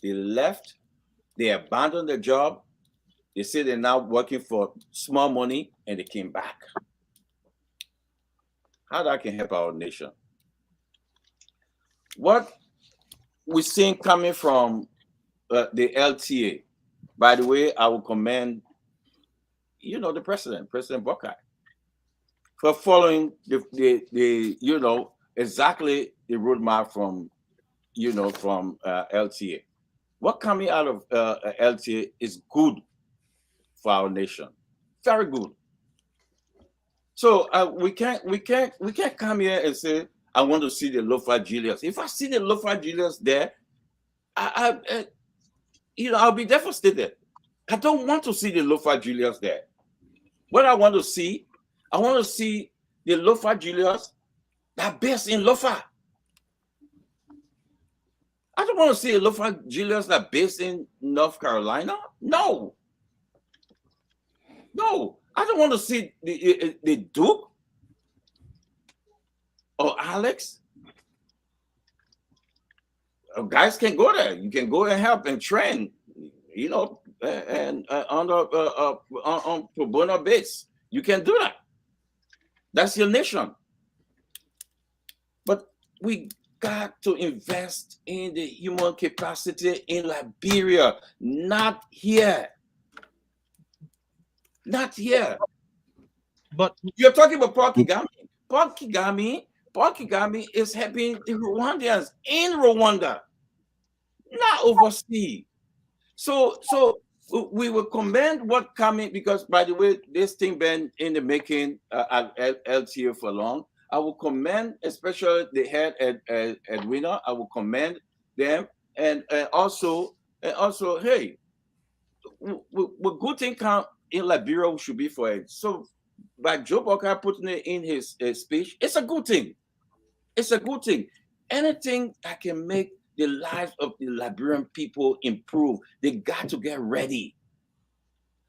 They left. They abandoned their job. They say they're now working for small money, and they came back. How that can help our nation? What we're seeing coming from the LTA. By the way, I will commend, the President Buckeye, for following the exactly the roadmap from LTA. What coming out of LTA is good for our nation, very good. So we can't come here and say I want to see the Lofa Julius. If I see the Lofa Julius there, I'll be devastated. I don't want to see the Lofa Julius there. What I want to see the Lofa Julius that based in Lofa. I don't want to see a Lofa Julius that based in North Carolina. No. I don't want to see the Duke or Alex. Guys can go there. You can go and help and train, and on pro bono base. You can do that. That's your nation. But we got to invest in the human capacity in Liberia, not here. Not here. But you're talking about Paul Kagame. Paul Kagame is helping the Rwandans in Rwanda, not overseas. So we will commend what coming, because by the way, this thing been in the making at LTA for long. I will commend especially the head Edwina. I will commend them, and also, hey, what good thing come in Liberia should be for it. So by Joe Buckeye putting it in his speech, it's a good thing. It's a good thing. Anything that can make the lives of the Liberian people improve, they got to get ready.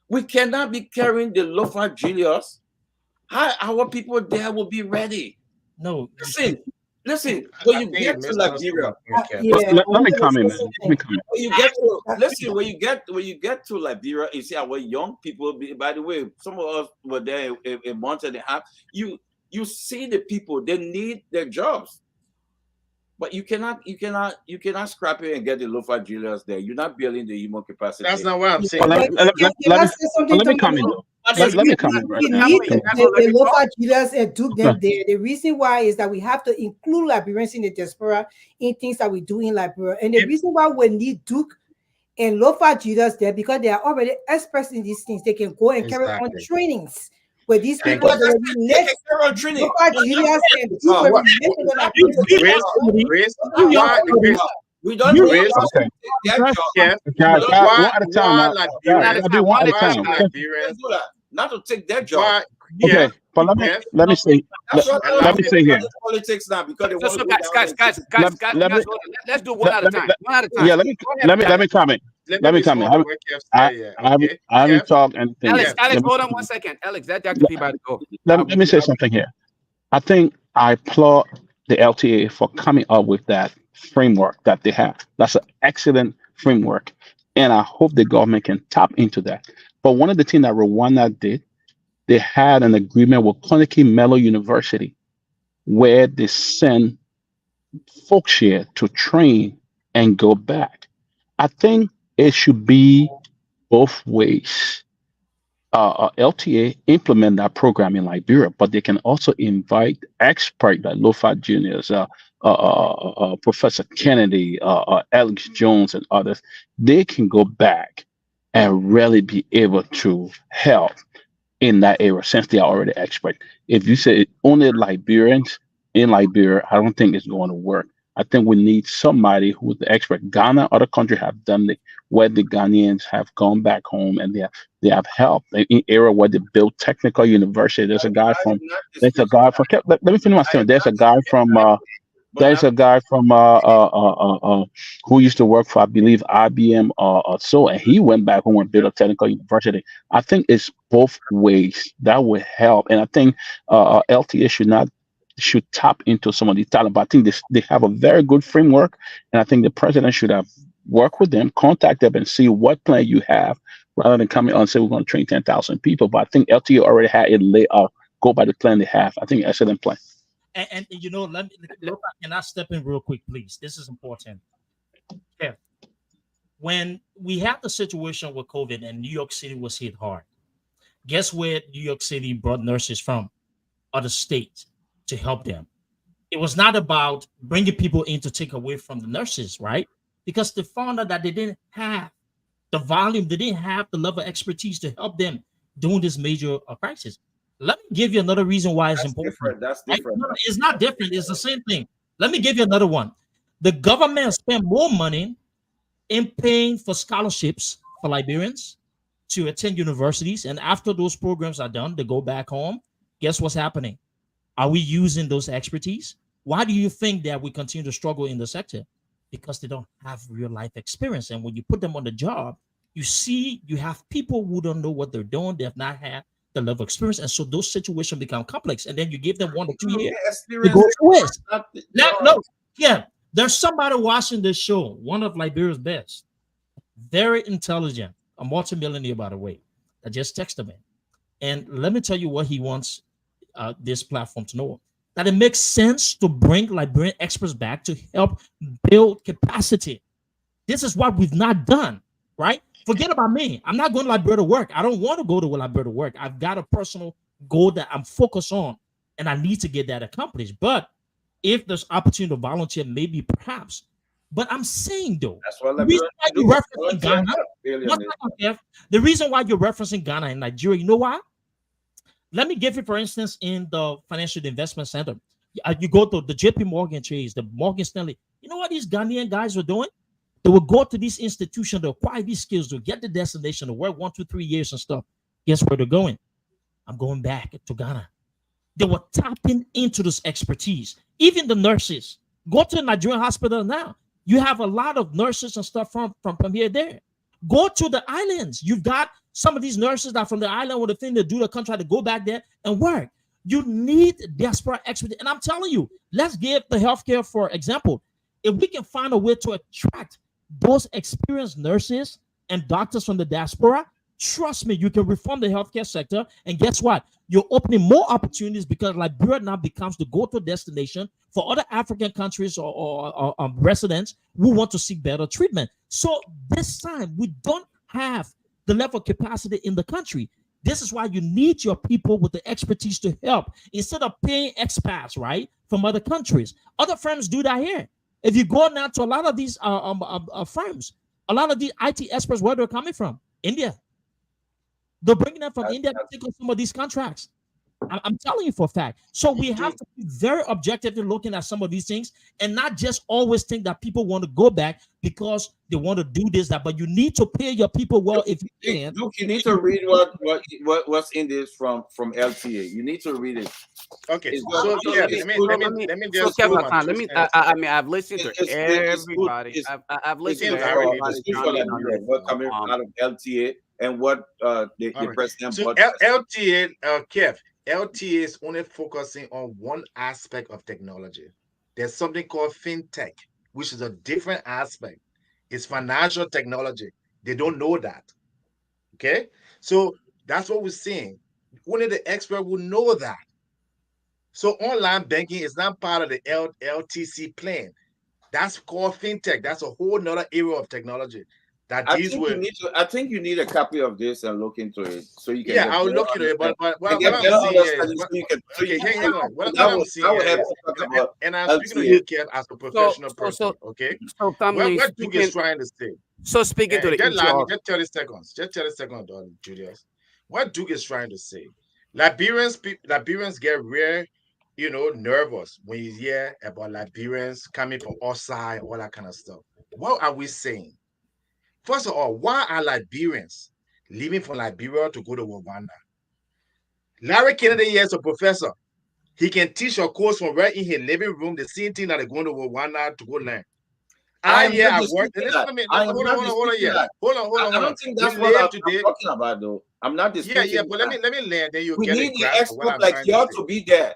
We cannot be carrying the Lofa Julius. How our people there will be ready? No. Listen. When you get to Liberia, let me comment, man. Let me comment. When you get to when you get to Liberia, you see our young people. By the way, some of us were there a month and a half. You see the people, they need their jobs. But you cannot scrap it and get the Lofa Julius there. You're not building the human capacity. That's not what I'm saying. Let me comment. Let me comment. We need the Lofa Julius and Duke them there. The reason why is that we have to include Liberians in the diaspora in things that we do in Liberia. And the reason why we need Duke and Lofa Julius there, because they are already experts in these things. They can go and carry on trainings. Where these people are training. We don't one at a time. One at a time. Not to take their job. Okay, but let me say here. Politics now, because guys, let's do one at a time. Yeah, let me comment. I haven't talked anything. Alex, hold on 1 second. Alex, that Dr. Peabody go. Let me say something here. I think I applaud the LTA for coming up with that framework that they have. That's an excellent framework, and I hope the government can tap into that. But one of the things that Rwanda did, they had an agreement with Carnegie Mellon University, where they send folks here to train and go back. I think it should be both ways. LTA implement that program in Liberia, but they can also invite experts like Lofa Julius, Professor Kennedy, Alex Jones, and others. They can go back and really be able to help in that area since they are already expert. If you say only Liberians in Liberia, I don't think it's going to work. I think we need somebody who's the expert. Ghana, other countries have done it where the Ghanaians have gone back home and they have helped in area where they built technical university. I am not There's a disputing guy that. from let me finish my I am statement. There's not a guy disputing from that. But there's a guy from who used to work for, I believe, IBM or so, and he went back home and built a technical university. I think it's both ways that would help, and I think LTA should tap into some of the talent. But I think they have a very good framework, and I think the president should have worked with them, contact them, and see what plan you have, rather than coming on and say we're going to train 10,000 people. But I think LTA already had it laid out. Go by the plan they have. I think excellent plan. And you know, can I step in real quick, please? This is important. Yeah. When we had the situation with COVID and New York City was hit hard, guess where New York City brought nurses from? Other states to help them. It was not about bringing people in to take away from the nurses, right? Because they found out that they didn't have the volume, they didn't have the level of expertise to help them during this major crisis. Let me give you another reason why it's that's important. different. That's Right? different. No, it's not different. It's the same thing. Let me give you another one. The government spent more money in paying for scholarships for Liberians to attend universities. And after those programs are done, they go back home. Guess what's happening? Are we using those expertise? Why do you think that we continue to struggle in the sector? Because they don't have real life experience. And when you put them on the job, you see you have people who don't know what they're doing. They have not had the level of experience. And so those situations become complex. And then you give them 1 or 2 years to go through it. No, yeah. There's somebody watching this show, one of Liberia's best, very intelligent, a multimillionaire, by the way. I just texted him. And let me tell you what he wants this platform to know, that it makes sense to bring Liberian experts back to help build capacity. This is what we've not done, right? Forget about me. I'm not going to Liberia to work. I don't want to go to Liberia to work. I've got a personal goal that I'm focused on, and I need to get that accomplished. But if there's opportunity to volunteer, maybe perhaps. But I'm saying though, That's what the reason why do. you're referencing Ghana, the reason why you're referencing Ghana and Nigeria, you know why? Let me give you, for instance, in the Financial Investment Center, you go to the JP Morgan Chase, the Morgan Stanley. You know what these Ghanaian guys were doing? They would go to this institution to acquire these skills, to get the destination, to work 1, 2, 3 years and stuff. Guess where they're going? I'm going back to Ghana. They were tapping into this expertise. Even the nurses. Go to the Nigerian hospital now. You have a lot of nurses and stuff from here there. Go to the islands. You've got some of these nurses that are from the island with the thing to do the contract to go back there and work. You need desperate expertise. And I'm telling you, let's give the healthcare, for example. If we can find a way to attract those experienced nurses and doctors from the diaspora, trust me, you can reform the healthcare sector. And guess what? You're opening more opportunities, because Liberia now becomes the go-to destination for other African countries or residents who want to seek better treatment. So this time, we don't have the level of capacity in the country. This is why you need your people with the expertise to help, instead of paying expats, right, from other countries. Other firms do that here. If you go now to a lot of these firms, a lot of these IT experts, where they're coming from? India. They're bringing them from India to take on some of these contracts. I'm telling you for a fact. So we have to be very objective in looking at some of these things, and not just always think that people want to go back because they want to do this, that. But you need to pay your people well if you can. Luke, you need to read what's in this from LTA. You need to read it. Okay. So Let me just Keff go Hassan, I mean, I've listened to everybody. I've listened to everybody. What coming out of LTA and what the president. So LTA, Kev, LTA is only focusing on one aspect of technology. There's something called fintech, which is a different aspect. It's financial technology. They don't know that. Okay, so that's what we're seeing. Only the expert will know that. So online banking is not part of the LTC plan. That's called fintech. That's a whole nother area of technology that I deals think you with. need to. I think you need a copy of this and look into it so you can Yeah, get I'll better look into it. But and what get I'm better seeing here is understanding so you can. So okay. you can Hang on. What that I'm would seeing here help is, you talk about and I'm speaking to LTA. you, Kev, as a So professional so person. so Okay, so family what Duke is speaking. trying to say. So speaking to the Just issue allow me, of just 30 seconds. Just 30 seconds, Julius. What Duke is trying to say. Liberians get real, nervous when you hear about Liberians coming from outside, all that kind of stuff. What are we saying? First of all, why are Liberians leaving from Liberia to go to Rwanda? Larry Kennedy here is a professor. He can teach a course from right in his living room, the same thing that they're going to Rwanda to go learn. I am not I work. disputing Listen that. to me. I am Hold not on. disputing that. Hold on. I don't think We that's what live I'm today. talking about, though. I'm not Yeah, disputing but that. let me land, then you We get a need the grasp of what expert I'm like trying to y'all say. to be there.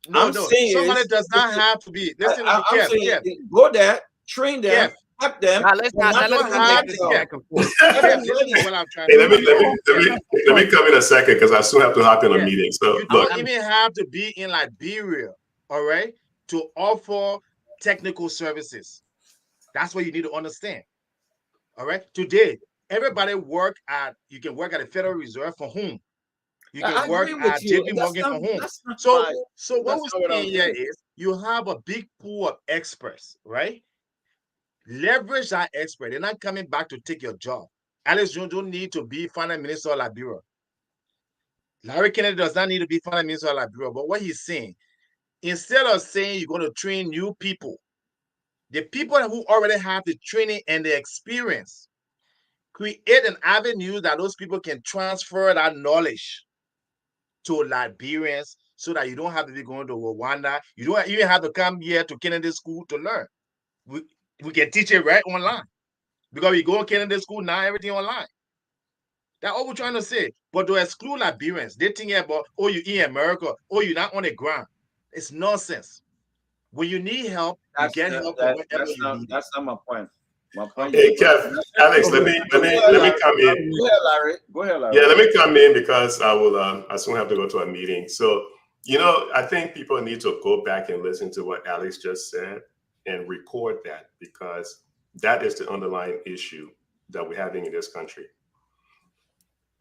No, saying somebody is, does not have to be. Listen to me, I'm Kev. saying go there, train them, Kev, help them. now let's and not now not let's don't not have make to this Kev. back and forth. Kev, listen to what I'm trying Hey, to let me say. let me come in a second because I still have to hop in a Yeah. meeting. So You look, don't even have to be in Liberia, all right, to offer technical services. That's what you need to understand. All right. Today, everybody you can work at the Federal Reserve for whom? You I can work agree with at you. JP Morgan for whom? That's not So my. what That's not what we're I'm saying here saying. is you have a big pool of experts, right? Leverage that expert. They're not coming back to take your job. Alex Jones don't need to be finance minister of Liberia. Larry Kennedy does not need to be finance minister of Liberia. But what he's saying, instead of saying you're going to train new people, the people who already have the training and the experience, create an avenue that those people can transfer that knowledge to Liberians so that you don't have to be going to Rwanda. You don't even have to come here to Kennedy School to learn. We can teach it right online because we go to Kennedy School now, everything online. That's all we're trying to say. But to exclude Liberians, they think about, oh, you in America, oh, you're not on the ground. It's nonsense. When you need help, you get help from wherever you need it. That's not my point. My point hey, is. Kev, Alex, let me come in. Go ahead, Larry. Go ahead, Larry. Yeah, let me come in because I will. I soon have to go to a meeting. So, I think people need to go back and listen to what Alex just said and record that because that is the underlying issue that we're having in this country.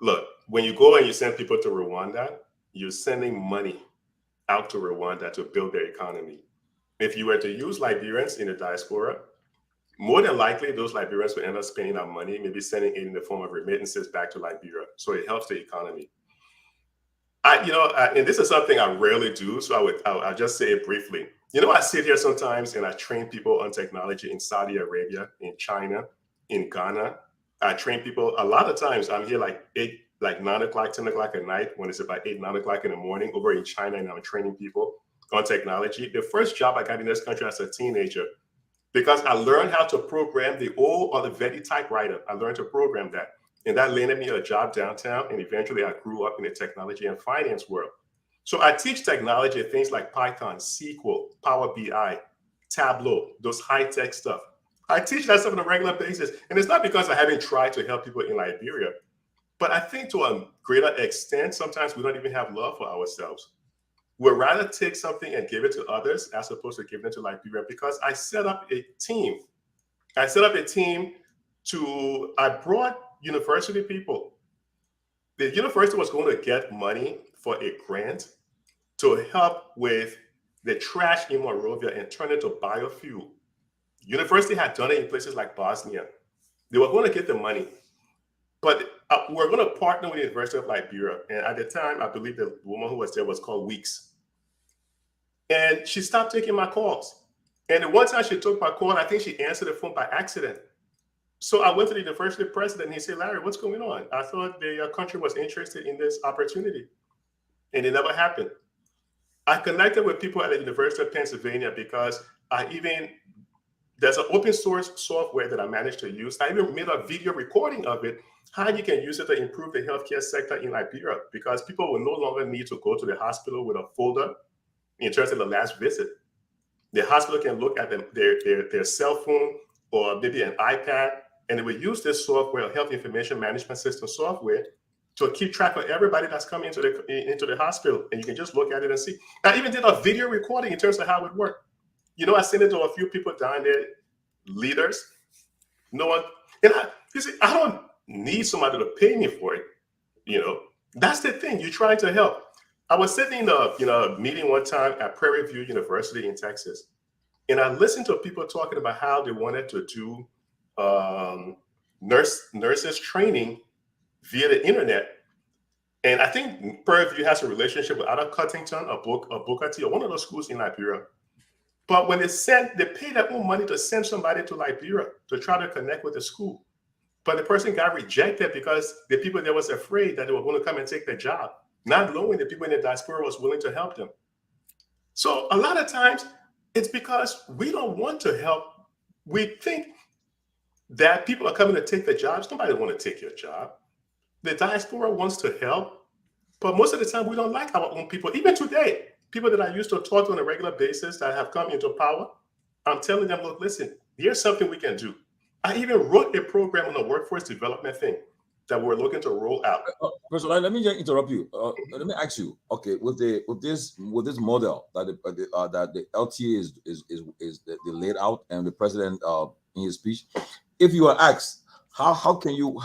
Look, when you go and you send people to Rwanda, you're sending money out to Rwanda to build their economy. If you were to use Liberians in the diaspora, more than likely those Liberians will end up spending our money, maybe sending it in the form of remittances back to Liberia. So it helps the economy. And this is something I rarely do, so I'll just say it briefly. I sit here sometimes and I train people on technology in Saudi Arabia, in China, in Ghana. I train people a lot of times. I'm here like 9 o'clock, 10 o'clock at night when it's about 8, 9 o'clock in the morning over in China, and I'm training people on technology. The first job I got in this country as a teenager, because I learned how to program the old Olivetti typewriter. I learned to program that. And that landed me a job downtown. And eventually I grew up in the technology and finance world. So I teach technology, things like Python, SQL, Power BI, Tableau, those high-tech stuff. I teach that stuff on a regular basis. And it's not because I haven't tried to help people in Liberia, but I think to a greater extent, sometimes we don't even have love for ourselves. We'd rather take something and give it to others as opposed to giving it to Liberia because I set up a team. I brought university people. The university was going to get money for a grant to help with the trash in Monrovia and turn it to biofuel. University had done it in places like Bosnia. They were going to get the money. But we're going to partner with the University of Liberia. And at the time, I believe the woman who was there was called Weeks. And she stopped taking my calls. And the one time she took my call, I think she answered the phone by accident. So I went to the university president and he said, Larry, what's going on? I thought the country was interested in this opportunity. And it never happened. I connected with people at the University of Pennsylvania because there's an open source software that I managed to use. I even made a video recording of it, how you can use it to improve the healthcare sector in Liberia, because people will no longer need to go to the hospital with a folder in terms of the last visit. The hospital can look at their cell phone or maybe an iPad, and it will use this software, health information management system software, to keep track of everybody that's coming into the hospital, and you can just look at it and see. I even did a video recording in terms of how it worked. I sent it to a few people down there, leaders. No one, and I don't need somebody to pay me for it. That's the thing. You're trying to help. I was sitting in a meeting one time at Prairie View University in Texas, and I listened to people talking about how they wanted to do nurses training via the internet. And I think Prairie View has a relationship with either Cuttington or Booker T or one of those schools in Liberia. But when they pay their own money to send somebody to Liberia to try to connect with the school. But the person got rejected because the people there was afraid that they were going to come and take their job, not knowing the people in the diaspora was willing to help them. So a lot of times it's because we don't want to help. We think that people are coming to take their jobs. Nobody wants to take your job. The diaspora wants to help, but most of the time we don't like our own people. Even today, people that I used to talk to on a regular basis that have come into power, I'm telling them, look, listen, here's something we can do. I even wrote a program on the workforce development thing that we're looking to roll out. First of all, let me just interrupt you. Let me ask you. Okay, with this model that the LTA is laid out, and the president in his speech, if you are asked, how can you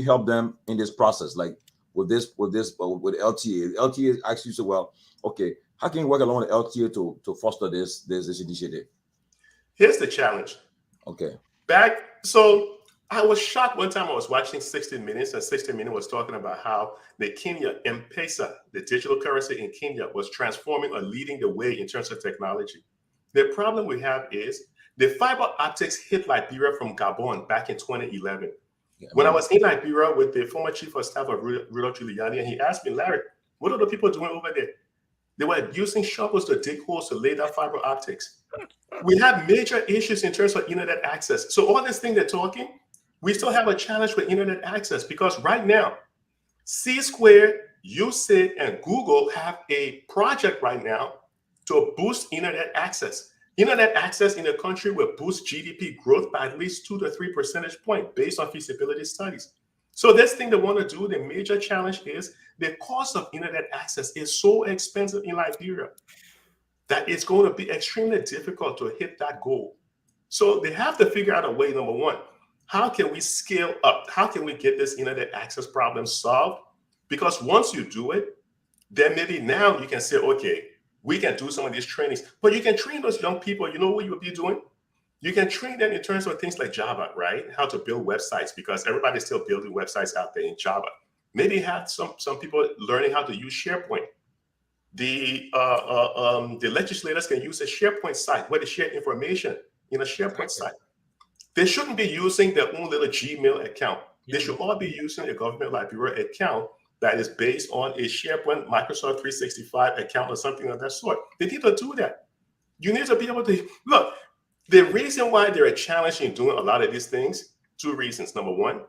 help them in this process, like with LTA? LTA actually said, well, okay, how can you work along with LTA to foster this initiative? Here's the challenge. Okay. So I was shocked one time I was watching 60 Minutes, and 60 Minutes was talking about how the Kenya M-Pesa, the digital currency in Kenya, was transforming or leading the way in terms of technology. The problem we have is the fiber optics hit Liberia from Gabon back in 2011. When I was in Liberia with the former chief of staff of Lofa Julius, and he asked me, Larry, what are the people doing over there? They were using shovels to dig holes to lay down fiber optics. We have major issues in terms of internet access. So all this thing they're talking, we still have a challenge with internet access, because right now, C-Squared, USAID, and Google have a project right now to boost internet access. Internet access in the country will boost GDP growth by at least 2 to 3 percentage points based on feasibility studies. So this thing they want to do, the major challenge is the cost of internet access is so expensive in Liberia that it's going to be extremely difficult to hit that goal. So they have to figure out a way, number one, how can we scale up? How can we get this internet access problem solved? Because once you do it, then maybe now you can say, okay, we can do some of these trainings, but you can train those young people. You know what you will be doing? You can train them in terms of things like Java, right? How to build websites, because everybody's still building websites out there in Java. Maybe have some people learning how to use SharePoint. The legislators can use a SharePoint site where they share information in a SharePoint site. They shouldn't be using their own little Gmail account. They should all be using a government Liberia account that is based on a SharePoint Microsoft 365 account or something of that sort. They need to do that. You need to be able to look. The reason why they're challenging doing a lot of these things, two reasons. Number one,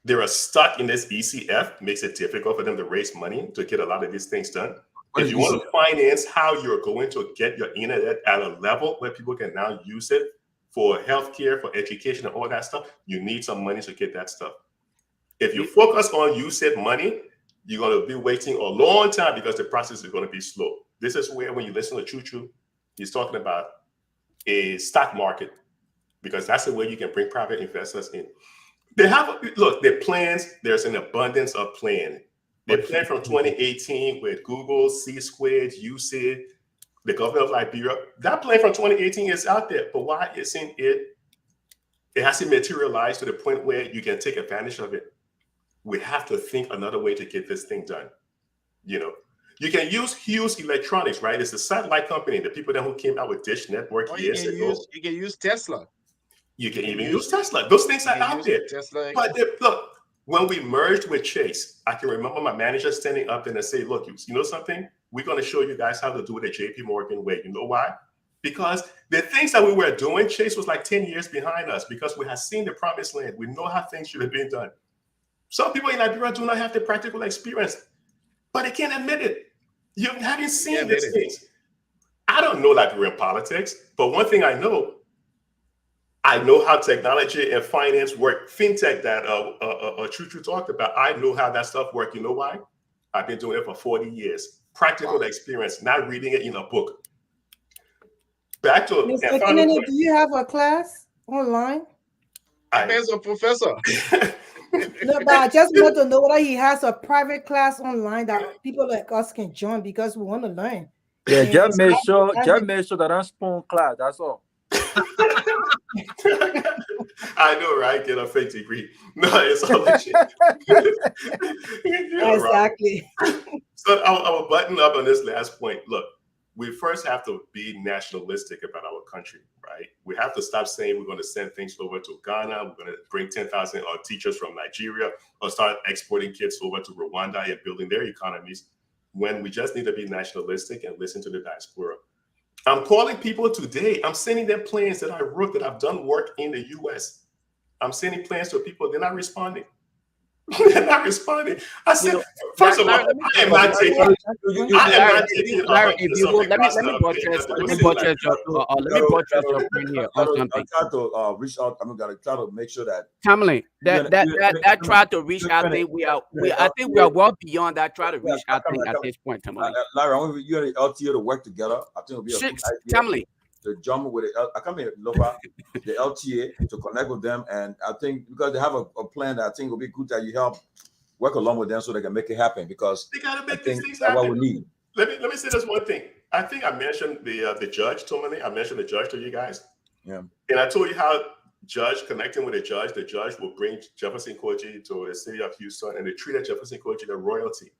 they are stuck in this ECF, makes it difficult for them to raise money to get a lot of these things done. If you want to finance how you're going to get your internet at a level where people can now use it for healthcare, for education, and all that stuff, you need some money to get that stuff. If you focus on USAID money, you're going to be waiting a long time because the process is going to be slow. This is where, when you listen to Choo, he's talking about a stock market, because that's the way you can bring private investors in. They have, look, their plans, there's an abundance of plan. They plan from 2018 with Google, C-Squared, USAID, the government of Liberia. That plan from 2018 is out there, but why isn't it? It hasn't materialized to the point where you can take advantage of it. We have to think another way to get this thing done. You can use Hughes Electronics, right? It's a satellite company. The people who came out with Dish Network years ago. You can use Tesla. You can even use Tesla. Those things are out there. But look, when we merged with Chase, I can remember my manager standing up and say, look, you know something? We're going to show you guys how to do it the JP Morgan way. You know why? Because the things that we were doing, Chase was like 10 years behind us, because we had seen the promised land. We know how things should have been done. Some people in Liberia do not have the practical experience, but they can't admit it. You haven't seen these things. I don't know Liberian politics, but one thing I know, I know how technology and finance work. Fintech that Chuchu talked about. I know how that stuff works. You know why? I've been doing it for 40 years. Practical experience, not reading it in a book. Back to Mr. Kennedy, do you have a class online? There's a professor. No, but I just want to know whether he has a private class online that people like us can join because we want to learn. Yeah, And just it's make private. sure that I'm spoon class. That's all. I know, right? Get a fake degree. No, it's all legit. Exactly. So I will button up on this last point. Look, we first have to be nationalistic about our country, right? We have to stop saying we're going to send things over to Ghana. We're going to bring 10,000 teachers from Nigeria or start exporting kids over to Rwanda and building their economies when we just need to be nationalistic and listen to the diaspora. I'm calling people today. I'm sending them plans that I wrote that I've done work in the US. I'm sending plans to people. They're not responding. They're not responding. I said, first of all, I am not taking. Larry, if you will, let me buttress your point here on something. I try to reach out. I'm gonna try to make sure that Tomalin, that try to reach out thing, we are well beyond that try to reach out thing at this point, Tomalin. Larry, I want you and the LTA to work together. I think it'll be a good idea. Tomalin, to jump with it. I come here, Lofa, the LTA, to connect with them, and I think because they have a plan that I think will be good that you help work along with them so they can make it happen. Because they gotta make these things that's happen. what we need. Let me say this one thing. I think I mentioned the judge, Tomalin. I mentioned the judge to you guys. Yeah. And I told you how judge connecting with the judge will bring Jefferson Koji to the city of Houston, and they treated Jefferson Koji the royalty.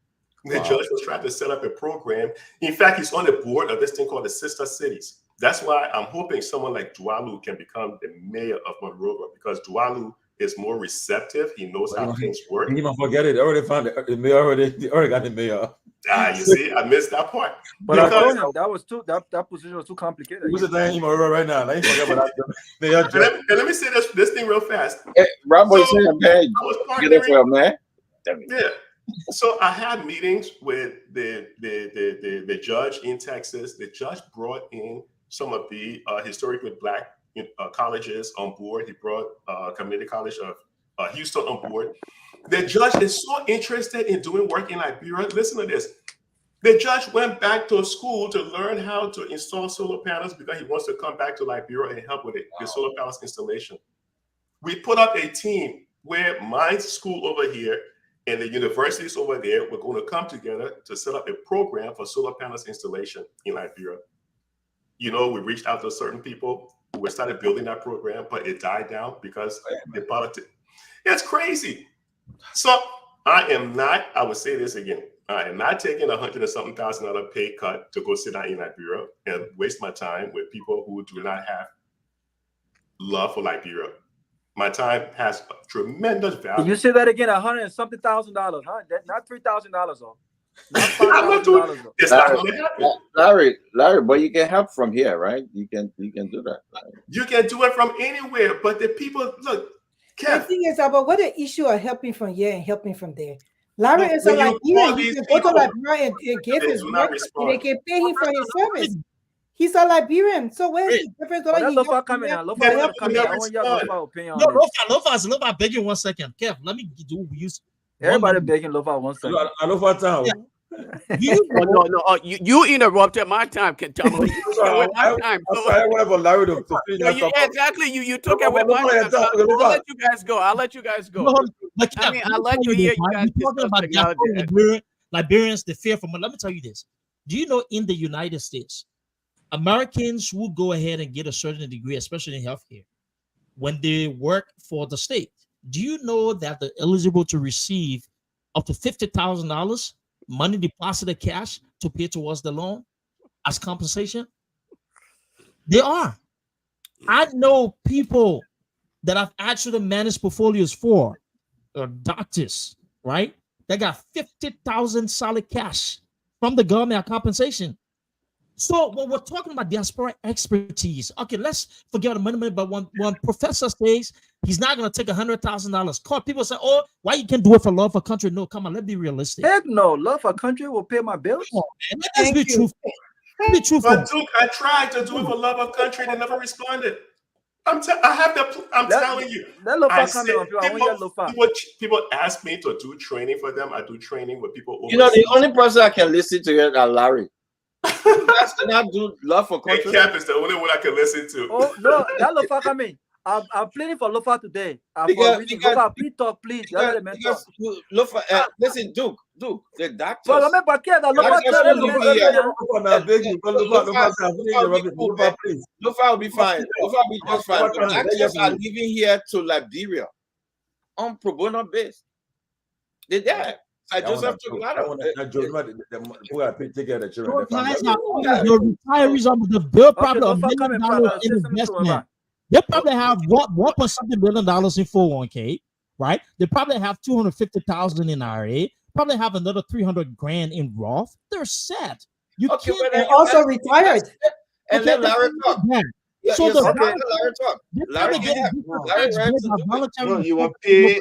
The judge was trying to set up a program. In fact, he's on the board of this thing called the Sister Cities. That's why I'm hoping someone like Dualu can become the mayor of Monrovia, because Dualu is more receptive. He knows how things work. You even forget it. They already found the mayor. They already got the mayor. You see, I missed that part. But I told him that position was too complicated. Who's the thing right now? Let me forget about that. Let me say this thing real fast. Hey, Rob, you saying, man, get it for a man. Yeah. So I had meetings with the judge in Texas. The judge brought in some of the historically Black colleges on board. He brought Community College of Houston on board. The judge is so interested in doing work in Liberia. Listen to this. The judge went back to school to learn how to install solar panels because he wants to come back to Liberia and help with it, the solar panels installation. We put up a team where my school over here and the universities over there were going to come together to set up a program for solar panels installation in Liberia. You know, we reached out to certain people. We started building that program, but it died down because the politics. It's crazy. So I would say this again. I am not taking $100,000 or something pay cut to go sit down in Liberia and waste my time with people who do not have love for Liberia. My time has tremendous value. You say that again, $100,000 and something, huh? Not $3,000, though. Not $5,000. It's not going to happen. Larry, but you can help from here, right? You can do that. Right? You can do it from anywhere, but the people look. The thing is about what the issue of helping from here and helping from there. Larry is like you can go to Liberia and give his work, and they can pay him for his service. He's a Liberian, so where's the difference? Lofa coming out. Lofa coming out. I want your Lofa opinion. No, Lofa, begging 1 second. Kev, let me do use. Everybody begging Lofa 1 second. Lofa town. You interrupted my time, Kentucky. My time. Exactly. You took away my time. I'll let you guys go. I'll let you hear you guys talking about Liberians, the fear from. Let me tell you this. Do you know in the United States, Americans will go ahead and get a certain degree, especially in healthcare, when they work for the state? Do you know that they're eligible to receive up to $50,000 money deposited cash to pay towards the loan as compensation? They are. I know people that I've actually managed portfolios for, doctors, right? They got 50,000 solid cash from the government as compensation. So when we're talking about diaspora expertise, okay, let's forget the money, but when professor says he's not going to take $100,000 cut, people say, oh, why you can't do it for love for country? No, come on, let's be realistic. Heck no, love for country will pay my bills. Let's be truthful. But Duke, I tried to do it for love of country. They never responded. I have the. I'm telling you. Let I Lofa said come in. I want to hear Lofa. people ask me to do training for them. I do training with people overseas. You know, the only person I can listen to is Larry. You guys cannot do love for And country. Keff is the only one I can listen to. Oh no, let Lofa come in. I'm pleading for Lofa today. Lofa, please talk, please. Lofa, listen, Duke, the doctors. Well, remember, Lofa will be fine. Lofa will be just fine. The doctors are leaving here to Liberia on pro bono base. They're there. I just have to Your retirees are the bill probably $1 million in investment. They probably have $1.7 billion in 401k, right? They probably have $250,000 in IRA, probably have another $300,000 in Roth. They're set. You can't. And also retired. And let Larry talk. So Larry talk. Larry, you want pay.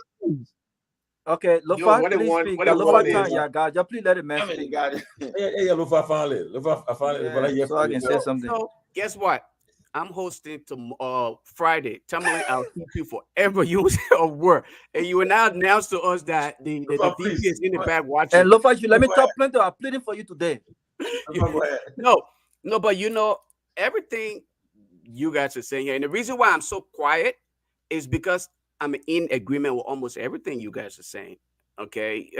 Okay, Lofa, please speak. Lofa, yeah, guys, just please let it man speak. Yeah, Lofa, finally. So I can say something. So guess what? I'm hosting to Friday. Tomalin, I'll keep you forever use of word. And you will now announce to us that the VP is in the back watching. And Lofa, let me talk plenty. I'm pleading for you today. No, but you know, everything you guys are saying here, and the reason why I'm so quiet is because I'm in agreement with almost everything you guys are saying. Okay,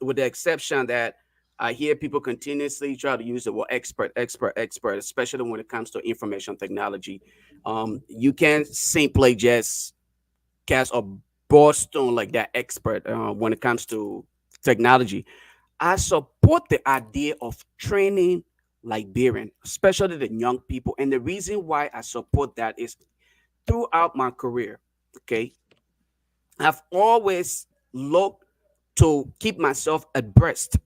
with the exception that I hear people continuously try to use the word expert, especially when it comes to information technology. You can't simply just cast a broad stone like that expert when it comes to technology. I support the idea of training Liberian, especially the young people. And the reason why I support that is throughout my career, okay, I've always looked to keep myself abreast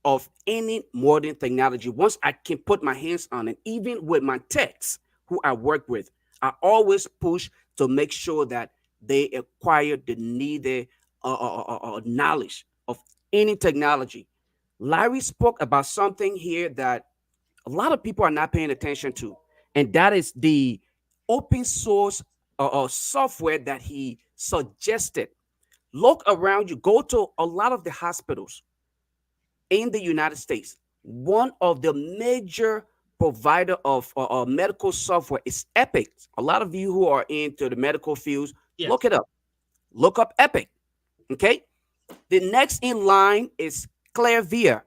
of any modern technology. Once I can put my hands on it, even with my techs who I work with, I always push to make sure that they acquire the needed knowledge of any technology. Larry spoke about something here that a lot of people are not paying attention to, and that is the open source software that he suggested. Look around you, go to a lot of the hospitals in the United States. One of the major provider of medical software is Epic. A lot of you who are into the medical fields, look it up. Look up Epic. Okay. The next in line is Clairvia.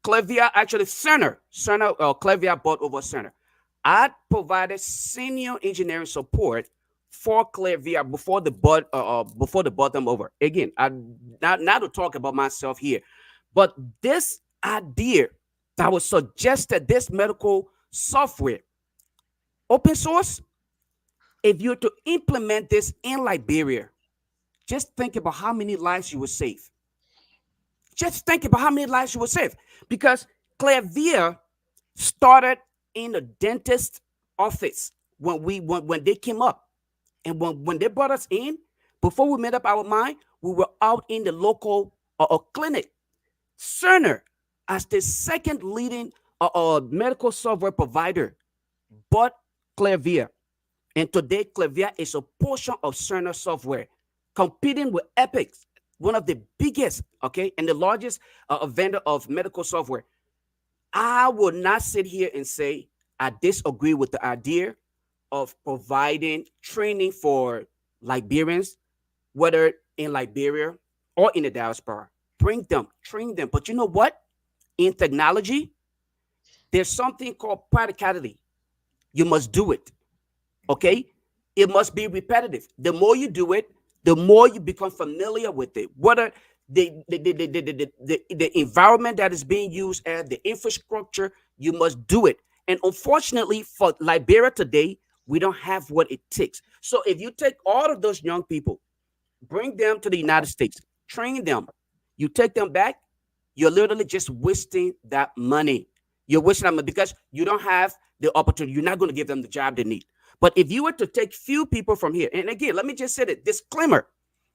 Clairvia, actually Cerner. Clairvia bought over Cerner. I provided senior engineering support for Clairvia before the bought them over. Again, I not to talk about myself here, but this idea that was suggested, this medical software, open source, if you're to implement this in Liberia, just think about how many lives you will save. Just think about how many lives you will save. Because Clairvia started in a dentist office when they came up. And when they brought us in, before we made up our mind, we were out in the local clinic. Cerner, as the second leading medical software provider, bought Clairvia. And today, Clairvia is a portion of Cerner software, competing with Epic, one of the biggest, okay, and the largest vendor of medical software. I will not sit here and say I disagree with the idea of providing training for Liberians, whether in Liberia or in the diaspora. Bring them, train them. But you know what? In technology, there's something called practicality. You must do it. Okay? It must be repetitive. The more you do it, the more you become familiar with it. Whether the environment that is being used as the infrastructure, you must do it. And unfortunately, for Liberia today, we don't have what it takes. So if you take all of those young people, bring them to the United States, train them, you take them back, you're literally just wasting that money. You're wasting that money because you don't have the opportunity. You're not going to give them the job they need. But if you were to take few people from here, and again, let me just say that disclaimer,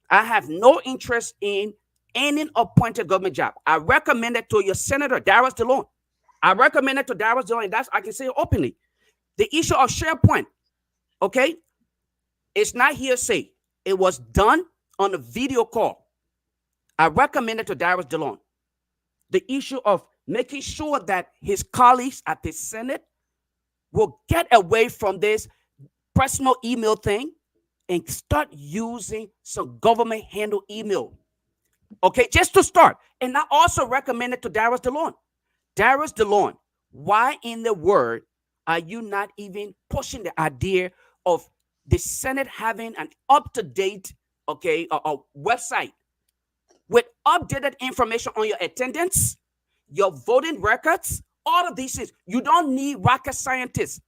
I have no interest in any appointed government job. I recommend it to your Senator, Darius DeLone. I recommend it to Darius DeLone, and that's I can say it openly. The issue of SharePoint, Okay? It's not hearsay. It was done on a video call. I recommended to Darius DeLon the issue of making sure that his colleagues at the Senate will get away from this personal email thing and start using some government handle email. Okay, just to start. And I also recommended to Darius DeLon, why in the world are you not even pushing the idea of the Senate having an up-to-date, okay, a website with updated information on your attendance, your voting records, all of these things? You don't need rocket scientists.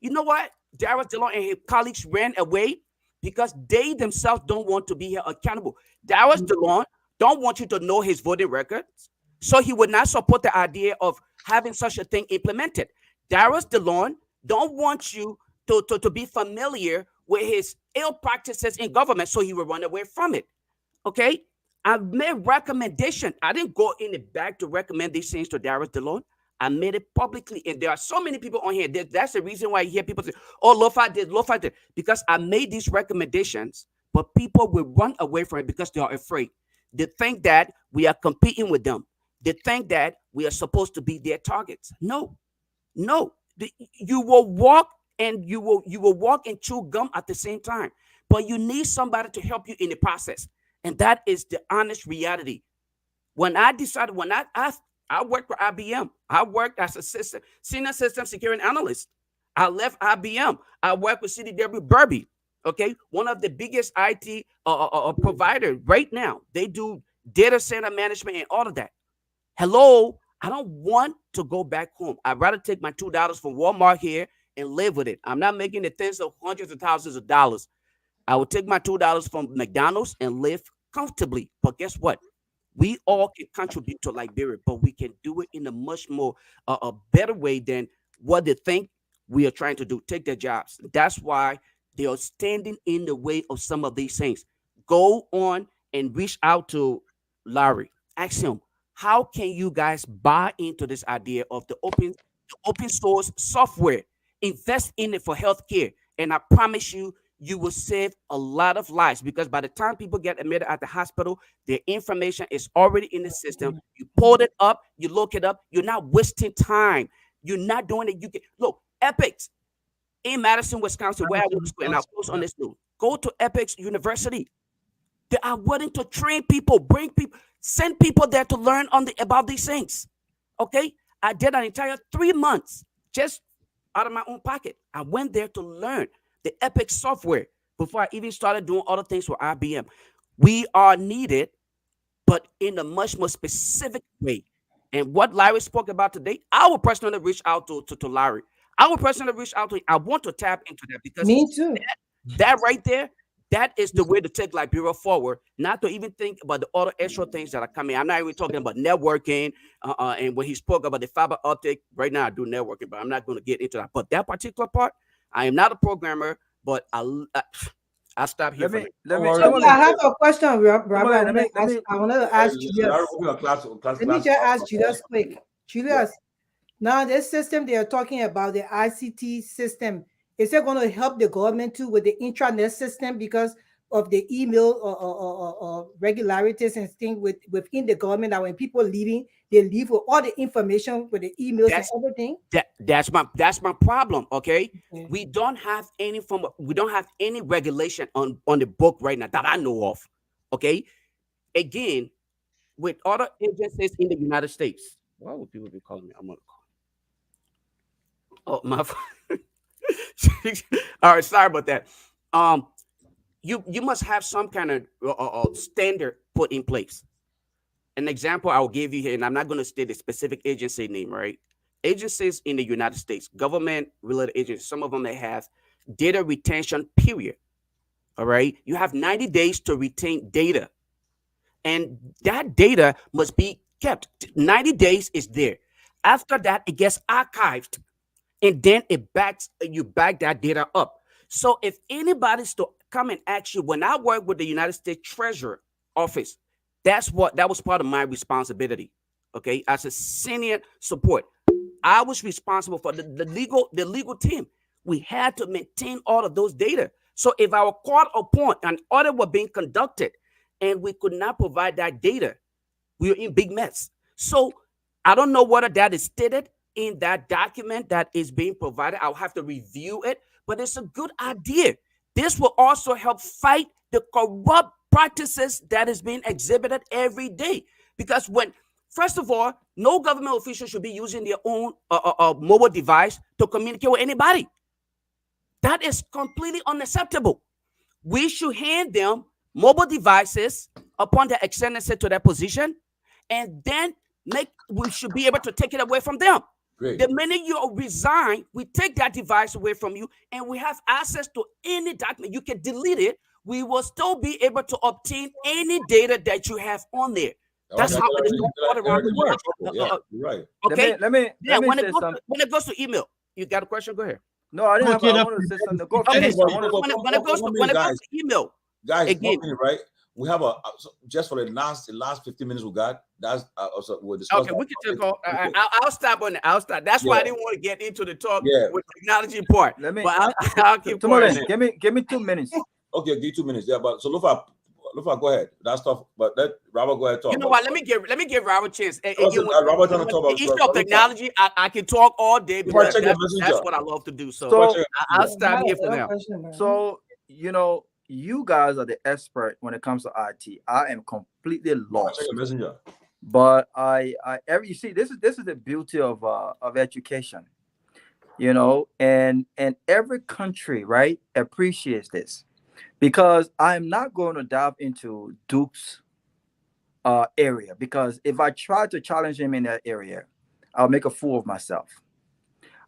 You know what? Darius DeLon and his colleagues ran away because they themselves don't want to be here accountable. Darius DeLon don't want you to know his voting records, so he would not support the idea of having such a thing implemented. Darius DeLon don't want you to be familiar with his ill practices in government, so he will run away from it. Okay? I've made recommendation. I didn't go in the back to recommend these things to Darius DeLon. I made it publicly, and there are so many people on here. That's the reason why you hear people say, "Oh, Lofa did," because I made these recommendations, but people will run away from it because they are afraid. They think that we are competing with them. They think that we are supposed to be their targets. No, no. You will walk and you will walk and chew gum at the same time, but you need somebody to help you in the process, and that is the honest reality. When I decided, when I worked for IBM. I worked as a senior system security analyst. I left IBM. I worked with CDW Burby, okay, one of the biggest IT providers right now. They do data center management and all of that. Hello, I don't want to go back home. I'd rather take my $2 from Walmart here and live with it. I'm not making the tens of hundreds of thousands of dollars. I would take my $2 from McDonald's and live comfortably. But guess what? We all can contribute to Liberia, but we can do it in a much more a better way than what they think we are trying to do. Take their jobs. That's why they are standing in the way of some of these things. Go on and reach out to Larry. Ask him, how can you guys buy into this idea of the open source software? Invest in it for healthcare, and I promise you, you will save a lot of lives, because by the time people get admitted at the hospital, their information is already in the system. You pulled it up, you look it up, you're not wasting time. You're not doing it. You can look, Epics in Madison, Wisconsin, where I went to school, and I'll close on this note. Go to Epics University. They are willing to train people, bring people, send people there to learn about these things. Okay? I did an entire 3 months just out of my own pocket. I went there to learn the Epic software before I even started doing other things for IBM. We are needed, but in a much more specific way. And what Larry spoke about today, I will personally reach out to Larry. I will personally reach out to him. I want to tap into that, because me too. That right there, that is the way to take Liberia forward, not to even think about the other extra things that are coming. I'm not even talking about networking. And when he spoke about the fiber optic, right now I do networking, but I'm not going to get into that. But that particular part, I am not a programmer, but I'll stop here. I have a question, Robert. I want to ask Julius. Let me just ask Julius quick. Julius, now this system they are talking about, the ICT system, is it going to help the government too with the intranet system because of the email or regularities and things within the government, that when people leaving, they leave with all the information with the emails and everything? That's my problem. Okay, we don't have any regulation on the book right now that I know of. Okay, again, with other agencies in the United States. Why would people be calling me? I'm gonna call. Oh my. All right, sorry about that. You must have some kind of standard put in place. An example I will give you here, and I'm not going to state a specific agency name, right? Agencies in the United States, government-related agencies, some of them they have data retention period. All right, you have 90 days to retain data, and that data must be kept. 90 days is there. After that, it gets archived, and then you back that data up. So if anybody's to come and ask you, when I work with the United States Treasury Office, that was part of my responsibility. Okay, as a senior support, I was responsible for the legal team. we had to maintain all of those data. So if our court appoint an audit were being conducted and we could not provide that data, we were in big mess. So I don't know whether that is stated in that document that is being provided. I'll have to review it, but it's a good idea. This will also help fight the corrupt practices that is being exhibited every day. Because first of all, no government official should be using their own mobile device to communicate with anybody. That is completely unacceptable. We should hand them mobile devices upon their excellency to their position, and then we should be able to take it away from them. Great. The minute you resign, we take that device away from you, and we have access to any document. You can delete it. We will still be able to obtain any data that you have on there. That's how it is all around the world. Yeah, you're right. Okay. Let me when say something. when it goes to email, you got a question? Go ahead. No, I didn't have. Okay, I want to say something. Go Okay. finish. So I wanna- when it goes to email, Guys, again, 1 minute, right? We have just for the last 15 minutes we got. That's also we'll discuss. okay, we can take off. I'll stop on that. I'll stop. That's why I didn't want to get into the talk with technology part. Let me. But I'll keep Tomalin, going. give me 2 minutes. Okay, give you 2 minutes. Yeah, but so Lofa, go ahead. That's tough. But let Robert go ahead talk. You know what? Let me give Robert a chance. Robert trying to talk about the issue of technology. I can talk all day because check that's what I love to do. So I'll stop here for now. So you guys are the expert when it comes to IT. I am completely lost. Check your messenger. But you see, this is the beauty of education, and every country, right, appreciates this, because I am not going to dive into Duke's area, because if I try to challenge him in that area, I'll make a fool of myself.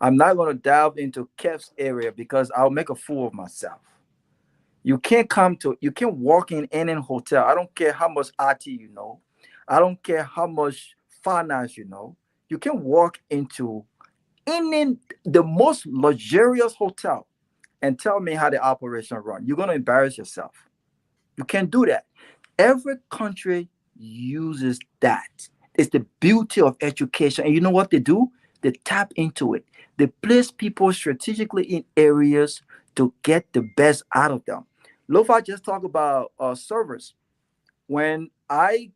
I'm not going to dive into Keff's area because I'll make a fool of myself. You can't walk in any hotel. I don't care how much IT you know. I don't care how much finance you know. You can walk into the most luxurious hotel and tell me how the operation run. You're going to embarrass yourself. You can't do that. Every country uses that. It's the beauty of education. And you know what they do? They tap into it. They place people strategically in areas to get the best out of them. Lofa just talked about servers. When I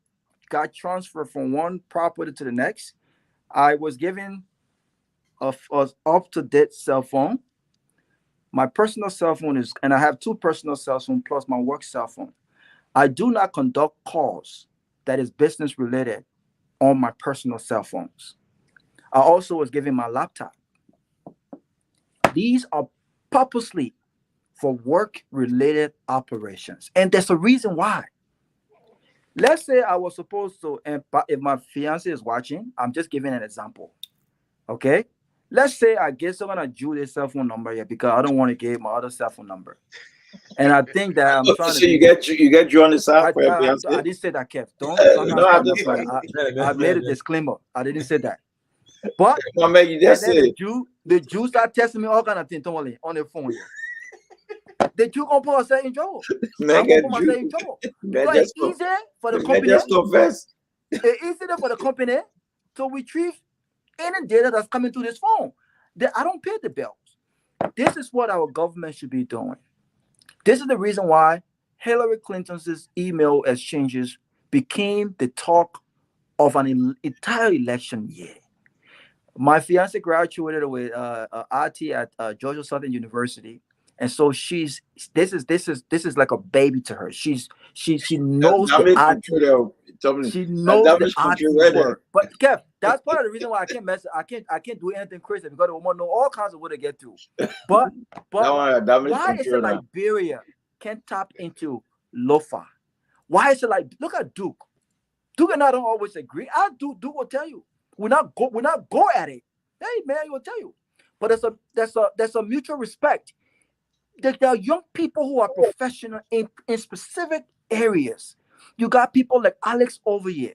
got transferred from one property to the next, I was given an up-to-date cell phone. My personal cell phone and I have 2 personal cell phones plus my work cell phone. I do not conduct calls that is business related on my personal cell phones. I also was given my laptop. These are purposely for work-related operations. And there's a reason why. Let's say I was supposed to, and if my fiance is watching, I'm just giving an example. Okay? Let's say I get someone a Julius cell phone number here because I don't want to give my other cell phone number. And I think that I'm trying so to. You get you on the side for your fiance? I didn't say that, Kev. I made a disclaimer. I didn't say that. But you just said the Jew start testing me all kind of things on the phone here. The Jew gonna put myself in trouble. I'm gonna put myself in trouble. So it's easier for the company. Just confess. It's easier for the company to retrieve any data that's coming through this phone. I don't pay the bills. This is what our government should be doing. This is the reason why Hillary Clinton's email exchanges became the talk of an entire election year. My fiance graduated with RT at Georgia Southern University, and so this is like a baby to her. She knows the RT. She knows the RT word. But Kev, that's part of the reason why I can't do anything crazy, because I want to know all kinds of what to get through. But why is it Liberia can't tap into Lofa? Why is it like, look at Duke? Duke and I don't always agree. Duke will tell you. We're not go at it. Hey man, he will tell you. But there's a mutual respect. There are young people who are professional in specific areas. You got people like Alex over here.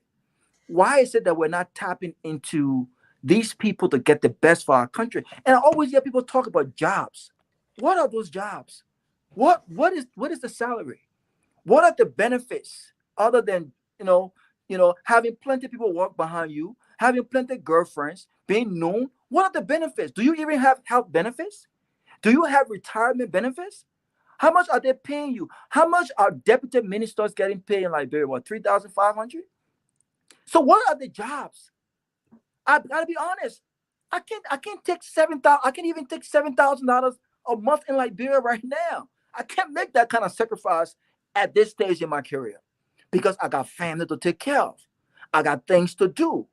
Why is it that we're not tapping into these people to get the best for our country? And I always hear people talk about jobs. What are those jobs? What is the salary? What are the benefits other than having plenty of people work behind you, having plenty of girlfriends, being known? What are the benefits? Do you even have health benefits? Do you have retirement benefits? How much are they paying you? How much are deputy ministers getting paid in Liberia? What, 3,500? So what are the jobs? I've got to be honest. I can't take 7,000. I can't even take $7,000 a month in Liberia right now. I can't make that kind of sacrifice at this stage in my career because I got family to take care of. I got things to do.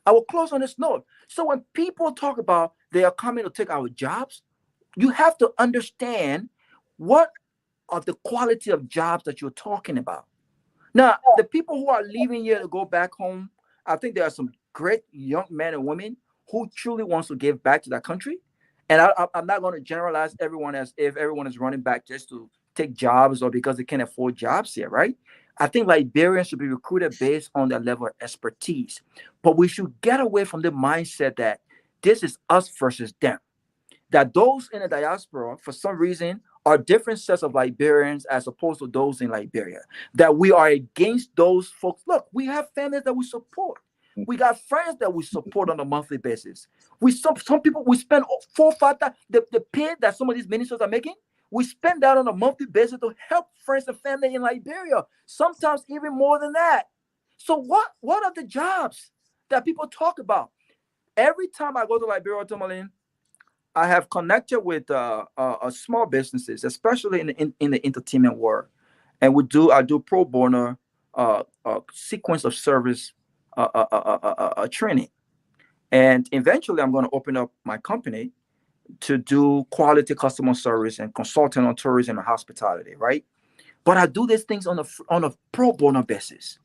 I will close on this note. So when people talk about they are coming to take our jobs, you have to understand what are the quality of jobs that you're talking about. Now, the people who are leaving here to go back home, I think there are some great young men and women who truly wants to give back to that country. And I'm not going to generalize everyone as if everyone is running back just to take jobs or because they can't afford jobs here, right? I think Liberians should be recruited based on their level of expertise. But we should get away from the mindset that this is us versus them. That those in the diaspora, for some reason, are different sets of Liberians as opposed to those in Liberia. That we are against those folks. Look, we have families that we support. We got friends that we support on a monthly basis. Some people, we spend 4 or 5 times the pay that some of these ministers are making. We spend that on a monthly basis to help friends and family in Liberia. Sometimes even more than that. So what are the jobs that people talk about? Every time I go to Liberia, Tomalin, I have connected with small businesses, especially in the entertainment world, and I do pro bono sequence of service training, and eventually I'm going to open up my company to do quality customer service and consulting on tourism and hospitality, right? But I do these things on a pro bono basis.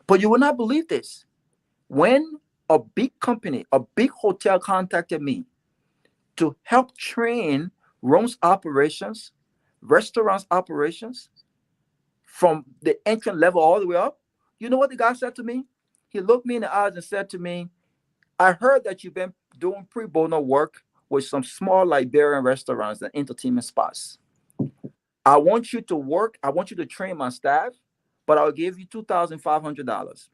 But you will not believe this. When a big company, a big hotel contacted me to help train rooms operations, restaurants operations, from the entrance level all the way up, you know what the guy said to me? He looked me in the eyes and said to me, I heard that you've been doing pro bono work with some small Liberian restaurants and entertainment spots. I want you to train my staff, but I'll give you $2,500.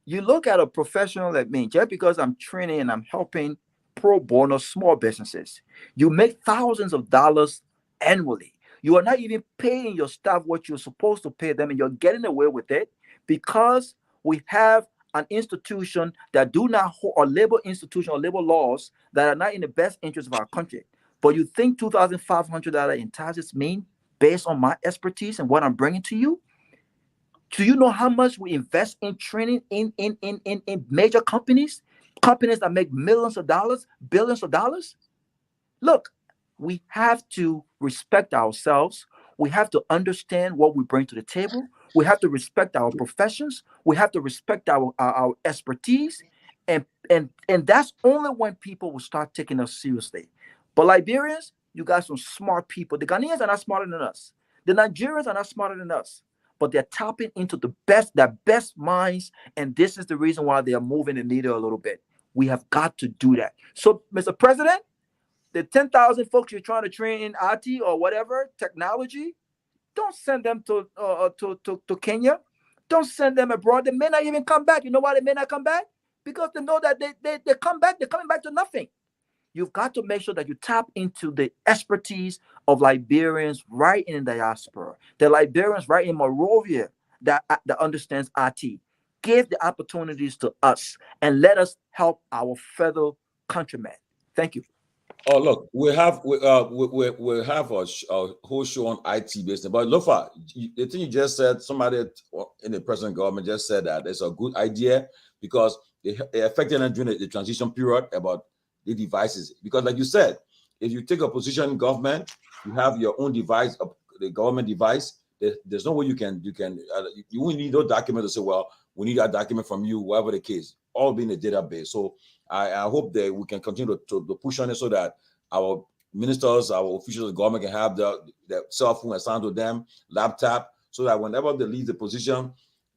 You look at a professional like me, just because I'm training and I'm helping pro bono small businesses, you make thousands of dollars annually. You are not even paying your staff what you're supposed to pay them, and you're getting away with it because we have an institution that do not hold, or labor institution or labor laws that are not in the best interest of our country. But you think $2,500 entices me based on my expertise and what I'm bringing to you? Do you know how much we invest in training in major companies that make millions of dollars, billions of dollars? Look, we have to respect ourselves. We have to understand what we bring to the table. We have to respect our professions. We have to respect our expertise. And that's only when people will start taking us seriously. But Liberians, you got some smart people. The Ghanaians are not smarter than us. The Nigerians are not smarter than us. But they're tapping into their best minds. And this is the reason why they are moving the needle a little bit. We have got to do that. So, Mr. President, the 10,000 folks you're trying to train in IT or whatever technology, don't send them to Kenya. Don't send them abroad. They may not even come back. You know why they may not come back? Because they know that they come back. They're coming back to nothing. You've got to make sure that you tap into the expertise of Liberians right in the diaspora, the Liberians right in Monrovia that understands IT. Give the opportunities to us and let us help our fellow countrymen. Thank you. Oh, look, we have a whole show on IT business. But Lofa, the thing you just said, somebody in the present government just said that it's a good idea because it affected them during the transition period about the devices. Because like you said, if you take a position in government, you have your own device, the government device. There's no way you won't need no document to say, well, we need that document from you, whatever the case, all being a database. So I hope that we can continue to push on it so that our ministers, our officials, the government can have the cell phone assigned to them, laptop, so that whenever they leave the position,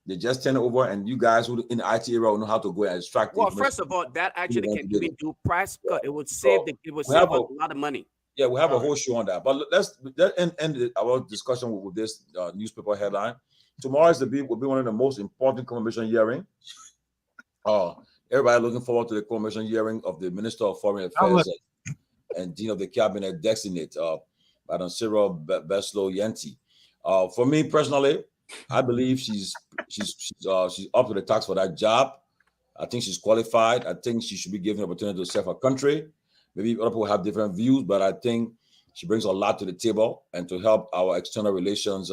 they just turn it over, and you guys who in the IT area will know how to go and extract. Well, first of all, that actually can even do price cut. It would save a lot of money. Yeah, we have a whole show on that. But let's end our discussion with this newspaper headline. Tomorrow will be one of the most important commemoration hearing. Everybody looking forward to the commemoration hearing of the Minister of Foreign Affairs. and Dean of the Cabinet Designate, Madam Cyril Beslow Yenti. For me personally, I believe she's up to the task for that job. I think she's qualified. I think she should be given the opportunity to serve her country. Maybe other people have different views, but I think she brings a lot to the table and to help our external relations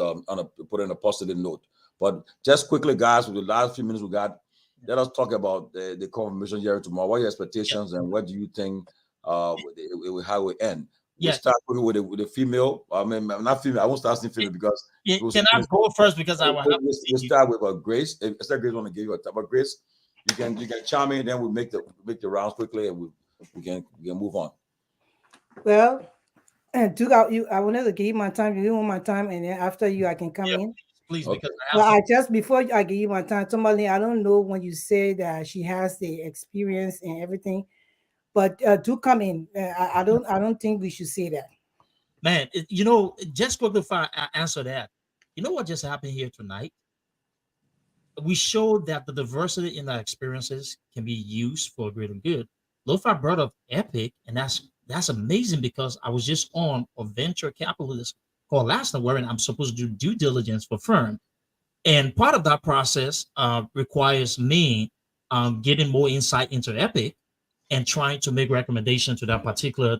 put in a positive note. But just quickly, guys, with the last few minutes we got, let us talk about the confirmation hearing tomorrow. What are your expectations and what do you think how it will end? We'll start with the female. I mean, not female. I won't start asking female because can I go first because I will have we'll start with Grace. If Grace want to give you a top, but Grace, you can chime in, then we'll make the rounds quickly and we can move on. Well, Duke, I wanted to give you my time. You want my time, and then after you, I can come in. Please, okay. because before I give you my time, Tomalin, I don't know when you say that she has the experience and everything, but do come in. I don't think we should say that. Man, just quickly before I answer that, you know what just happened here tonight? We showed that the diversity in our experiences can be used for greater good. Lofa brought up Epic, and that's amazing because I was just on a venture capitalist call last night where I'm supposed to do due diligence for firm. And part of that process requires me getting more insight into Epic and trying to make recommendations to that particular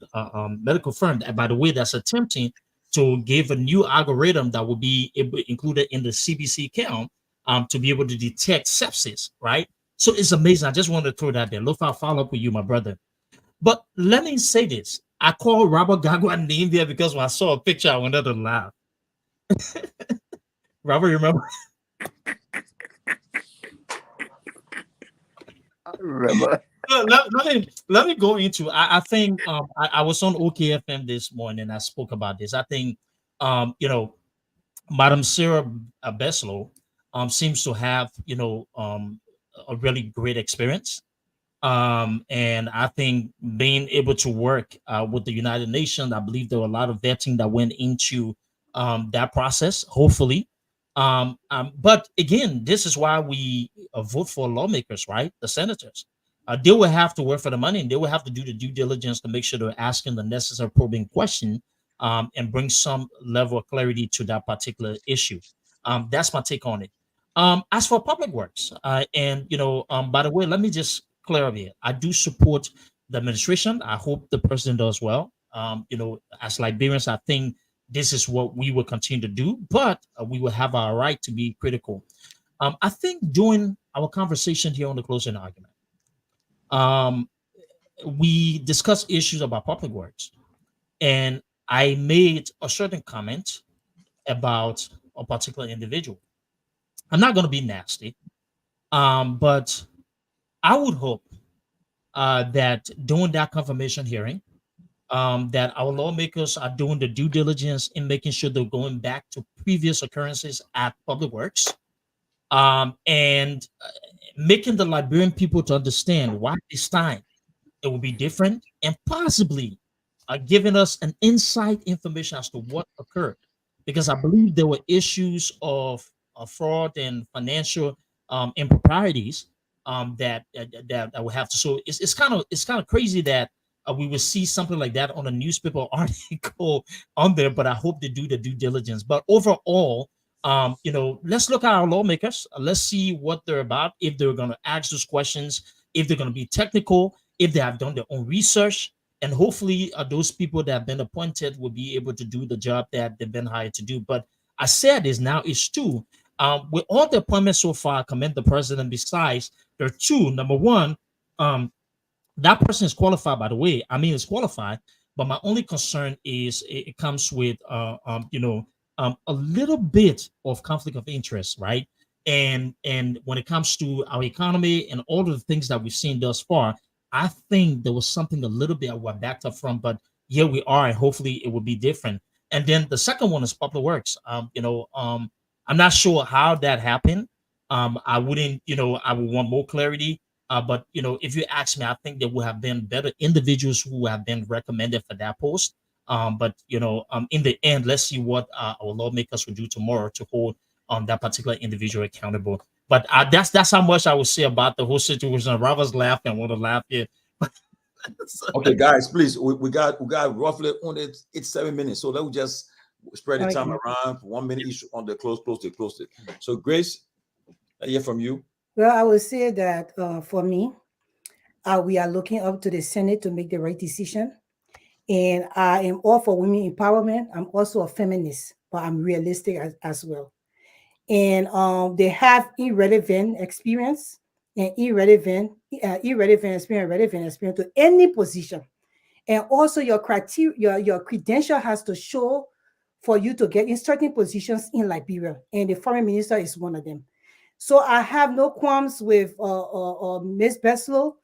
medical firm. And by the way, that's attempting to give a new algorithm that will be included in the CBC count to be able to detect sepsis, right? So it's amazing. I just wanted to throw that there. Look, I'll follow up with you, my brother. But let me say this. I called Robert Gagwa name there because when I saw a picture, I wanted to laugh. Robert, you remember? I remember. Let me go into. I think I was on OKFM this morning. I spoke about this. I think Madam Sarah Beslow seems to have a really great experience. And I think being able to work with the United Nations, I believe there were a lot of vetting that went into that process, hopefully. But again, this is why we vote for lawmakers, right? The senators. They will have to work for the money and they will have to do the due diligence to make sure they're asking the necessary probing question and bring some level of clarity to that particular issue. That's my take on it. As for public works, by the way, let me just clear up here. I do support the administration. I hope the president does well. As Liberians, I think this is what we will continue to do, but we will have our right to be critical. I think during our conversation here on the closing argument, we discussed issues about public works, and I made a certain comment about a particular individual. I'm not going to be nasty, but I would hope that during that confirmation hearing, that our lawmakers are doing the due diligence in making sure they're going back to previous occurrences at Public Works, and making the Liberian people to understand why this time it will be different, and possibly giving us an inside information as to what occurred, because I believe there were issues of fraud and financial improprieties that we have to. So it's kind of crazy that we will see something like that on a newspaper article on there. But I hope they do the due diligence. But overall, let's look at our lawmakers. Let's see what they're about. If they're going to ask those questions, if they're going to be technical, if they have done their own research, and hopefully those people that have been appointed will be able to do the job that they've been hired to do. But I said this now is two. With all the appointments so far, I commend the president. Besides, there are two. Number one, that person is qualified, by the way. I mean, it's qualified, but my only concern is it comes with, a little bit of conflict of interest, right? And when it comes to our economy and all of the things that we've seen thus far, I think there was something a little bit we're backed up from, but here we are, and hopefully it will be different. And then the second one is Public Works. I'm not sure how that happened. I wouldn't, I would want more clarity. But if you ask me, I think there would have been better individuals who have been recommended for that post. But in the end, let's see what our lawmakers will do tomorrow to hold that particular individual accountable. But that's how much I would say about the whole situation. Robert's laughing, I want to laugh here. Okay, guys, please. We got roughly only 7 minutes, so let's just spread the time Okay. around for 1 minute each on the close it. So, Grace, I hear from you. Well, I would say that for me, we are looking up to the Senate to make the right decision. And I am all for women empowerment. I'm also a feminist, but I'm realistic as well. And they have irrelevant experience and irrelevant experience, relevant experience to any position. And also your criteria, your credential has to show for you to get in certain positions in Liberia. And the foreign minister is one of them. So I have no qualms with Ms. Beslow.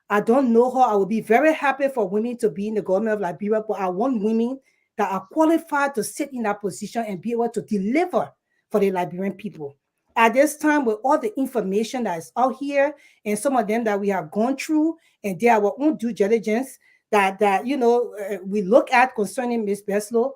I don't know her. I would be very happy for women to be in the government of Liberia, but I want women that are qualified to sit in that position and be able to deliver for the Liberian people. At this time, with all the information that is out here and some of them that we have gone through, and they are our own due diligence that we look at concerning Ms. Beslow,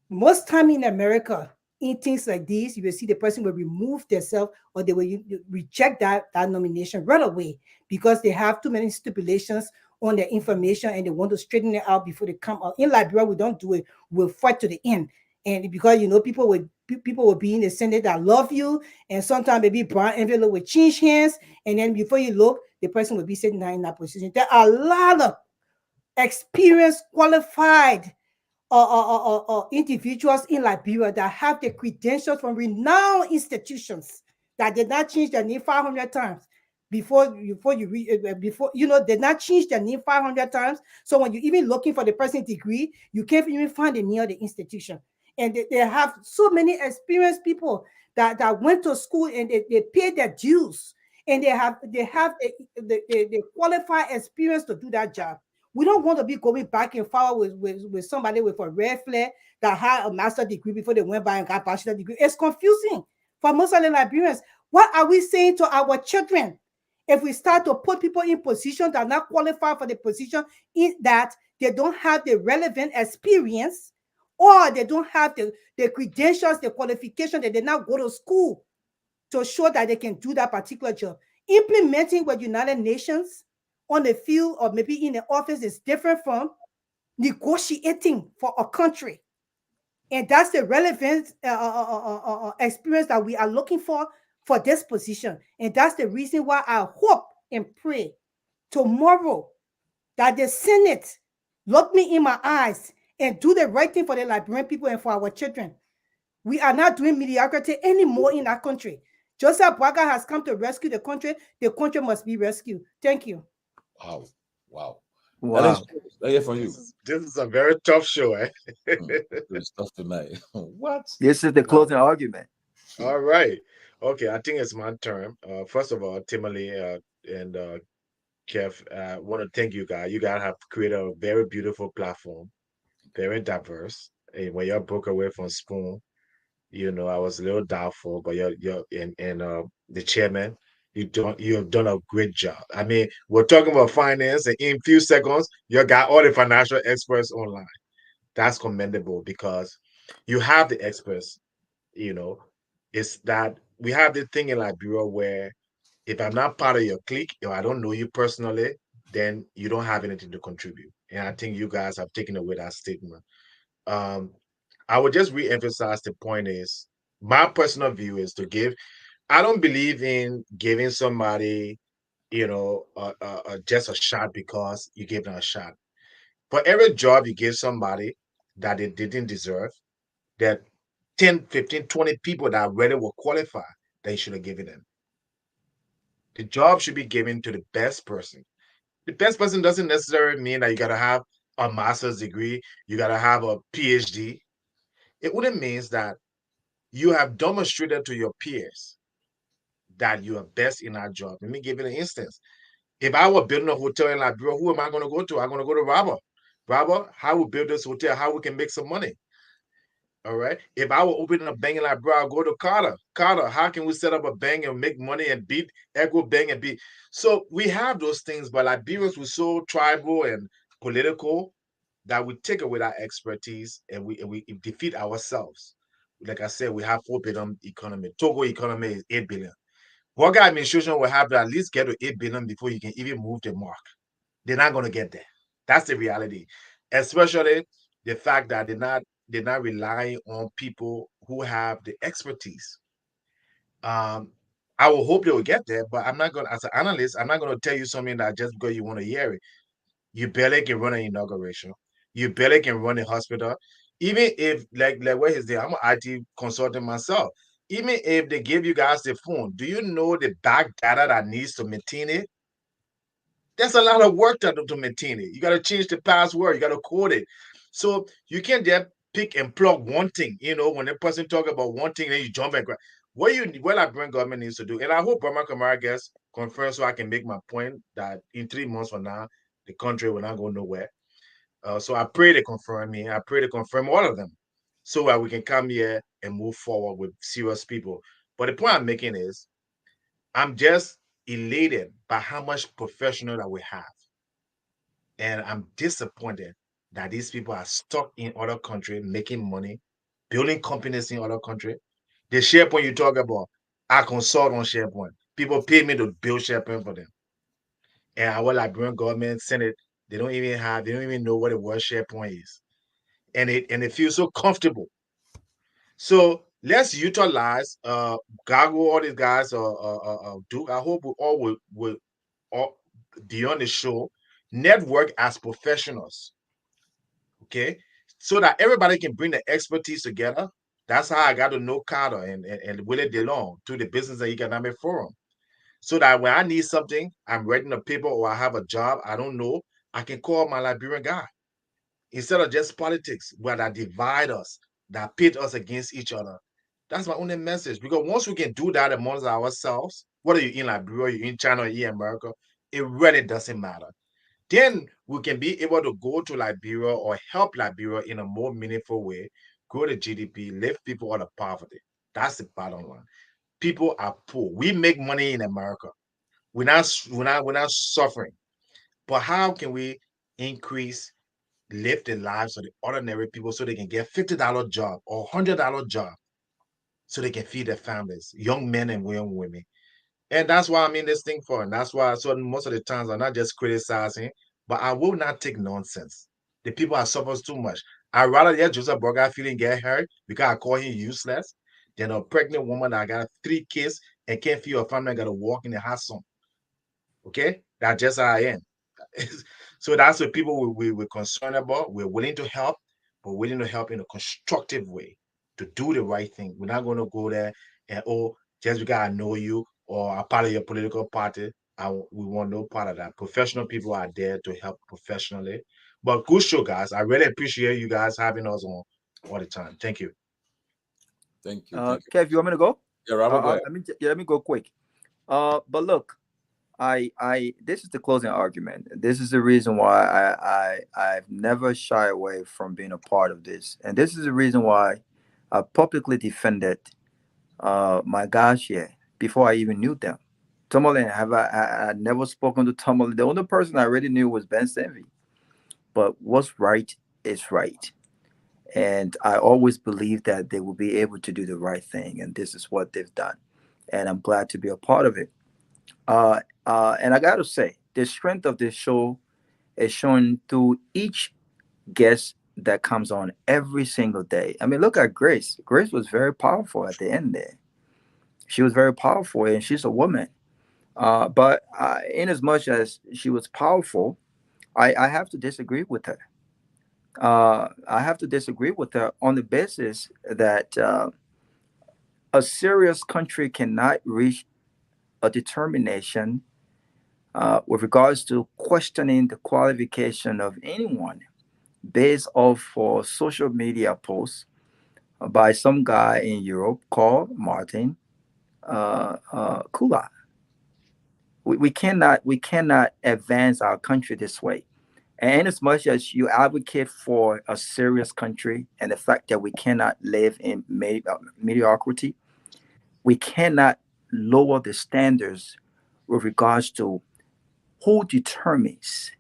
most time in America, in things like this, you will see the person will remove themselves or they will reject that nomination right away because they have too many stipulations on their information and they want to straighten it out before they come out. In Liberia, we don't do it. We'll fight to the end. And because people will be in the Senate that love you, and sometimes maybe brown envelope will change hands, and then before you look, the person will be sitting down in that position. There are a lot of experienced, qualified individuals in Liberia that have the credentials from renowned institutions that did not change their name 500 times before did not change their name 500 times. So when you're even looking for the person's degree, you can't even find the name of the institution. And they have so many experienced people that went to school and they paid their dues and they have the qualified experience to do that job. We don't want to be going back and forward with somebody with a red flag that had a master's degree before they went by and got a bachelor's degree. It's confusing for most of the Liberians. What are we saying to our children if we start to put people in positions that are not qualified for the position, in that they don't have the relevant experience or they don't have the credentials, the qualification, that they not go to school to show that they can do that particular job? Implementing with United Nations on the field or maybe in the office is different from negotiating for a country. And that's the relevant experience that we are looking for this position. And that's the reason why I hope and pray tomorrow that the Senate look me in my eyes and do the right thing for the Liberian people and for our children. We are not doing mediocrity anymore in our country. Joseph Braga has come to rescue the country. The country must be rescued. Thank you. Wow. Wow. I hear from you. This is a very tough show, eh? It's tough tonight. What? This is the closing argument. All right. Okay, I think it's my turn. First of all, Tomalin and Keff, I want to thank you guys. You guys have created a very beautiful platform, very diverse. And when you broke away from Spoon, I was a little doubtful, but you're and the chairman, you have done a great job. I mean, we're talking about finance, and in a few seconds, you got all the financial experts online. That's commendable because you have the experts. It's that we have this thing in Liberia where if I'm not part of your clique or I don't know you personally, then you don't have anything to contribute. And I think you guys have taken away that statement. I would just re-emphasize the point is my personal view is to give. I don't believe in giving somebody, just a shot because you gave them a shot. For every job you give somebody that they didn't deserve, that 10, 15, 20 people that really were qualified, they should have given them. The job should be given to the best person. The best person doesn't necessarily mean that you got to have a master's degree, you got to have a PhD. It wouldn't mean that you have demonstrated to your peers that you are best in that job. Let me give you an instance. If I were building a hotel in Liberia, who am I going to go to? I'm going to go to Robert. Robert, how we build this hotel, how we can make some money. All right. If I were opening a bank in Liberia, I'll go to Carter. Carter, how can we set up a bank and make money and beat Echo Bank and beat? So we have those things, but Liberians were so tribal and political that we take away that expertise and we defeat ourselves. Like I said, we have 4 billion economy. Togo economy is 8 billion. What administration will have to at least get to 8 billion before you can even move the mark. They're not going to get there. That's the reality, especially the fact that they're not relying on people who have the expertise. I will hope they will get there, but I'm not going to, as an analyst, I'm not going to tell you something that just because you want to hear it. You barely can run an inauguration. You barely can run a hospital. Even if, like what is there? I'm an IT consultant myself. Even if they give you guys the phone, do you know the back data that needs to maintain it? There's a lot of work to maintain it. You got to change the password. You got to code it. So you can't just pick and plug one thing. You know, when a person talk about one thing, then you jump and grab. What I bring government needs to do, and I hope Burma Kamara gets confirmed so I can make my point that in 3 months from now, the country will not go nowhere. So I pray they confirm me. I pray they confirm all of them so that we can come here and move forward with serious people. But the point I'm making is I'm just elated by how much professional that we have. And I'm disappointed that these people are stuck in other countries making money, building companies in other countries. The SharePoint you talk about, I consult on SharePoint. People pay me to build SharePoint for them. And our Liberian government, Senate, they don't even know what the word SharePoint is. And it feels so comfortable. So let's utilize Gago, all these guys do. I hope we all will all be on the show, network as professionals. Okay. So that everybody can bring the expertise together. That's how I got to know Carter and Willie DeLong to the Business and Economic Forum. So that when I need something, I'm writing a paper or I have a job I don't know, I can call my Liberian guy. Instead of just politics where that divide us, that pit us against each other. That's my only message. Because once we can do that amongst ourselves, whether you're in Liberia, you're in China, or you're in America, it really doesn't matter. Then we can be able to go to Liberia or help Liberia in a more meaningful way, grow the GDP, lift people out of poverty. That's the bottom line. People are poor. We make money in America. We're not suffering. But how can we increase, live the lives of the ordinary people so they can get $50 job or $100 job so they can feed their families, young men and young women. And that's why I'm in this thing for. And that's why so most of the times I'm not just criticizing, but I will not take nonsense. The people are suffering too much. I'd rather let Joseph Burger feeling get hurt because I call him useless than a pregnant woman that got 3 kids and can't feed her family and got to walk in the house. Okay? That's just how I am. So that's what people we're concerned about. We're willing to help, but willing to help in a constructive way to do the right thing. We're not going to go there and, oh, just because I know you or I'm part of your political party, we want no part of that. Professional people are there to help professionally. But good show, guys. I really appreciate you guys having us on all the time. Thank you. Thank you. Thank you. Kev, you want me to go? Yeah, Robert, go ahead. Let me go quick. But look, this is the closing argument. This is the reason why I've never shy away from being a part of this, and this is the reason why I publicly defended my guys here before I even knew them. Tomalin, I never spoken to Tomalin. The only person I already knew was Ben Sanvee. But what's right is right. And I always believed that they will be able to do the right thing. And this is what they've done. And I'm glad to be a part of it. And I got to say, the strength of this show is shown through each guest that comes on every single day. I mean, look at Grace. Grace was very powerful at the end there. She was very powerful, and she's a woman. But in as much as she was powerful, I have to disagree with her. I have to disagree with her on the basis that a serious country cannot reach a determination with regards to questioning the qualification of anyone based off for social media posts by some guy in Europe called Martin Kula. We cannot advance our country this way. And as much as you advocate for a serious country and the fact that we cannot live in mediocrity, we cannot lower the standards with regards to who determines,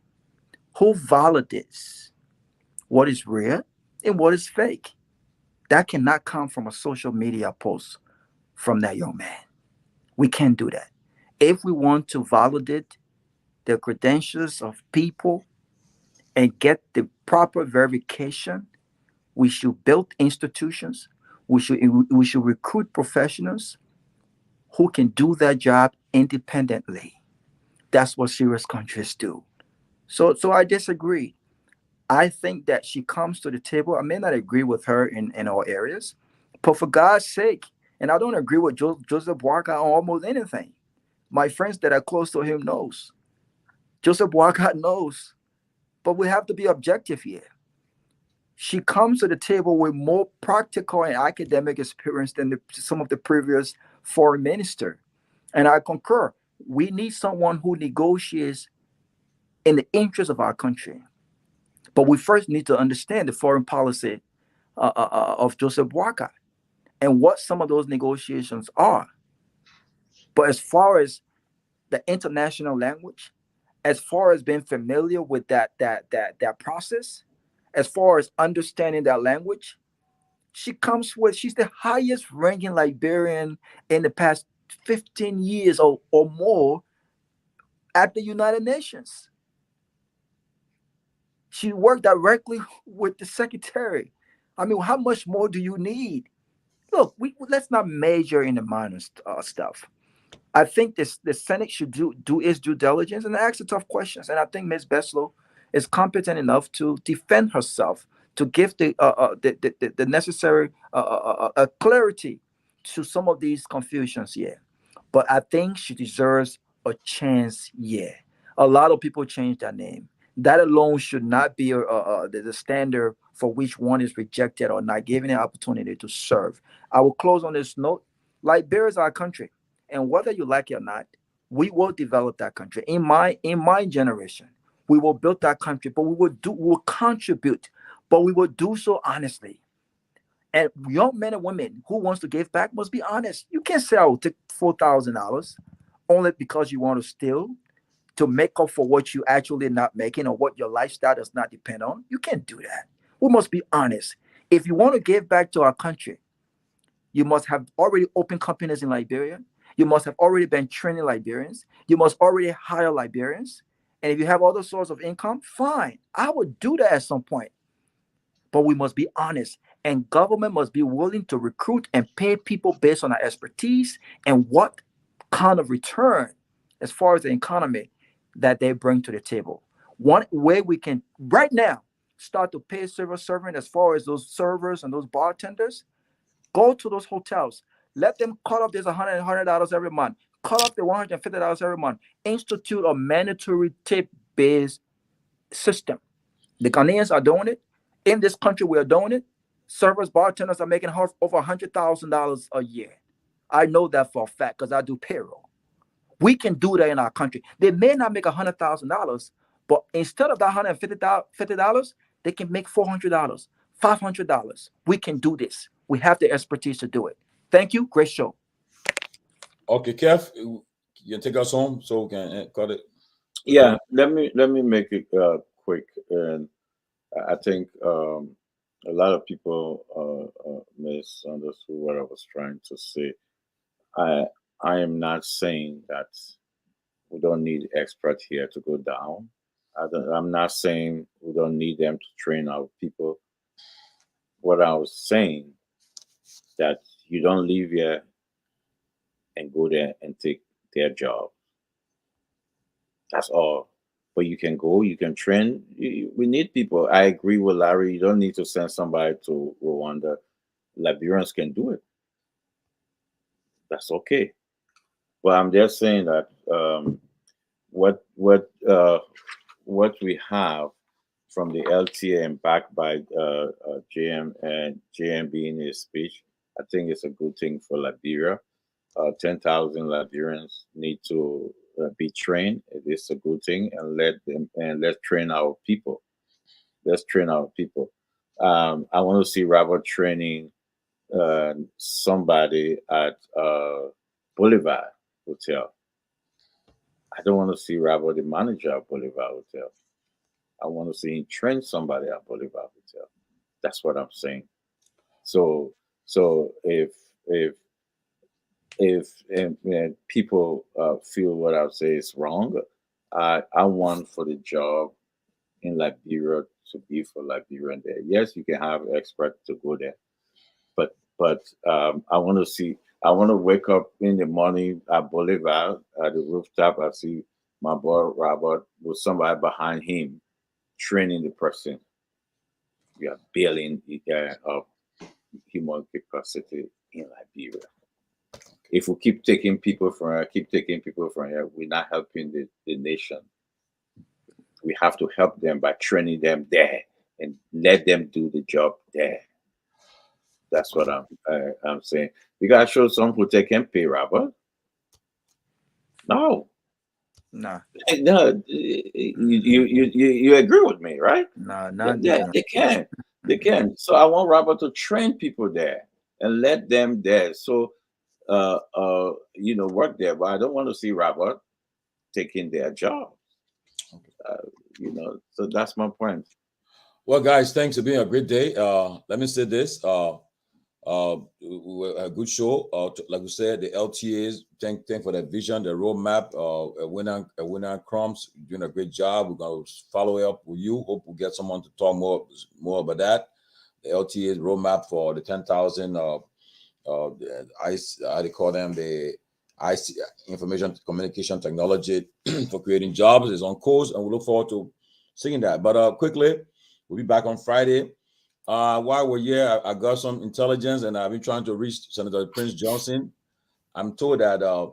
who validates what is real and what is fake. That cannot come from a social media post from that young man. We can't do that. If we want to validate the credentials of people and get the proper verification, we should build institutions. We should recruit professionals who can do their job independently. That's what serious countries do. So I disagree. I think that she comes to the table. I may not agree with her in all areas, but for God's sake, and I don't agree with Joseph Walker on almost anything. My friends that are close to him knows. Joseph Walker knows. But we have to be objective here. She comes to the table with more practical and academic experience than some of the previous foreign minister. And I concur. We need someone who negotiates in the interest of our country. But we first need to understand the foreign policy of Joseph Walker and what some of those negotiations are. But as far as the international language, as far as being familiar with that process, as far as understanding that language, she's the highest ranking librarian in the past 15 years or more at the United Nations. She worked directly with the secretary. I mean, how much more do you need? Look, let's not major in the minor stuff. I think the Senate should do its due diligence and ask the tough questions. And I think Ms. Beslow is competent enough to defend herself, to give the necessary clarity to some of these confusions here. But I think she deserves a chance here. A lot of people change their name. That alone should not be the standard for which one is rejected or not given an opportunity to serve. I will close on this note. Liberia is our country. And whether you like it or not, we will develop that country. In my generation, we will build that country, but we will contribute, but we will do so honestly. And young men and women who wants to give back must be honest. You can't say I will take $4,000 only because you want to steal to make up for what you actually not making or what your lifestyle does not depend on. You can't do that. We must be honest. If you want to give back to our country, you must have already opened companies in Liberia. You must have already been training Liberians. You must already hire Liberians. And if you have other sources of income, fine. I would do that at some point. But we must be honest. And government must be willing to recruit and pay people based on our expertise and what kind of return, as far as the economy, that they bring to the table. One way we can, right now, start to pay civil servant as far as those servers and those bartenders, go to those hotels. Let them cut off this $100 every month. Cut off the $150 every month. Institute a mandatory tip-based system. The Ghanaians are doing it. In this country, we are doing it. Servers, bartenders are making over $100,000 a year. I know that for a fact because I do payroll. We can do that in our country. They may not make $100,000, but instead of that $150, they can make $400, $500. We can do this. We have the expertise to do it. Thank you. Great show. Okay, Kev, you can take us home so we can cut it. Yeah, let me make it quick. And I think a lot of people misunderstood what I was trying to say. I am not saying that we don't need experts here to go down. I'm not saying we don't need them to train our people. What I was saying that you don't leave here and go there and take their job. That's all. But you can go, you can train. We need people. I agree with Larry. You don't need to send somebody to Rwanda. Liberians can do it. That's okay. But I'm just saying that what we have from the LTA and backed by JMB in his speech, I think it's a good thing for Liberia. 10,000 Liberians need to be trained. It's a good thing, and let's train our people. Let's train our people. I want to see Robert training somebody at Boulevard Hotel. I don't want to see Robert the manager at Boulevard Hotel. I want to see him train somebody at Boulevard Hotel. That's what I'm saying. So if people feel what I say is wrong, I want for the job in Liberia to be for Liberian there. Yes, you can have experts to go there, but I want to see. I want to wake up in the morning at Bolivar at the rooftop. I see my boy Robert with somebody behind him training the person. We are building up human capacity in Liberia. If we keep taking people from here, we're not helping the nation. We have to help them by training them there and let them do the job there. That's what I'm saying. You gotta show some who they can pay, Robert. No, Nah, no, you agree with me, right? nah, not Yeah, different. they can. So I want Robert to train people there and let them there. So work there. But I don't want to see Robert taking their job. So that's my point. Well, guys, thanks for being a great day. Let me say this. A good show. Like we said, the LTAs. Thank for that vision, the roadmap. A winner Crumbs doing a great job. We're gonna follow up with you. Hope we get someone to talk more about that. The LTAs roadmap for the 10,000. How they call them, the IC information communication technology for creating jobs is on course, and we look forward to seeing that. But quickly, we'll be back on Friday. While we're here, I got some intelligence, and I've been trying to reach Senator Prince Johnson. I'm told that a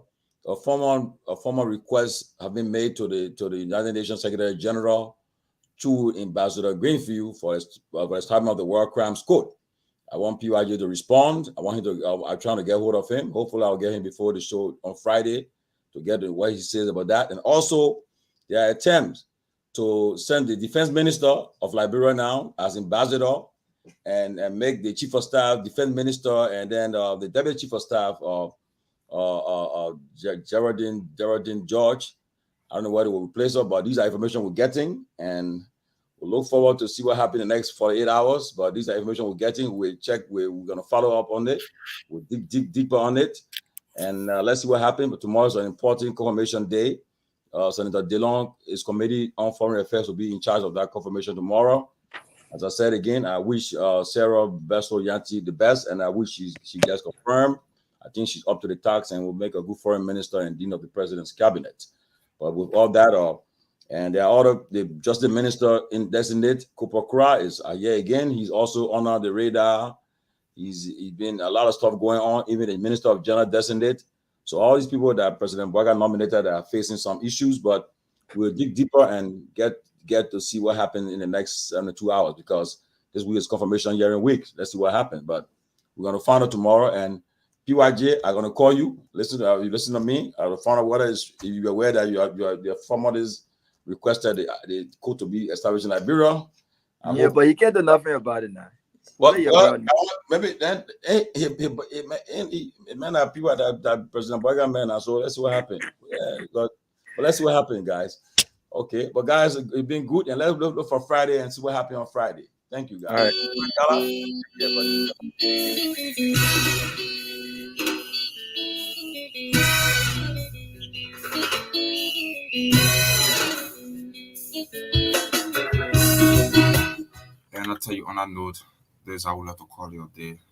formal request have been made to the United Nations Secretary General to Ambassador Greenfield for establishment of the War Crimes Court. I want PYJ to respond. I want him to. I'm trying to get hold of him. Hopefully, I'll get him before the show on Friday to get what he says about that. And also, there are attempts to send the defense minister of Liberia now as ambassador, and make the chief of staff defense minister, and then the deputy chief of staff of Geraldine George. I don't know what it will replace her, but these are information we're getting, and we'll look forward to see what happens in the next 48 hours. But these are information we're getting. We're going to follow up on it. We'll dig deeper on it. And let's see what happens. But tomorrow's an important confirmation day. Senator DeLong, his committee on foreign affairs, will be in charge of that confirmation tomorrow. As I said again, I wish Sarah Besso Yanti the best, and I wish she gets confirmed. I think she's up to the task and will make a good foreign minister and dean of the president's cabinet. But with all that, and there are the Justice Minister in designate, Cooper Kra, is here again. He's also on the radar. He's been a lot of stuff going on, even the Minister of General designate. So all these people that President Boaga nominated are facing some issues, but we'll dig deeper and get to see what happened in the next 72 hours, because this week is confirmation hearing week. Let's see what happens. But we're going to find out tomorrow, and PYJ, I'm going to call you. Listen to me. I will find out whether if you're aware that your formalities requested the court to be established in Liberia. But you can't do nothing about it now. Well, maybe then it may not be that President Boaga man. So let's see what happens. Yeah, but let's see what happens, guys. Okay, but guys, it's been good, and let's look for Friday and see what happens on Friday. Thank you, guys. All right. And I'll tell you on that note, there's I would like to call you up there.